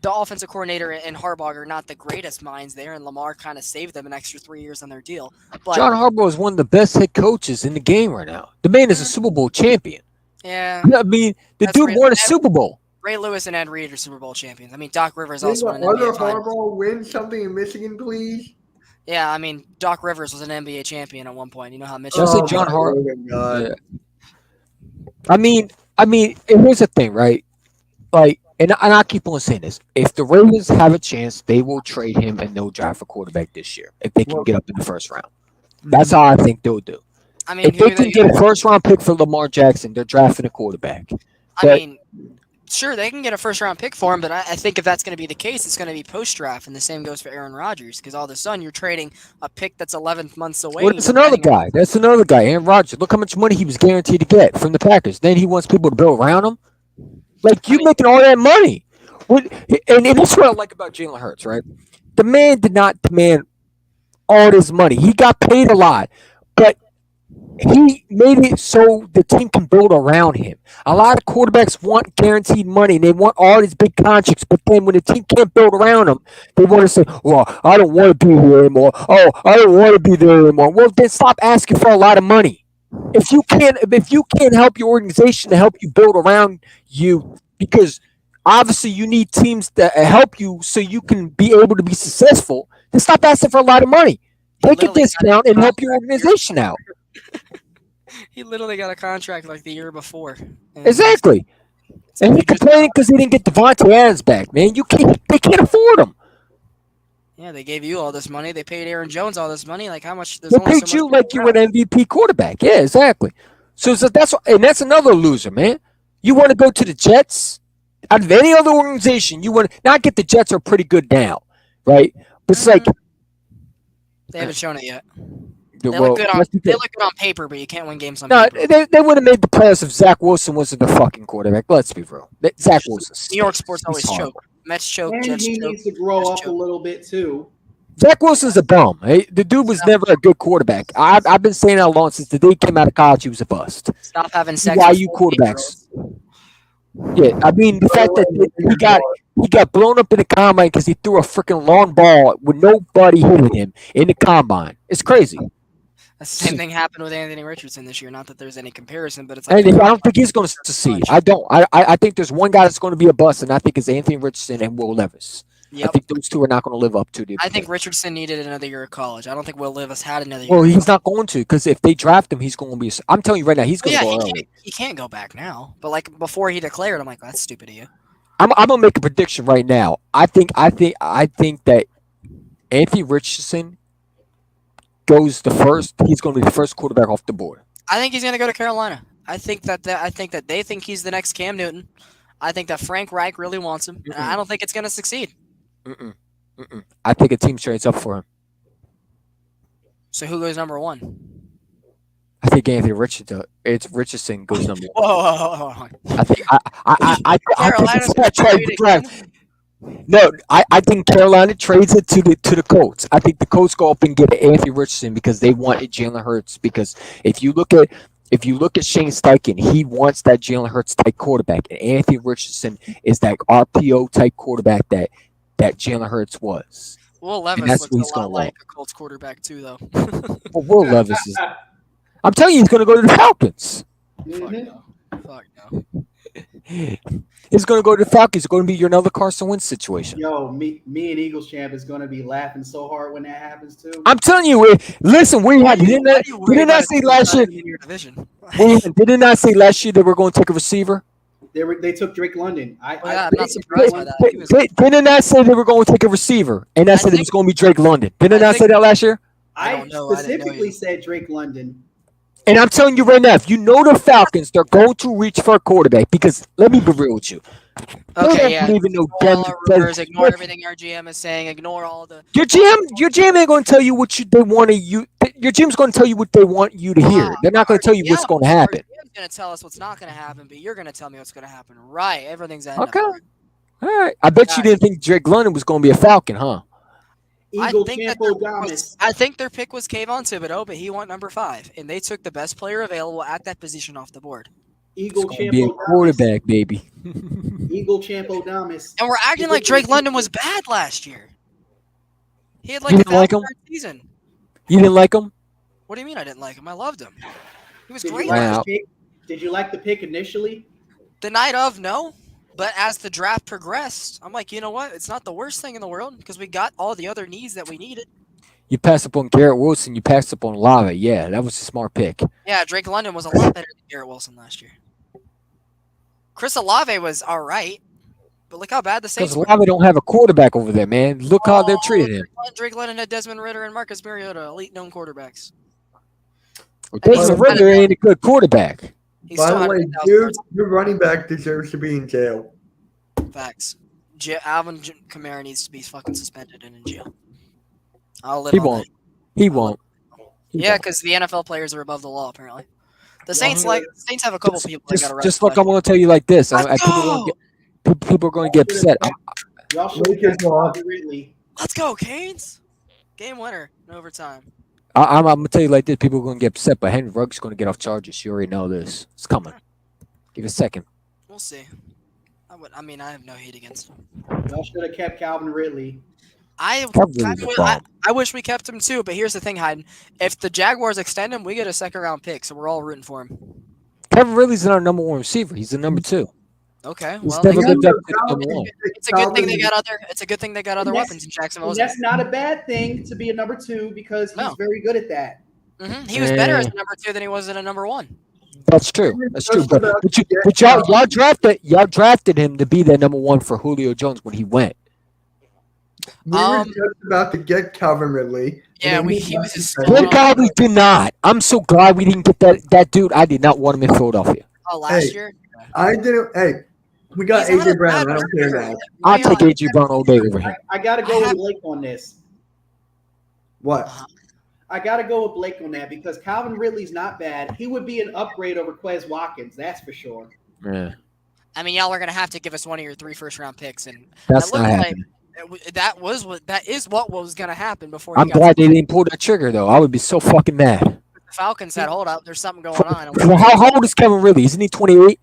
the offensive coordinator and Harbaugh are not the greatest minds there, and Lamar kind of saved them an extra 3 years on their deal. But John Harbaugh is one of the best head coaches in the game right now. The man is a Super Bowl champion. yeah, I mean, the That's dude right. won a Super Bowl. Ray Lewis and Ed Reed are Super Bowl champions. I mean, Doc Rivers Did also the won an other NBA title. Harbaugh win something in Michigan, please? Yeah, I mean, Doc Rivers was an NBA champion at one point. You know how Mitch. Just like Oh, John my Harbaugh. God. Yeah. I mean, and here's the thing, right? Like, and I keep on saying this: if the Ravens have a chance, they will trade him and they'll draft a quarterback this year if they can get up in the first round. That's how I think they'll do. I mean, If they can get a first round pick for Lamar Jackson, they're drafting a quarterback. I mean, sure, they can get a first round pick for him, but I think if that's going to be the case, it's going to be post draft, and the same goes for Aaron Rodgers because all of a sudden you're trading a pick that's 11 months away. Well, that's another guy. Aaron Rodgers. Look how much money he was guaranteed to get from the Packers. Then he wants people to build around him. Like, you're making all that money. And that's what I like about Jalen Hurts, right? The man did not demand all this money. He got paid a lot. But he made it so the team can build around him. A lot of quarterbacks want guaranteed money and they want all these big contracts, but then when the team can't build around them, they want to say, "Well, I don't want to be here anymore. Oh, I don't want to be there anymore." Well, then stop asking for a lot of money. If you can't help your organization to help you build around you, because obviously you need teams that help you so you can be able to be successful, then stop asking for a lot of money. Take a Literally got discount a and help your contract. organization out. He literally got a contract like the year before. And Exactly. it's like And you he just- complaining because he didn't get Devontae Adams back, man. They can't afford him. yeah, they gave you all this money. They paid Aaron Jones all this money. Like how much? There's They only paid so you much like you were an MVP quarterback. Yeah, exactly. So that's another loser, man. You want to go to the Jets? Out of any other organization, you want to not get the Jets are pretty good now, right? But it's like, They haven't shown it yet. They well, look good on let's be they good. look good on paper, but you can't win games on No, paper. they would have made the playoffs if Zach Wilson wasn't the fucking quarterback. Let's be real. Zach Wilson. New York sports He's always horrible. choke. Mets choke. And Jets he choke. needs to grow Just up a choke. little bit too. Zach Wilson's a bum. The dude was never a good quarterback. I've been saying that long since the day he came out of college. He was a bust. Stop having sex. Why with you 14-year-olds. quarterbacks? Yeah, I mean the fact that he got blown up in the combine because he threw a freaking long ball with nobody hitting him in the combine. It's crazy. That's the same thing happened with Anthony Richardson this year. Not that there's any comparison, but it's like And I don't think he's going to succeed. I don't. I think there's one guy that's going to be a bust, and I think it's Anthony Richardson and Will Levis. I Yep. think those two are not going to live up to the. I think Richardson needed another year of college. I don't think Will Levis had another year. Well, he's not going to because if they draft him, he's going to be. I'm telling you right now, he's going to yeah, go early. he can't go back now. But like before he declared, I'm like, that's stupid of you. I'm gonna make a prediction right now. I think that Anthony Richardson goes the first. He's going to be the first quarterback off the board. I think he's gonna go to Carolina. I think that they think he's the next Cam Newton. I think that Frank Reich really wants him. And I don't think it's gonna succeed. I think a team trades up for him. So who goes number one? I think Anthony Richardson goes number one. Whoa. I think I think Carolina's it's gonna that trade trade the again? draft. No, I think Carolina trades it to the Colts. I think the Colts go up and get Anthony Richardson because they want Jalen Hurts. Because if you look at Shane Steichen, he wants that Jalen Hurts type quarterback, and Anthony Richardson is that RPO type quarterback that Jalen Hurts was. Will that's Levis what he's looks a gonna lot like a Colts quarterback too, though. Well, Will Levis is. I'm telling you, he's going to go to the Falcons. Mhm. Fuck no. He's going to go to the Falcons. It's going to be your another Carson Wentz situation. Yo, me and Eagles champ is gonna be laughing so hard when that happens too. I'm telling you, listen, we had didn't I say last year? In your division? Didn't I say last year that we're going to take a receiver? They took Drake London. Oh, yeah, I'm not surprised by that. He was- Didn't I say they were going to take a receiver? And I said it was going to be Drake London. Didn't I say that last year? I I don't know. I didn't know specifically you. said Drake London. And I'm telling you right now, if you know the Falcons, they're going to reach for a quarterback. Because let me be real with you. Okay, yeah. Even know Ignore all our rumors, ignore everything our GM is saying, ignore all the. Your GM ain't going to tell you what they want you. Your GM's going to tell you what they want you to hear. They're not going to tell you what's going to happen. Our GM's going to tell us what's not going to happen, but you're going to tell me what's going to happen. Right? Everything's at Okay. All right. I bet you didn't think Drake London was going to be a Falcon, huh? Eagle Campo Damas. I think their pick was Kayvon Thibodeau, but he went number 5, and they took the best player available at that position off the board. Eagle It's going to be a Campo Damas. quarterback, baby. Eagle Champo Damas. And we're acting like Drake London was bad last year. He had like You a didn't like him? 1,000-yard season. You didn't like him? What do you mean I didn't like him? I loved him. He was Did great. you like Wow. the pick? Did you like the pick initially? The night of, no. But as the draft progressed, I'm like, you know what? It's not the worst thing in the world because we got all the other needs that we needed. You passed up on Garrett Wilson. You passed up on Lava. Yeah, that was a smart pick. Yeah, Drake London was a lot better than Garrett Wilson last year. Chris Olave was all right, but look how bad the Saints Because were. Lava don't have a quarterback over there, man. Look how they're treating him. Drake London had Desmond Ritter and Marcus Mariota, elite known quarterbacks. Well, Desmond By the Ritter ain't a good quarterback. He By still the had way, 1,000 dude, yards. your running back deserves to be in jail. Facts. Alvin Kamara needs to be fucking suspended and in jail. I'll live He on won't. that. He won't. He Yeah, won't. because the NFL players are above the law, apparently. The Saints Saints have a couple people that got arrested. Just look, I'm going to tell you like this. Let's People are going to get upset. Y'all should Lakers have lost. Ridley. Let's go, Canes! Game winner in overtime. I'm gonna tell you like this: people are gonna get upset, but Henry Ruggs gonna get off charges. You already know this. It's coming. Give it a second. We'll see. I mean, I have no hate against him. Y'all should have kept Calvin Ridley. Ridley's a bum. I wish we kept him too, but here's the thing, Hayden. If the Jaguars extend him, we get a second round pick, so we're all rooting for him. Kevin Ridley's not our number one receiver. He's the number two. Okay, He's well, never they got- lived up to the number one. it's a good thing they got other. It's a good thing they got other And that's- weapons in Jacksonville. And that's not a bad thing to be a number 2 because he's No. very good at that. He was better as a number 2 than he was at a number 1. That's true. That's true. But, Just but, you, about but y'all drafted him to be that number one for Julio Jones when he went. We were just about to get Calvin Ridley. Yeah, and then he was just suspended. We probably did not. I'm so glad we didn't get that dude. I did not want him in Philadelphia. Oh, last Hey, year. I didn't. Hey, we got He's not AJ a Brown. bad I don't care receiver. now. I'll take AJ Brown all day over him. I got to go with Blake on this. What? I got to go with Blake on that because Calvin Ridley's not bad. He would be an upgrade over Quez Watkins, that's for sure. Yeah, I mean, y'all are gonna have to give us one of your 3 first-round picks, and that's that not looked happening. that is what was gonna happen before. I'm glad they didn't pull that trigger though. I would be so fucking mad. The Falcons said, "Hold up, there's something going on." Well, how old is Kevin Ridley? Isn't he 28?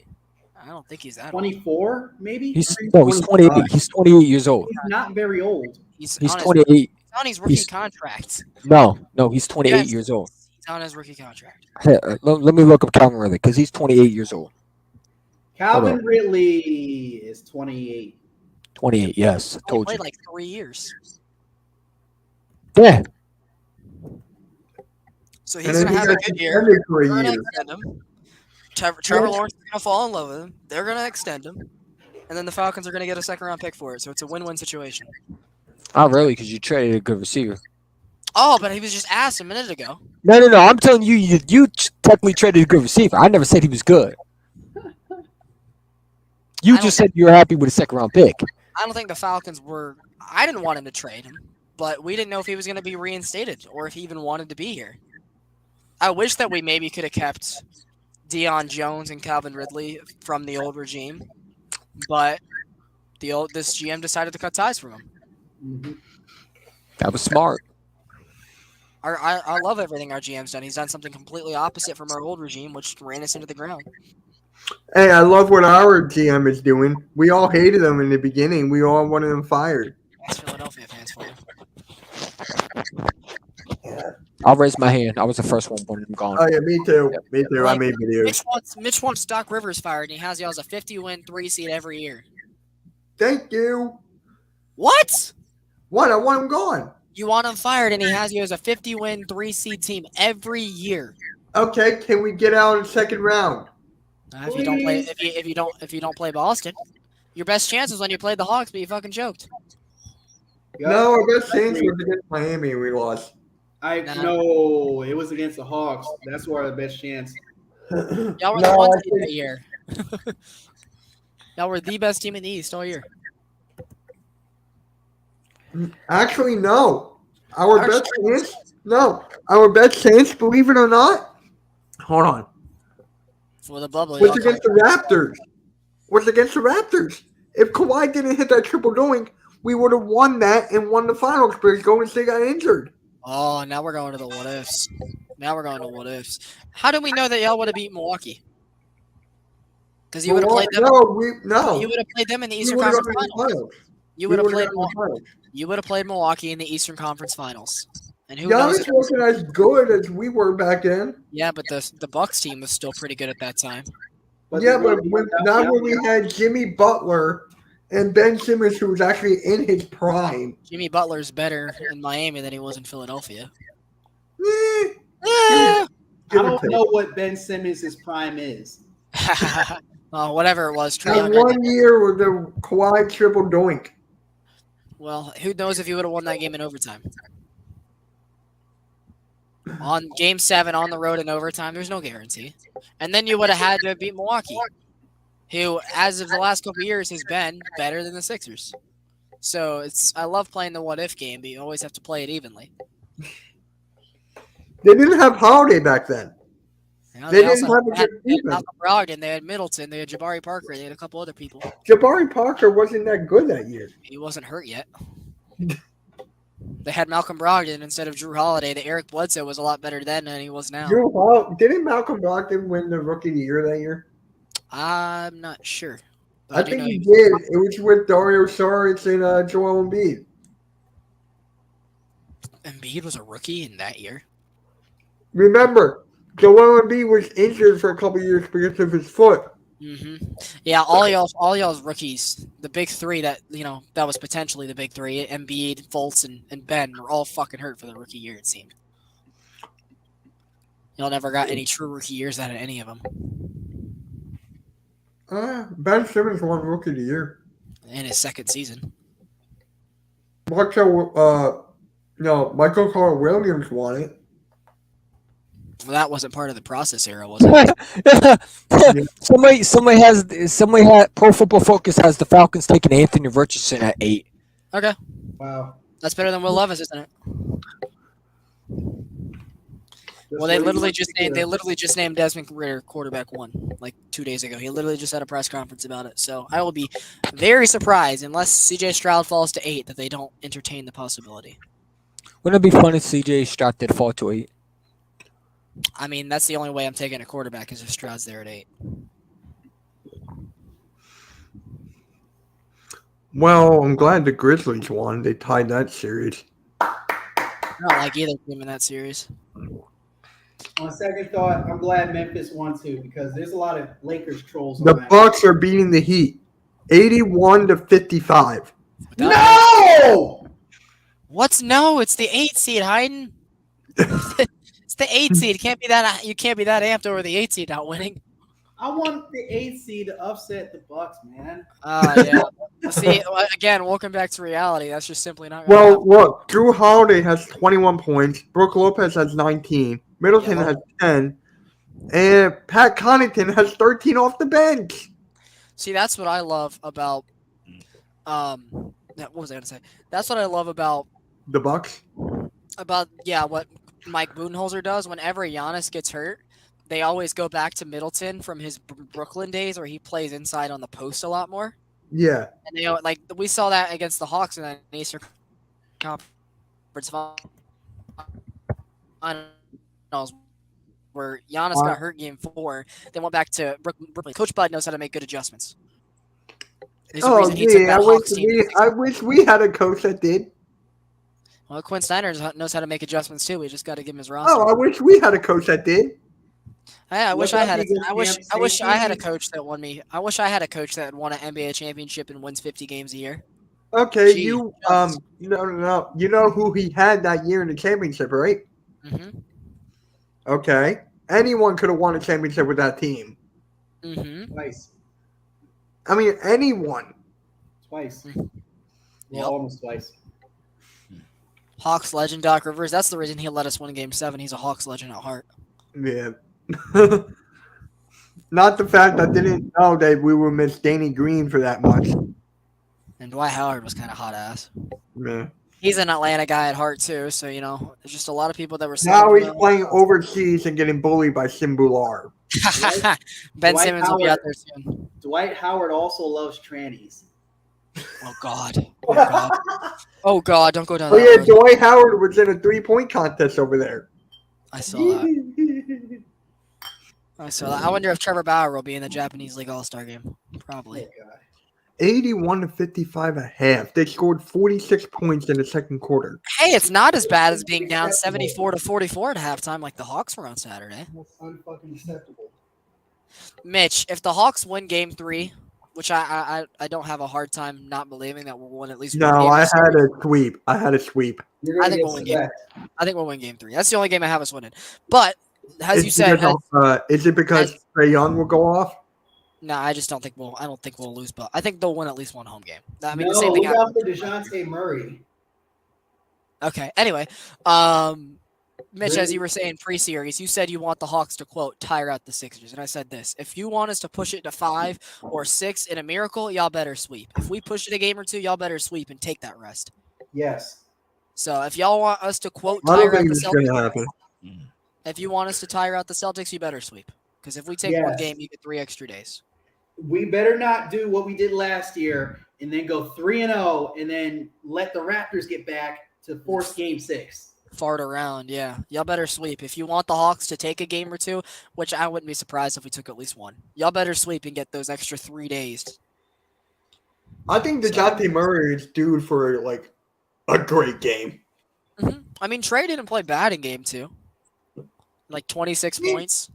I don't think he's that old. 24, maybe? He's 28. He's 28 years old. He's not very old. He's He's on his- 28. He's on his rookie He's- contract. No, he's 28 Yes. years old. He's on his rookie contract. Hey, let me look up Calvin Ridley because he's 28 years old. Calvin Ridley is 28. 28, yes. He Told played you. like 3 years, Yeah. so And he's then gonna he have a got good year. suspended for a They're gonna year. extend him. Trevor Lawrence is gonna fall in love with him. They're gonna extend him, and then the Falcons are gonna get a second-round pick for it. So it's a win-win situation. Not really because you traded a good receiver. Oh, but he was just asked a minute ago. No. I'm telling you, you technically traded a good receiver. I never said he was good. You I just don't- said you were happy with a second round pick. I don't think the Falcons were. I didn't want him to trade him, but we didn't know if he was going to be reinstated or if he even wanted to be here. I wish that we maybe could have kept Deion Jones and Calvin Ridley from the old regime, but this GM decided to cut ties from him. Mhm. That was smart. I love everything our GM's done. He's done something completely opposite from our old regime, which ran us into the ground. Hey, I love what our GM is doing. We all hated him in the beginning. We all wanted him fired. That's Philadelphia fans for you. I'll raise my hand. I was the first one when I'm gone. Oh yeah, me too. Me too. I Like, made videos. Mitch wants Doc Rivers fired, and he has you as a 50-win 3 seed every year. Thank you. What? What? I want him gone. You want him fired, and he has you as a 50-win 3 seed team every year. Okay, can we get out in the second round? If you don't play, if you don't play Boston, your best chance is when you played the Hawks, but you fucking choked. No, our best chance was against Miami and we lost. No, it was against the Hawks. That's where our best chance. Y'all were No, the ones I think- that year. Y'all were the best team in the East all year. Actually, no. Our Our best chance. No, our best chance. Believe it or not. Hold on. For the bubble, Was y'all against the Raptors. Was against the Raptors. If Kawhi didn't hit that triple doink, we would have won that and won the finals because Golden State got injured. Oh, now we're going to the what ifs. Now we're going to what ifs. How do we know that y'all would have beat Milwaukee? Because you would have played them. No. You would have played them in the We Eastern would've Conference gone to the Finals. finals. You We would have would've played. gone to the finals. You would have played Milwaukee in the Eastern Conference Finals. And who knows? Giannis wasn't as good as we were back then. Yeah, but the Bucks team was still pretty good at that time. But not when we had Jimmy Butler and Ben Simmons, who was actually in his prime. Jimmy Butler's better in Miami than he was in Philadelphia. Eh, Eh. I don't know what Ben Simmons' prime is. Whatever it was, Trae That Young. 1 year with the Kawhi triple doink. Well, who knows if he would have won that game in overtime? On Game 7 on the road in overtime, there's no guarantee. And then you would have had to beat Milwaukee, who, as of the last couple of years, has been better than the Sixers. So I love playing the what-if game, but you always have to play it evenly. They didn't have Holiday back then. You know, They also didn't have a had good defense. Malcolm Brogdon, they had Middleton, they had Jabari Parker, they had a couple other people. Jabari Parker wasn't that good that year. He wasn't hurt yet. They had Malcolm Brogdon instead of Drew Holiday. The Eric Bledsoe was a lot better then than he was now. Didn't Malcolm Brogdon win the Rookie of the Year that year? I'm not sure. But I do think know he did. It was with Dario Saric and Joel Embiid. Embiid was a rookie in that year. Remember, Joel Embiid was injured for a couple years because of his foot. Yeah, all y'all's rookies, the big three that that was potentially the big three, Embiid, Fultz, and Ben were all fucking hurt for the rookie year. It seemed. Y'all never got any true rookie years out of any of them. Ben Simmons won Rookie of the Year. In his second season. Michael Carl Williams won it. Well, that wasn't part of the process era, was it? somebody had Pro Football Focus has the Falcons taking Anthony Richardson at 8. Okay. Wow. That's better than Will Levis, isn't it? Well, they literally just named Desmond Ridder quarterback 1 like 2 days ago. He literally just had a press conference about it. So I will be very surprised, unless C.J. Stroud falls to 8, that they don't entertain the possibility. Wouldn't it be funny if C.J. Stroud did fall to 8? I mean, that's the only way I'm taking a quarterback is if Stroud's there at 8. Well, I'm glad the Grizzlies won. They tied that series. I don't like either team in that series. On second thought, I'm glad Memphis won too because there's a lot of Lakers trolls. The on that. Bucks are beating the Heat, 81-55. No! What's no? It's the 8 seed, Hayden. It's the 8 seed. You can't be that amped over the 8 seed not winning. I want the 8 seed to upset the Bucks, man. Yeah. See, again, welcome back to reality. That's just simply not. Well, look, Drew Holiday has 21 points. Brooke Lopez has 19. Middleton has 10. And Pat Connaughton has 13 off the bench. See, that's what I love about. What was I gonna say? That's what I love about The Bucks? what Mike Budenholzer does. Whenever Giannis gets hurt, they always go back to Middleton from his Brooklyn days, where he plays inside on the post a lot more. Yeah. And we saw that against the Hawks in the Eastern Conference Finals, where Giannis got hurt game 4, then went back to Brooklyn. Coach Bud knows how to make good adjustments. There's a reason he took that Hawks team. I wish we had a coach that did. Well, Quinn Snyder knows how to make adjustments too. We just got to give him his roster. Oh, I wish we had a coach that did. I wish I had a coach that won me. I wish I had a coach that won an NBA championship and wins 50 games a year. Okay, Gee, no. You know who he had that year in the championship, right? Mm-hmm. Okay. Anyone could have won a championship with that team. Mm-hmm. Twice. I mean, anyone. Twice. Yep. Well, almost twice. Hawks legend Doc Rivers. That's the reason he let us win Game 7. He's a Hawks legend at heart. Yeah. Not the fact I didn't know that we would miss Danny Green for that much. And Dwight Howard was kind of hot ass. Yeah. He's an Atlanta guy at heart too, so there's just a lot of people that were. Now he's playing overseas and getting bullied by Simbular. Ben Dwight Simmons will be Howard. out there soon. Dwight Howard also loves trannies. Oh God. Oh God. Oh God. Don't go down Oh that yeah, road. Dwight Howard was in a 3-point contest over there. I saw that. I wonder if Trevor Bauer will be in the Japanese League All-Star game. Probably. 81-55 a half. They scored 46 points in the second quarter. Hey, it's not as bad as being down 74-44 at halftime like the Hawks were on Saturday. That's unfucking acceptable. Mitch, if the Hawks win Game 3, which I don't have a hard time not believing that we'll win at least one No, game. I had a sweep. You're I gonna think get we'll win game. swept. I think we'll win Game 3. That's the only game I have us winning. But as you It's said, because is it because Trae Young will go off? no, I just don't think we'll. I don't think we'll lose, but I think they'll win at least one home game. I mean, No, the same thing look happened. out for DeJounte Murray. Okay. Anyway, Mitch, as you were saying pre-series, you said you want the Hawks to quote tire out the Sixers, and I said this: if you want us to push it to 5 or 6 in a miracle, y'all better sweep. If we push it a game or 2, y'all better sweep and take that rest. Yes. So if y'all want us to quote I don't tire out think the it's going to Celtics, happen. if you want us to tire out the Celtics, you better sweep. Because if we take one Yes. game, you get 3 extra days. We better not do what we did last year and then go 3-0 and then let the Raptors get back to force Game 6. Fart around, yeah. Y'all better sweep. If you want the Hawks to take a game or two, which I wouldn't be surprised if we took at least one, y'all better sweep and get those extra 3 days. I think DeJounte Murray is due for like a great game. Mm-hmm. I mean, Trey didn't play bad in game 2. Like 26 points.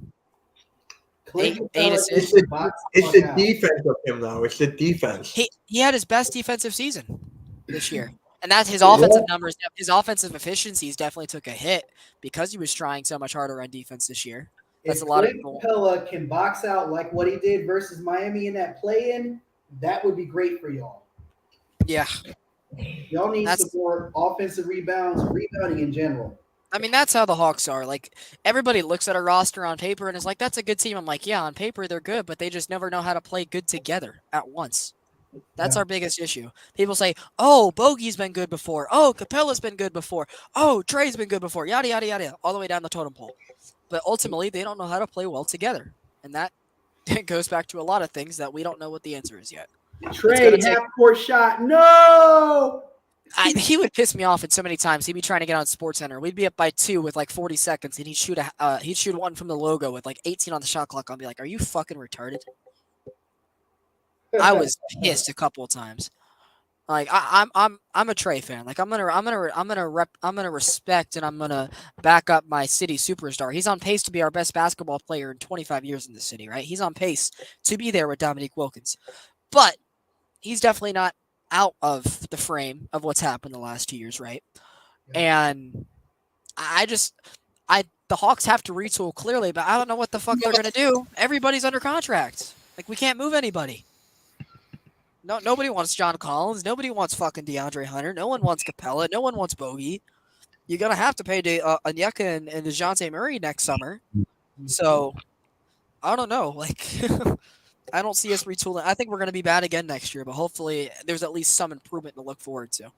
Clint Eight Capella assists. needs to box the It's the fuck out. defense of him, though. It's the defense. He had his best defensive season this year. And that's his offensive numbers. His offensive efficiencies definitely took a hit because he was trying so much harder on defense this year. That's If a lot of Clint people. Capella can box out like what he did versus Miami in that play-in, that would be great for y'all. Yeah. Y'all need That's- some more offensive rebounding in general. I mean, that's how the Hawks are. Like, everybody looks at a roster on paper and is like, that's a good team. I'm like, yeah, on paper they're good, but they just never know how to play good together at once. That's our biggest issue. People say, oh, Bogey's been good before. Oh, Capella's been good before. Oh, Trey's been good before. Yada, yada, yada, all the way down the totem pole. But ultimately, they don't know how to play well together. And that goes back to a lot of things that we don't know what the answer is yet. Trey, half-court shot. No! He would piss me off at so many times. He'd be trying to get on SportsCenter. We'd be up by 2 with like 40 seconds, and he'd shoot one from the logo with like 18 on the shot clock. I'd be like, "Are you fucking retarded?" I was pissed a couple of times. Like I'm a Trey fan. Like I'm gonna respect and I'm gonna back up my city superstar. He's on pace to be our best basketball player in 25 years in the city, right? He's on pace to be there with Dominique Wilkins, but he's definitely not out of the frame of what's happened the last 2 years, right? And the Hawks have to retool clearly, but I don't know what the fuck they're gonna do. Everybody's under contract. Like we can't move anybody. No, nobody wants John Collins. Nobody wants fucking DeAndre Hunter. No one wants Capella. No one wants Bogey. You're gonna have to pay Onyeka and DeJounte Murray next summer. So I don't know. Like I don't see us retooling. I think we're gonna be bad again next year, but hopefully there's at least some improvement to look forward to.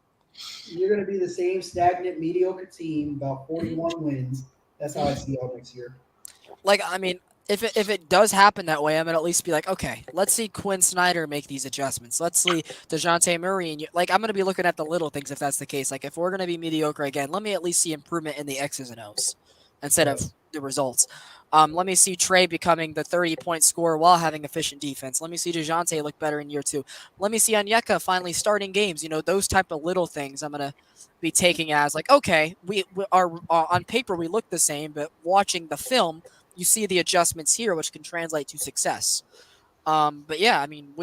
You're going to be the same stagnant, mediocre team, about 41 wins. That's how I see y'all next year. Like I mean, if it does happen that way, I'm gonna at least be like, okay, let's see Quinn Snyder make these adjustments. Let's see DeJounte Murray and I'm gonna be looking at the little things if that's the case. Like if we're gonna be mediocre again, let me at least see improvement in the X's and O's instead of the results. Let me see Trey becoming the 30-point scorer while having efficient defense. Let me see DeJounte look better in year 2. Let me see Onyeka finally starting games. You know, those type of little things I'm going to be taking as like, okay, we are on paper we look the same, but watching the film, you see the adjustments here, which can translate to success. But yeah, I mean,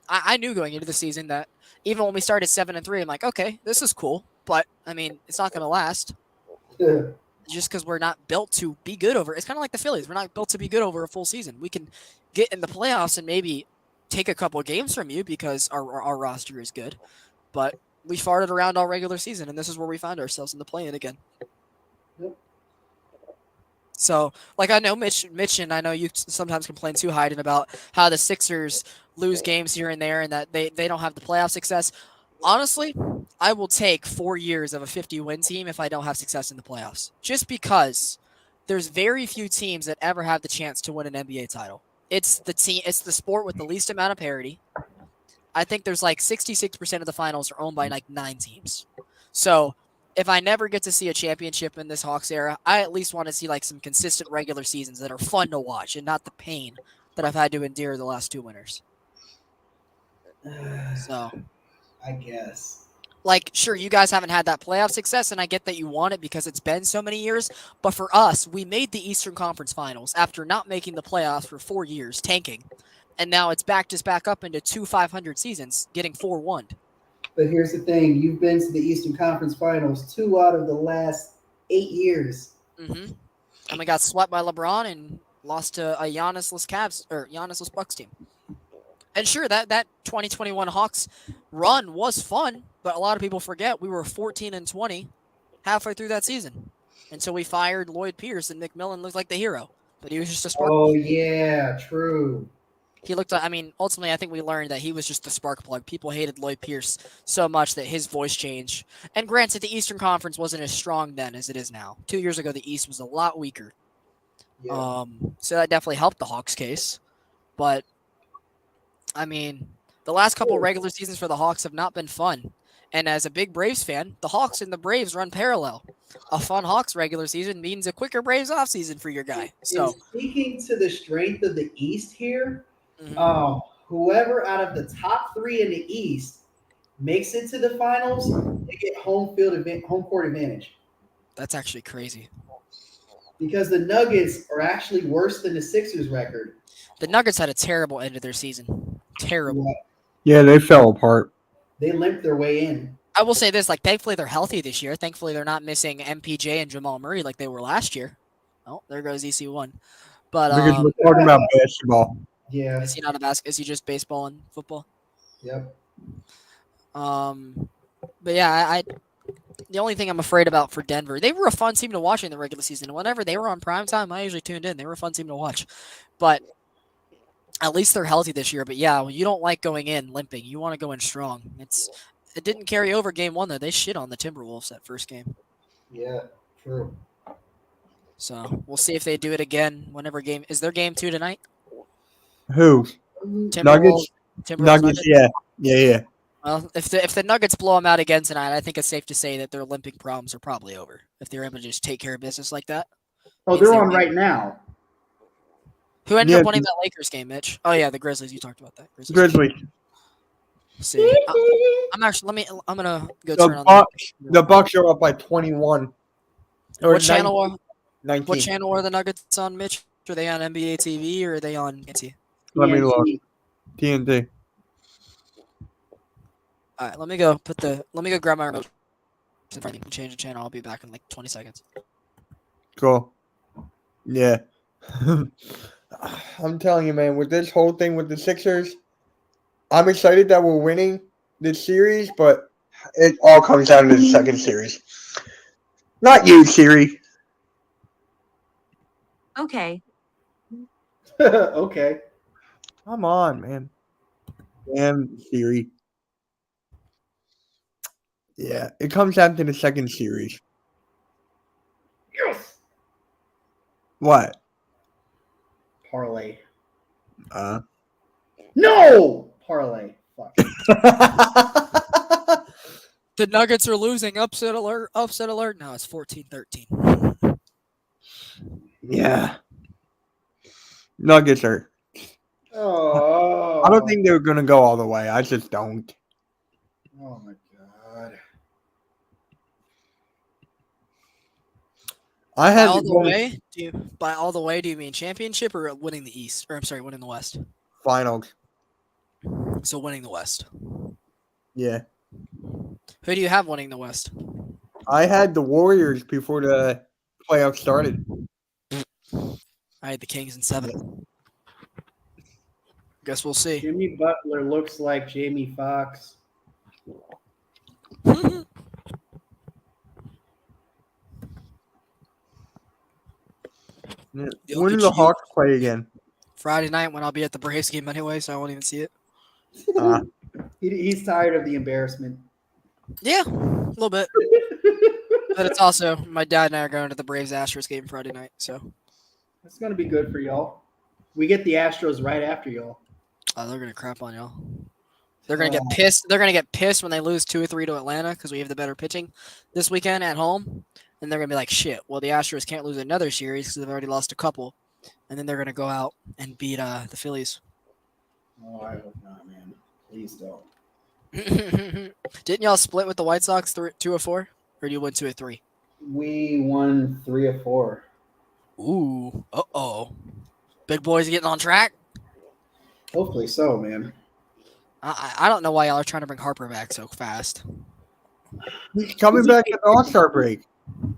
I knew going into the season that even when we started 7-3, I'm like, okay, this is cool, but I mean, it's not going to last. Just because we're not built to be good over. It's kind of like the Phillies. We're not built to be good over a full season. We can get in the playoffs and maybe take a couple of games from you because our roster is good. But we farted around all regular season, and this is where we find ourselves in the play-in again. Yep. So, like I know Mitch, and I know you sometimes complain too, Hayden, about how the Sixers lose games here and there and that they don't have the playoff success. Honestly, I will take 4 years of a 50-win team if I don't have success in the playoffs. Just because there's very few teams that ever have the chance to win an NBA title. It's the sport with the least amount of parity. I think there's like 66% of the finals are owned by like 9 teams. So if I never get to see a championship in this Hawks era, I at least want to see like some consistent regular seasons that are fun to watch and not the pain that I've had to endure the last 2 winters. So I guess. Like, sure, you guys haven't had that playoff success, and I get that you want it because it's been so many years. But for us, we made the Eastern Conference Finals after not making the playoffs for 4 years, tanking. And now it's backed us back up into 2 500 seasons, getting 4-1'd. But here's the thing. You've been to the Eastern Conference Finals 2 out of the last 8 years. Mm-hmm. And we got swept by LeBron and lost to a Giannis-less Bucks team. And sure, that 2021 Hawks run was fun, but a lot of people forget we were 14-20 halfway through that season until we fired Lloyd Pierce and McMillan looked like the hero, but he was just a spark. Oh yeah, true. He looked. I mean, ultimately, I think we learned that he was just the spark plug. People hated Lloyd Pierce so much that his voice changed. And granted, the Eastern Conference wasn't as strong then as it is now. 2 years ago, the East was a lot weaker. Yeah. So that definitely helped the Hawks case, but. I mean, the last couple regular seasons for the Hawks have not been fun. And as a big Braves fan, the Hawks and the Braves run parallel. A fun Hawks regular season means a quicker Braves offseason for your guy. So, And speaking to the strength of the East here, mhm. whoever out of the top 3 in the East makes it to the finals, they get home court advantage. That's actually crazy. Because the Nuggets are actually worse than the Sixers record. The Nuggets had a terrible end of their season. Terrible. Yeah, they fell apart. They limped their way in. I will say this, like, thankfully they're healthy this year. Thankfully they're not missing MPJ and Jamal Murray like they were last year. Oh, there goes EC1. But Because we're talking about basketball. Yeah. is he not a basket? Is he just baseball and football? Yep. But yeah, I the only thing I'm afraid about for Denver, they were a fun team to watch in the regular season. Whenever they were on primetime, I usually tuned in. They were a fun team to watch. But at least they're healthy this year. But yeah, you don't like going in limping. You want to go in strong. It didn't carry over game 1 though. They shit on the Timberwolves that first game. Yeah, true. So we'll see if they do it again. Whenever game is there game 2 tonight? Who? Timberwolves. Nuggets. Yeah. Well, if the Nuggets blow them out again tonight, I think it's safe to say that their limping problems are probably over. If they're able to just take care of business like that. Oh, they're on right now. Who ended up winning that Lakers game, Mitch? Oh yeah, the Grizzlies. You talked about that. Grizzlies. See, I'm actually. I'm gonna go The turn on Bucks. The Bucks are up by 21. Or what channel? 19. What channel are the Nuggets on, Mitch? Are they on NBA TV or are they on TNT? Let me look. TNT. All right, let me go grab my remote. If I can change the channel, I'll be back in like 20 seconds. Cool. Yeah. I'm telling you, man, with this whole thing with the Sixers, I'm excited that we're winning this series, but it all comes down to the second series. Not you, Siri. Okay. Okay. Come on, man. Damn, Siri. Yeah, it comes down to the second series. Yes. What? Parlay. No! Parlay. Fuck. The Nuggets are losing. Upset alert. Upset alert. No, it's 14-13. Yeah. Nuggets are. Oh. I don't think they're going to go all the way. I just don't. Oh my god. I had By all the way, do you mean championship or winning the East? Or I'm sorry, winning the West. finals. So winning the West. Yeah. Who do you have winning the West? I had the Warriors before the playoffs started. I had the Kings in 7. Guess we'll see. Jimmy Butler looks like Jamie Foxx. When do the Hawks play again? Friday night when I'll be at the Braves game anyway, so I won't even see it. He's tired of the embarrassment. Yeah, a little bit. But it's also my dad and I are going to the Braves Astros game Friday night, so It's gonna be good for y'all. We get the Astros right after y'all. they're gonna crap on y'all. They're gonna get pissed. They're gonna get pissed when they lose 2 or 3 to Atlanta because we have the better pitching this weekend at home, and they're gonna be like, "Shit." Well, the Astros can't lose another series because they've already lost a couple, and then they're gonna go out and beat the Phillies. Oh, I hope not, man. Please don't. Didn't y'all split with the White Sox 2 or 4, or do you win 2 or 3? We won 3 or 4. Ooh, big boys getting on track. Hopefully so, man. I don't know why y'all are trying to bring Harper back so fast. He's coming back at the All-Star break.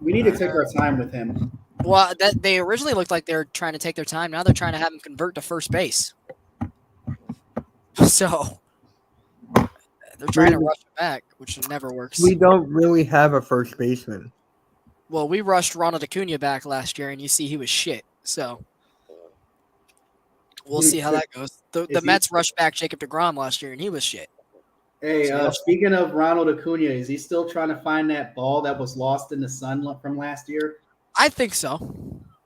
We need to take our time with him. Well, they originally looked like they were trying to take their time. Now they're trying to have him convert to first base. So they're trying to rush him back, which never works. We don't really have a first baseman. Well, we rushed Ronald Acuna back last year, and you see he was shit. So we'll see how that goes. The Mets rushed back Jacob deGrom last year, and he was shit. Hey, speaking of Ronald Acuna, is he still trying to find that ball that was lost in the sun from last year? I think so.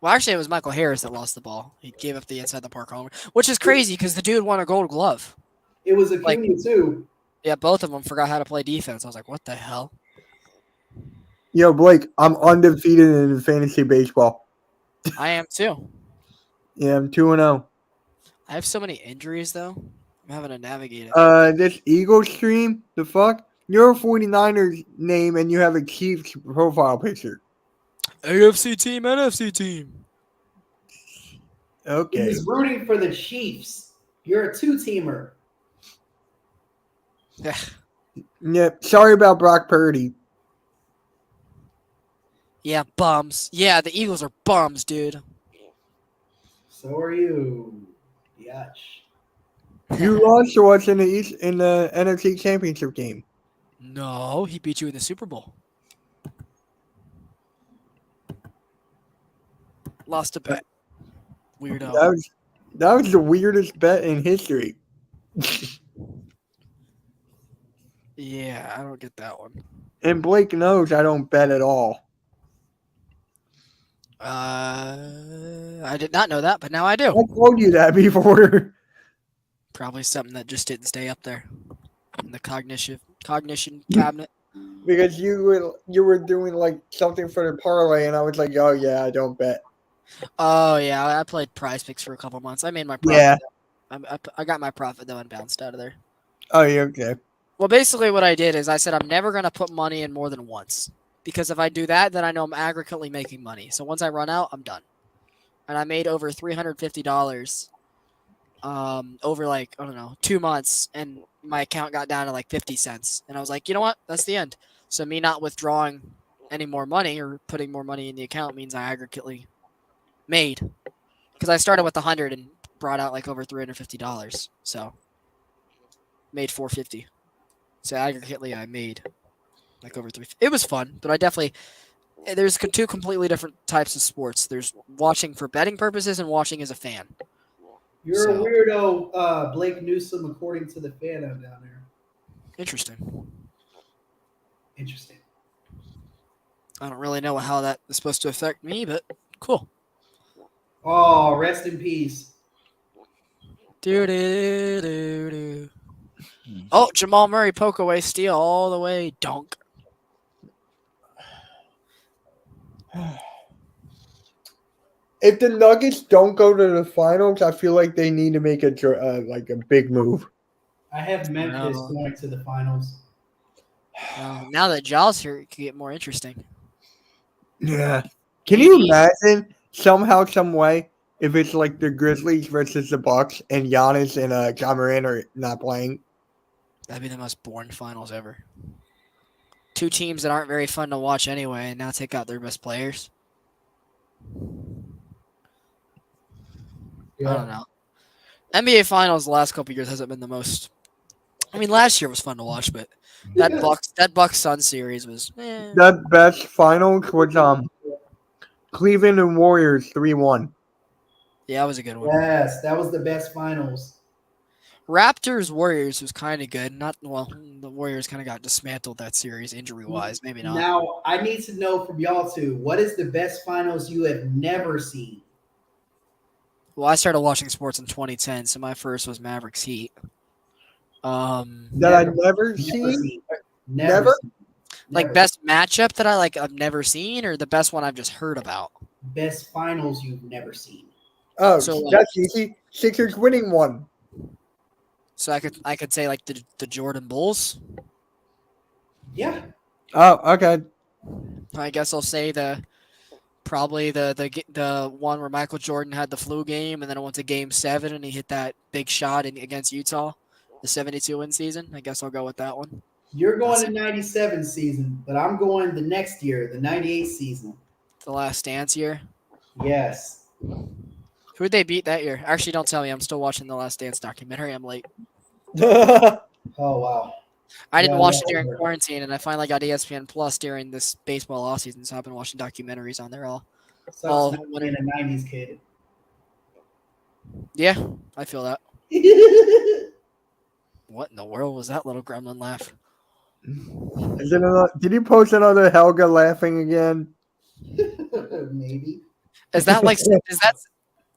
Well, actually, it was Michael Harris that lost the ball. He gave up the inside the park homer, which is crazy because the dude won a Gold Glove. It was Acuna too. Yeah, both of them forgot how to play defense. I was like, what the hell? Yo, Blake, I'm undefeated in fantasy baseball. I am too. Yeah, I'm 2-0. I have so many injuries though. I'm having to navigate it. This Eagles stream, the fuck? You're a 49ers name and you have a Chiefs profile picture. AFC team, NFC team. Okay. He's rooting for the Chiefs. You're a two-teamer. Yeah. Yep. Sorry about Brock Purdy. Yeah, bums. Yeah, the Eagles are bums, dude. So are you. Yatch. You lost to us in the NFC Championship game. No, he beat you in the Super Bowl. Lost a bet. Weirdo. That was the weirdest bet in history. Yeah, I don't get that one. And Blake knows I don't bet at all. I did not know that, but now I do. I told you that before. Probably something that just didn't stay up there in the cognition cabinet. Because you were doing like something for the parlay, and I was like, oh yeah, I don't bet. Oh yeah, I played Prize Picks for a couple months. I made my profit. Yeah. I got my profit though and bounced out of there. Oh yeah, okay. Well, basically what I did is I said I'm never gonna put money in more than once because if I do that, then I know I'm aggregately making money. So once I run out, I'm done. And I made over $350 over like I don't know 2 months, and my account got down to like 50 cents. And I was like, you know what? That's the end. So me not withdrawing any more money or putting more money in the account means I aggregately made, because I started with 100 and brought out like over $350. So made 450. So aggregately I made like over 3. It was fun, but I definitely there's two completely different types of sports. There's watching for betting purposes and watching as a fan. You're a weirdo, Blake Newsom, according to the fan down there. Interesting. Interesting. I don't really know how that is supposed to affect me, but cool. Oh, rest in peace. Do. Oh, Jamal Murray poke away steal all the way dunk. If the Nuggets don't go to the finals, I feel like they need to make a big move. I have Memphis going to the finals. Now that Jaw's here, it could get more interesting. Yeah. Can you imagine somehow, some way, if it's like the Grizzlies versus the Bucks and Giannis and Ja Morant are not playing? That'd be the most boring finals ever. Two teams that aren't very fun to watch anyway, and now take out their best players. Yeah. I don't know. NBA Finals the last couple of years hasn't been the most. I mean, last year was fun to watch, but that Bucks Sun series was. The best finals was Cleveland and Warriors 3-1. Yeah, that was a good one. Yes, that was the best finals. Raptors Warriors was kind of good. The Warriors kind of got dismantled that series injury wise. Maybe not. Now, I need to know from y'all two, what is the best finals you have never seen? Well, I started watching sports in 2010, so my first was Mavericks Heat. That I never seen? Never? Like best matchup that I've never seen, or the best one I've just heard about? Best finals you've never seen. Oh, So, that's easy. Sixers winning one. So I could say like the Jordan Bulls. Yeah. Oh, okay. I guess I'll say probably the one where Michael Jordan had the flu game, and then it went to Game 7, and he hit that big shot against Utah, the 72-win season. I guess I'll go with that one. You're going to 97 season, but I'm going the next year, the 98 season. The Last Dance year. Yes. Who'd they beat that year? Actually, don't tell me. I'm still watching the Last Dance documentary. I'm late. Oh, wow. I didn't Yeah, watch yeah, it during yeah. quarantine, and I finally got ESPN Plus during this baseball off season, so I've been watching documentaries on there all. Sucks Oh, not being a 90s kid. Yeah, I feel that. What in the world was that little gremlin laugh? Did you post another Helga laughing again? Maybe. Is that like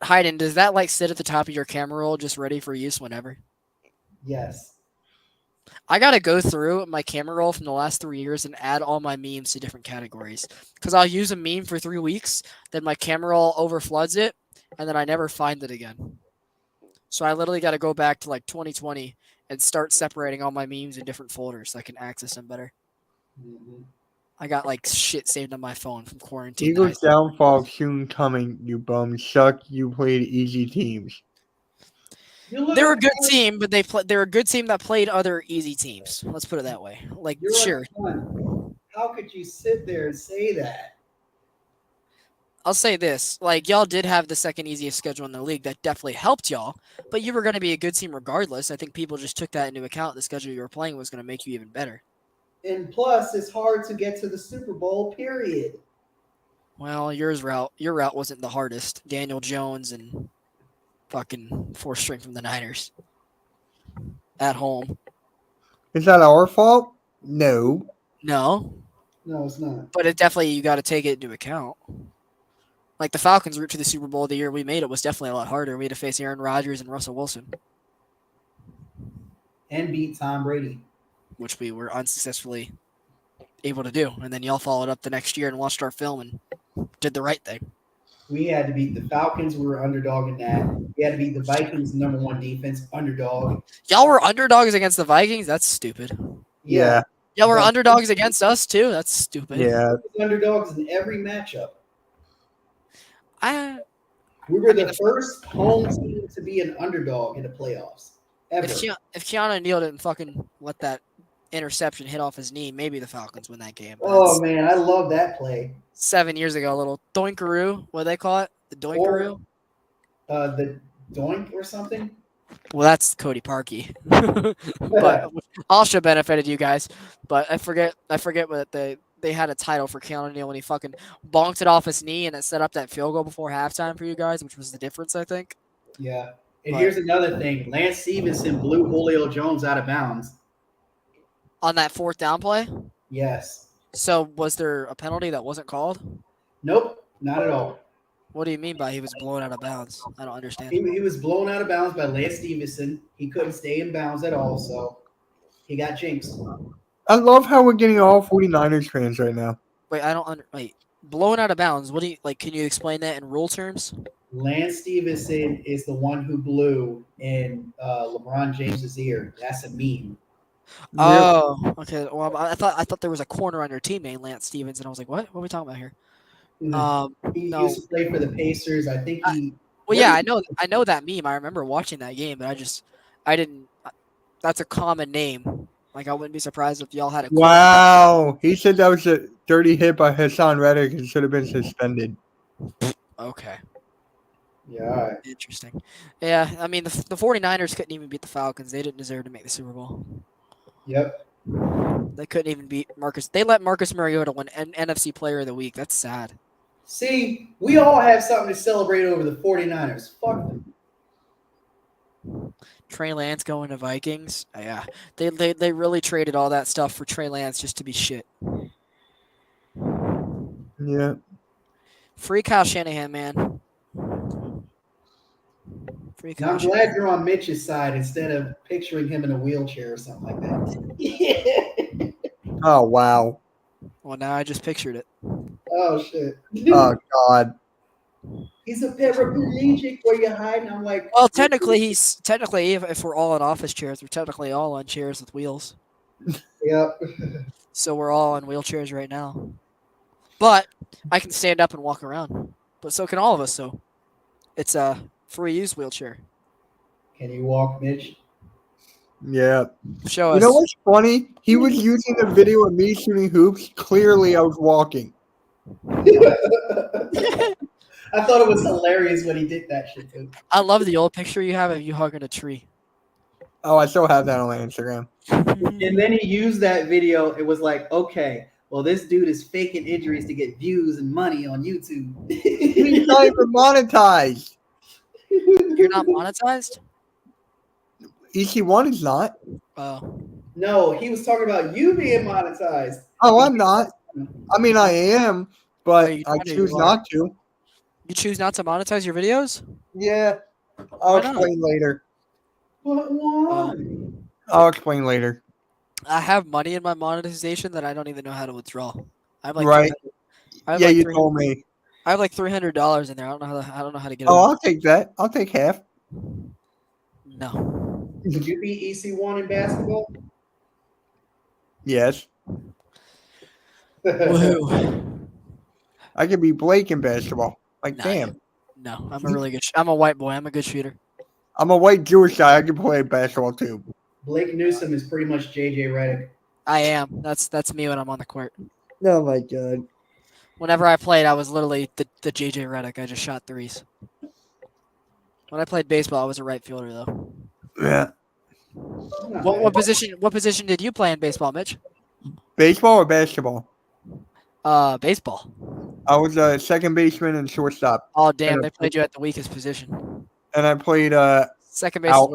Hayden? Does that like sit at the top of your camera roll, just ready for use whenever? Yes. I gotta go through my camera roll from the last 3 years and add all my memes to different categories. Because I'll use a meme for 3 weeks, then my camera roll overfloods it, and then I never find it again. So I literally got to go back to like 2020 and start separating all my memes in different folders so I can access them better. Mhm. I got like shit saved on my phone from quarantine. Eagles downfall soon coming, you bums. Suck, you played easy teams. You look They're a at good the- team, but they're a good team that played other easy teams. Let's put it that way. Like You're sure, fun. How could you sit there and say that? I'll say this: like y'all did have the second easiest schedule in the league. That definitely helped y'all, but you were going to be a good team regardless. I think people just took that into account. The schedule you were playing was going to make you even better. And plus, it's hard to get to the Super Bowl. Period. Well, your route wasn't the hardest. Daniel Jones and fucking fourth string from the Niners at home. Is that our fault? No. No, No, it's not. but it definitely you got to take it into account. Like the Falcons' route to the Super Bowl the year we made it was definitely a lot harder. We had to face Aaron Rodgers and Russell Wilson, And beat Tom Brady. which we were unsuccessfully able to do. And then y'all followed up the next year and watched our film and did the right thing. We had to beat the Falcons. We were underdog in that. We had to beat the Vikings, number one defense, underdog. Y'all were underdogs against the Vikings? That's stupid. Yeah. Y'all were But- underdogs against us too? That's stupid. Yeah. Underdogs in every matchup. I We were I mean, the first home team to be an underdog in the playoffs ever. if Keanu Neal didn't fucking let that interception hit off his knee, maybe the Falcons win that game. But Oh that's man, I love that play. 7 years ago, a little doinkaroo. What do they call it? The doinkaroo? The doink or something. Well, that's Cody Parkey. But also benefited you guys. But I forget what they had a title for Keanu Neal when he fucking bonked it off his knee and it set up that field goal before halftime for you guys, which was the difference, I think. Yeah. And But- here's another thing: Lance Stevenson blew Julio Jones out of bounds. On that fourth down play. Yes. So was there a penalty that wasn't called? Nope. Not at all. What do you mean by he was blown out of bounds? I don't understand. He was blown out of bounds by Lance Stevenson. He couldn't stay in bounds at all, so he got jinxed. I love how we're getting all 49ers fans right now. Wait, I don't wait. Blown out of bounds. What do you like? Can you explain that in rule terms? Lance Stevenson is the one who blew in LeBron James's ear. That's a meme. Oh, okay. Well, I thought there was a corner on your team named Lance Stevens, and I was like, what? What are we talking about here? He No. used to play for the Pacers. I think he. Well, yeah, I know that meme. I remember watching that game, but I didn't. That's a common name. Like I wouldn't be surprised if y'all had a. Wow. He said that was a dirty hit by Hassan Reddick and should have been suspended. Okay, Yeah. All right. interesting. Yeah, I mean the 49ers couldn't even beat the Falcons. They didn't deserve to make the Super Bowl. Yep. They couldn't even beat Marcus. They let Marcus Mariota win NFC Player of the Week. That's sad. See, we all have something to celebrate over the 49ers. Fuck them. Trey Lance going to Vikings. Yeah, they really traded all that stuff for Trey Lance just to be shit. Yeah. Free Kyle Shanahan, man. Free And Kyle I'm glad you're on Mitch's side instead of picturing him in a wheelchair or something like that. Oh, wow. Well, now I just pictured it. Oh shit. Oh, God. He's a paraplegic where you're hiding. I'm like, Well, technically, if we're all in office chairs, we're technically all on chairs with wheels. Yep. So we're all on wheelchairs right now. But I can stand up and walk around. But so can all of us. So it's a free use wheelchair. Can you walk, Mitch? Yeah. Show You us. know what's funny? He was using the video of me shooting hoops. Clearly, I was walking. I thought it was hilarious when he did that shit too. I love the old picture you have of you hugging a tree. Oh, I still have that on my Instagram. And then he used that video. It was like, okay, well, this dude is faking injuries to get views and money on YouTube. He's not even monetized. You're not monetized? EC1 is not. Oh. No, he was talking about you being monetized. Oh, I'm not. I mean, I am, but Wait, I you choose are. not to. You choose not to monetize your videos? Yeah. I'll Why not? explain later. What? Oh. I'll explain later. I have money in my monetization that I don't even know how to withdraw. I have like Right. 300 I have Yeah, like you 300 told me. I have like $300 in there. I don't know how to get it Oh, out. I'll take that. I'll take half. No. Would you be EC1 in basketball? Yes. Woohoo. I could be Blake in basketball. Like, Nah, damn. no. I'm a really good I'm a white boy. I'm a good shooter. I'm a white Jewish guy. I can play basketball too. Blake Newsome is pretty much JJ Redick. I am. That's me when I'm on the court. Oh my god. Whenever I played, I was literally the JJ Redick. I just shot threes. When I played baseball, I was a right fielder though. Yeah. What position did you play in baseball, Mitch? Baseball or basketball? Baseball. I was a second baseman and shortstop. Oh damn, And they played you at the weakest position. And I played Second base. out.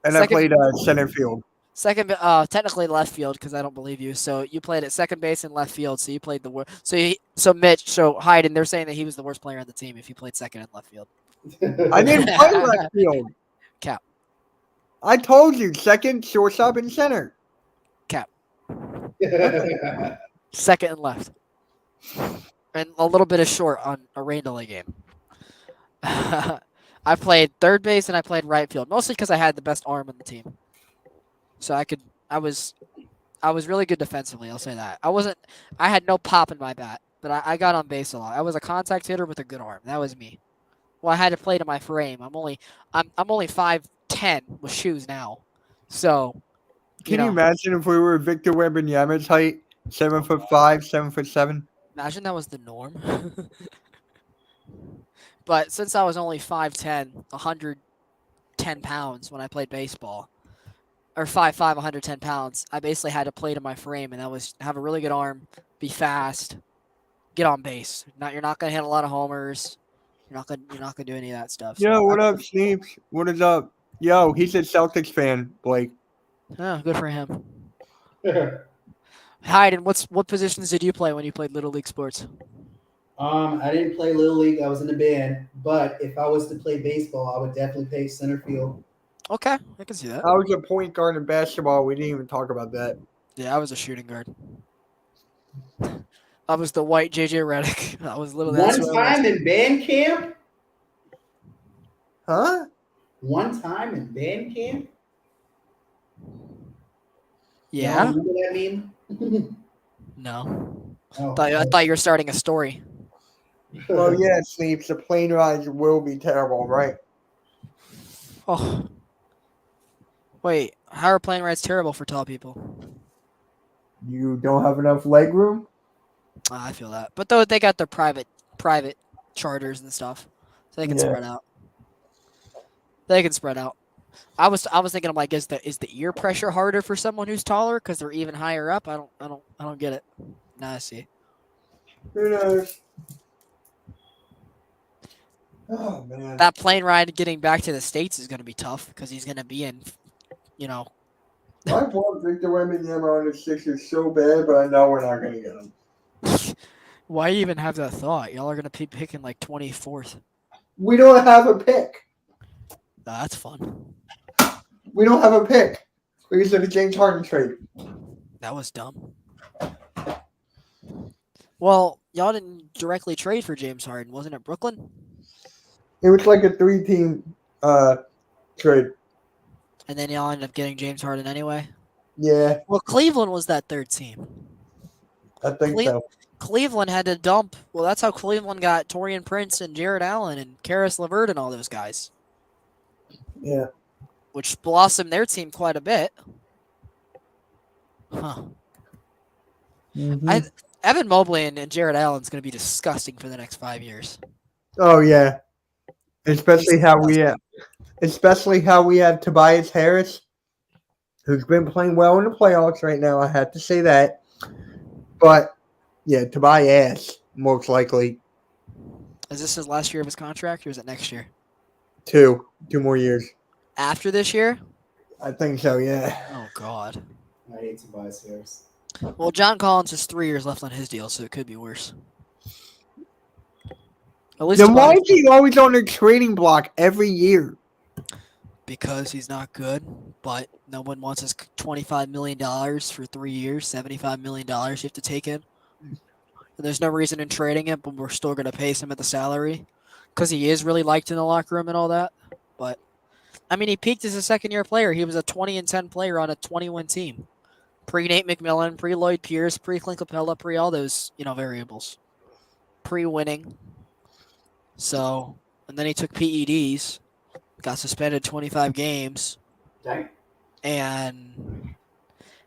And I Second- played center field. Technically left field because I don't believe you. So you played at second base and left field. So you played the worst. So Mitch, so Hayden, they're saying that he was the worst player on the team if you played second and left field. I didn't play left field. Cap. I told you, second, shortstop, and center. Second and left, and a little bit of short on a rain delay game. I played third base and I played right field, mostly because I had the best arm on the team. So I was really good defensively. I'll say that. I had no pop in my bat, but I got on base a lot. I was a contact hitter with a good arm. That was me. Well, I had to play to my frame. I'm only 5'10" with shoes now, so. Can you imagine if we were Victor Wembanyama's height, 7'5", 7'7"? Imagine that was the norm. But since I was only 5'10", 110 pounds when I played baseball, or 5'5", 110 pounds, I basically had to play to my frame, and that was have a really good arm, be fast, get on base. You're not gonna hit a lot of homers. You're not gonna do any of that stuff. Yo, what up, Sneeps? What is up? Yo, he's a Celtics fan, Blake. Oh, good for him. Hayden, what positions did you play when you played Little League sports? I didn't play Little League. I was in the band. But if I was to play baseball, I would definitely play center field. Okay, I can see that. I was a point guard in basketball. We didn't even talk about that. Yeah, I was a shooting guard. I was the white JJ Redick. I was literally One time in band camp? Huh? One time in band camp? Yeah. You know what I mean? No. Oh, I thought you were starting a story. Well, yeah, Sneeps, the plane rides will be terrible, right? Oh. Wait, how are plane rides terrible for tall people? You don't have enough leg room? I feel that. But though they got their private charters and stuff. So they can spread out. They can spread out. I was thinking of like is the ear pressure harder for someone who's taller because they're even higher up? I don't get it. Now I see. Who knows? Oh man. That plane ride getting back to the States is going to be tough because he's going to be in, I want Victor Wembanyama on the Sixers so bad, but I know we're not going to get him. Why even have that thought? Y'all are going to be picking like 24th. We don't have a pick. That's fun. We don't have a pick because of the James Harden trade. That was dumb. Well, y'all didn't directly trade for James Harden, wasn't it Brooklyn? It was like a 3-team trade. And then y'all ended up getting James Harden anyway? Yeah, Well, Cleveland was that third team. I think so. Cleveland had to dump. Well, that's how Cleveland got Taurean Prince and Jared Allen and Karis LeVert and all those guys, Yeah. which blossomed their team quite a bit. Huh. Mhm. Evan Mobley and Jared Allen's going to be disgusting for the next 5 years. Oh yeah. Especially how we have Tobias Harris, who's been playing well in the playoffs right now. I have to say that. But yeah, Tobias most likely Is this his last year of his contract, or is it next year? 2 more years. After this year? I think so. Yeah. Oh, God. I hate Tobias Harris. Well, John Collins has 3 years left on his deal, so it could be worse. At least Then why Tobias- is he always on the trading block every year? because he's not good, but no one wants his $25 million for 3 years, $75 million you have to take in. And there's no reason in trading him, but we're still going to pay him at the salary because he is really liked in the locker room and all that. But, I mean, he peaked as a second-year player. He was a 20-10 player on a 20-win team. Pre-Nate McMillan, pre-Lloyd Pierce, pre-Clint Capella, pre-all those, variables. Pre-winning. So, and then he took PEDs. Got suspended 25 games, Dang. and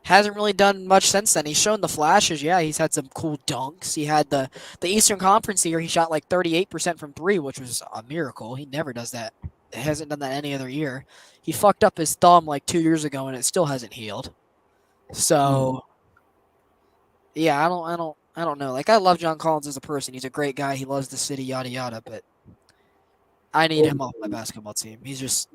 hasn't really done much since then. He's shown the flashes. Yeah, he's had some cool dunks. He had the Eastern Conference year. He shot like 38% from three, which was a miracle. He never does that. He hasn't done that any other year. He fucked up his thumb like 2 years ago, and it still hasn't healed. So, yeah, I don't know. Like, I love John Collins as a person. He's a great guy. He loves the city, yada yada. But I need him off my basketball team.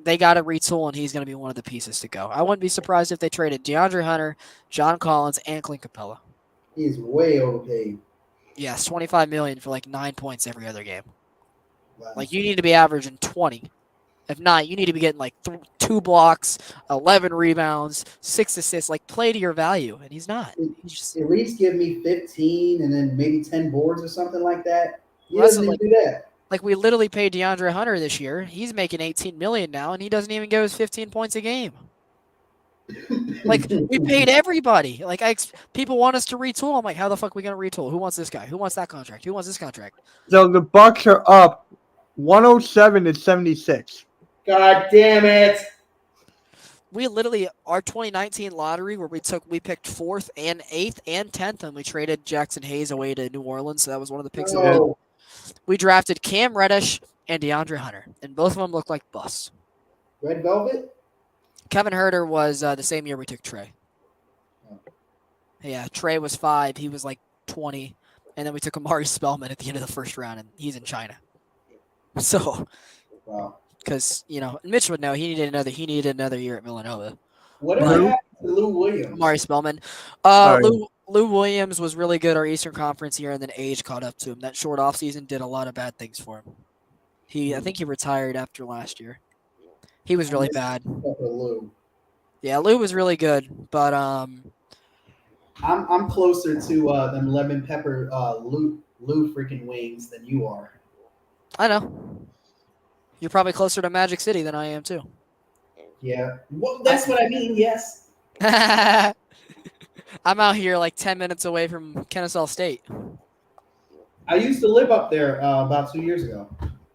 They got to retool, and he's going to be one of the pieces to go. I wouldn't be surprised if they traded DeAndre Hunter, John Collins, and Clint Capella. He's way overpaid. Yes, $25 million for like 9 points every other game. Wow. Like, you need to be averaging 20. If not, you need to be getting like 2 blocks, 11 rebounds, 6 assists. Like, play to your value, and he's not. He's just, At least give me 15 and then maybe 10 boards or something like that. He Well, that's doesn't like- even do that. like, we literally paid DeAndre Hunter this year. He's making $18 million now, and he doesn't even get his 15 points a game. Like, we paid everybody. Like, people want us to retool. I'm like, how the fuck are we going to retool? Who wants this guy? Who wants that contract? Who wants this contract? So the Bucks are up 107-76. God damn it. We literally, our 2019 lottery where we picked 4th and 8th and 10th, and we traded Jackson Hayes away to New Orleans, so that was one of the picks. No. We drafted Cam Reddish and DeAndre Hunter, and both of them looked like busts. Red Velvet? Kevin Herter was the same year we took Trey. Oh. Yeah, Trey was 5. He was like 20. And then we took Amari Spellman at the end of the first round, and he's in China. So, Wow. because, Mitch would know he needed another year at Villanova. Whatever Lou? happened to Lou Williams? Amari Spellman. Sorry. Lou Williams was really good our Eastern Conference year, and then age caught up to him. That short offseason did a lot of bad things for him. I think he retired after last year. He was really bad. Except for Lou. Yeah, Lou was really good, but I'm closer to them lemon pepper Lou freaking wings than you are. I know. You're probably closer to Magic City than I am too. Yeah. Well, that's what I mean. Yes. I'm out here like 10 minutes away from Kennesaw State. I used to live up there about 2 years ago.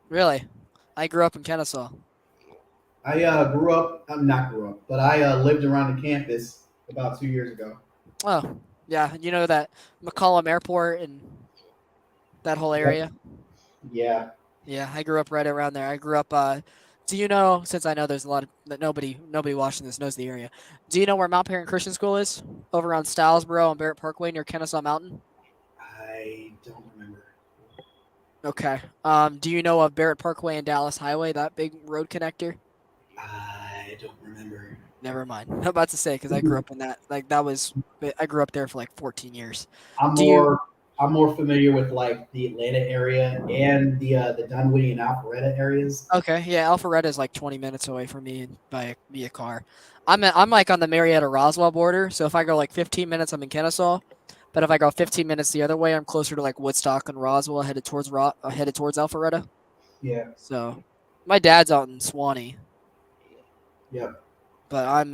Really? I grew up in Kennesaw. I grew up. I'm not grew up, but I lived around the campus about 2 years ago. Oh, yeah. You know that McCollum Airport and that whole area? Yeah. Yeah, I grew up right around there. I grew up. Do you know? Since I know there's a lot of nobody watching this knows the area. Do you know where Mount Parent Christian School is? Over on Stylesboro and Barrett Parkway near Kennesaw Mountain. I don't remember. Okay. Do you know of Barrett Parkway and Dallas Highway? That big road connector. I don't remember. Never mind. I'm about to say because I grew up in that. Like that was. I grew up there for like 14 years. I'm more familiar with like the Atlanta area and the Dunwoody and Alpharetta areas. Okay. Yeah, Alpharetta is like 20 minutes away from me via car. I'm like on the Marietta Roswell border. So if I go like 15 minutes, I'm in Kennesaw. But if I go 15 minutes the other way, I'm closer to like Woodstock and Roswell, headed towards Alpharetta. Yeah. So my dad's out in Swanee. Yep. But I'm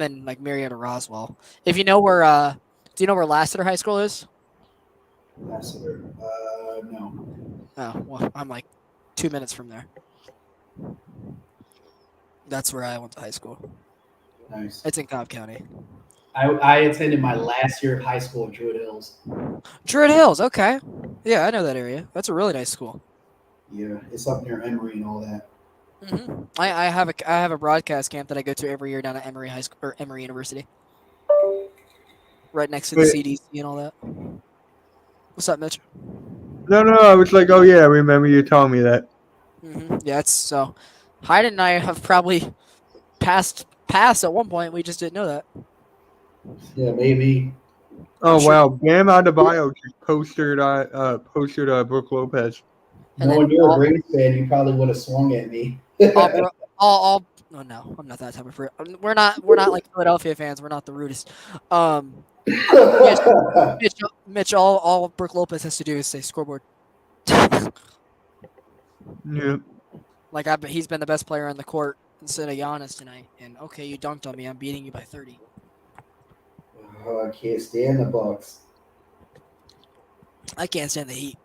in like Marietta Roswell. If you know where do you know where Lassiter High School is? Lassiter. No. Oh, well, I'm like 2 minutes from there. That's where I went to high school. Nice. It's in Cobb County. I attended my last year of high school in Druid Hills. Druid Hills, okay. Yeah, I know that area. That's a really nice school. Yeah, it's up near Emory and all that. Hmm. I have a broadcast camp that I go to every year down at Emory High School or Emory University, right next to the Wait. CDC and all that. What's up, Mitch? No, I was like, oh yeah, I remember you telling me that. Yeah, it's so. Hayden and I have probably passed at one point. We just didn't know that. Yeah, maybe. Oh Sure. wow, Bam Adebayo just posted Brooke Lopez. And Knowing then you're a all- Braves fan, you probably would have swung at me. all Oh no, I'm not that type of fruit. We're not like Philadelphia fans. We're not the rudest. Mitch, all Brook Lopez has to do is say scoreboard. Yeah. Like he's been the best player on the court instead of Giannis tonight. And okay, you dunked on me. I'm beating you by 30. Oh, I can't stand the Bucks. I can't stand the Heat.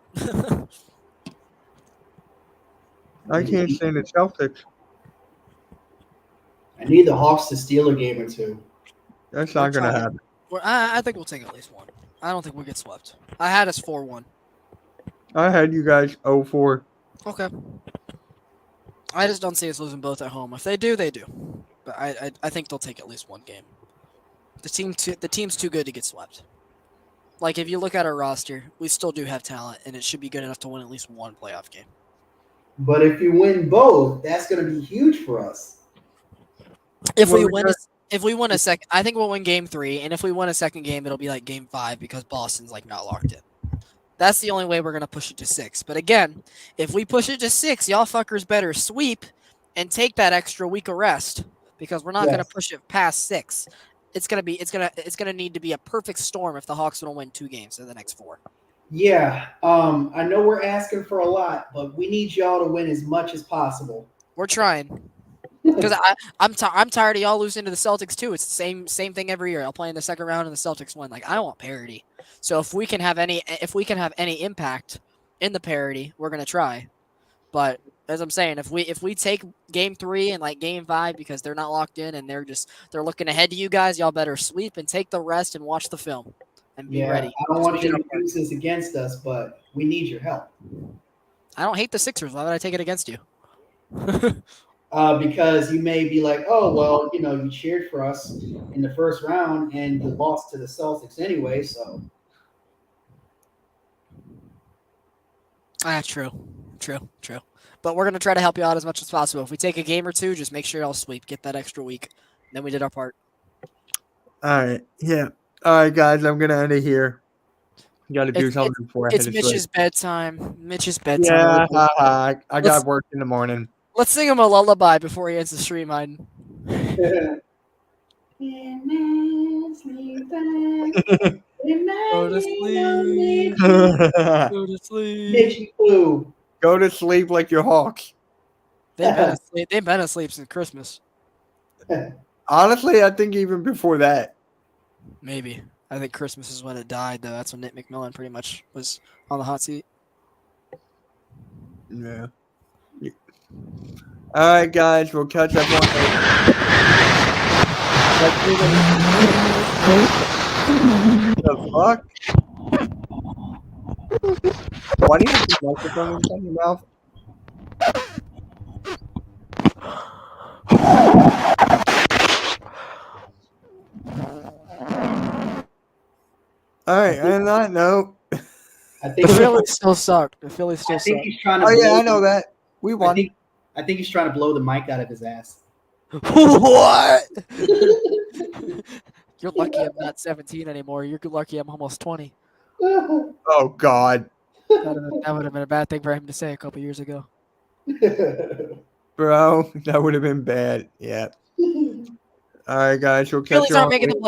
I can't stand the Celtics. I need the Hawks to steal a game or two. That's not We're gonna trying. happen. I think we'll take at least one. I don't think we'll get swept. I had us 4-1. I had you guys 0-4. Okay. I just don't see us losing both at home. If they do, they do. But I think they'll take at least one game. The team's too good to get swept. Like if you look at our roster, we still do have talent, and it should be good enough to win at least one playoff game. But if you win both, that's going to be huge for us. If Well, we win a second, I think we'll win game 3, and if we win a second game, it'll be like game 5 because Boston's like not locked in. That's the only way we're gonna push it to 6. But again, if we push it to 6, y'all fuckers better sweep and take that extra week of rest because we're not gonna push it past 6. It's gonna need to be a perfect storm if the Hawks don't win 2 games in the next 4. Yeah, I know we're asking for a lot, but we need y'all to win as much as possible. We're trying. Because I'm tired of y'all losing to the Celtics too. It's the same thing every year. I'll play in the second round and the Celtics win. Like I want parity. So if we can have any impact in the parity, we're gonna try. But as I'm saying, if we take game 3 and like game 5 because they're not locked in and they're looking ahead to you guys, y'all better sweep and take the rest and watch the film and be ready. I don't want you to use this against us, but we need your help. I don't hate the Sixers. Why would I take it against you? Because you may be like, oh, well, you cheered for us in the first round and you lost to the Celtics anyway, so. True. But we're going to try to help you out as much as possible. If we take a game or 2, just make sure y'all sweep. Get that extra week. Then we did our part. All right. Yeah. All right, guys. I'm gonna end it here. Got to do something before I head It's to Mitch's sleep. bedtime. Mitch's bedtime. Yeah. I got work in the morning. Let's sing him a lullaby before he ends the stream, Hayden. Go to sleep. Go to sleep. Mitchy Poo. Go to sleep like your Hawks. They've been asleep since Christmas. Honestly, I think even before that. Maybe. I think Christmas is when it died, though. That's when Nick McMillan pretty much was on the hot seat. Yeah. All right, guys. We'll catch up on the fuck? Why do you have the microphone in your mouth? All right, and on that note, I think The Phillies still suck. The Phillies still I think suck. he's trying to. oh yeah, blow I know that we I won. think he's trying to blow the mic out of his ass. What? You're lucky I'm not 17 anymore. You're lucky I'm almost 20. Oh God, That would have been a bad thing for him to say a couple years ago. bro, that would have been bad. Yeah. All right, guys, we'll catch Phillies you aren't on making the playoffs.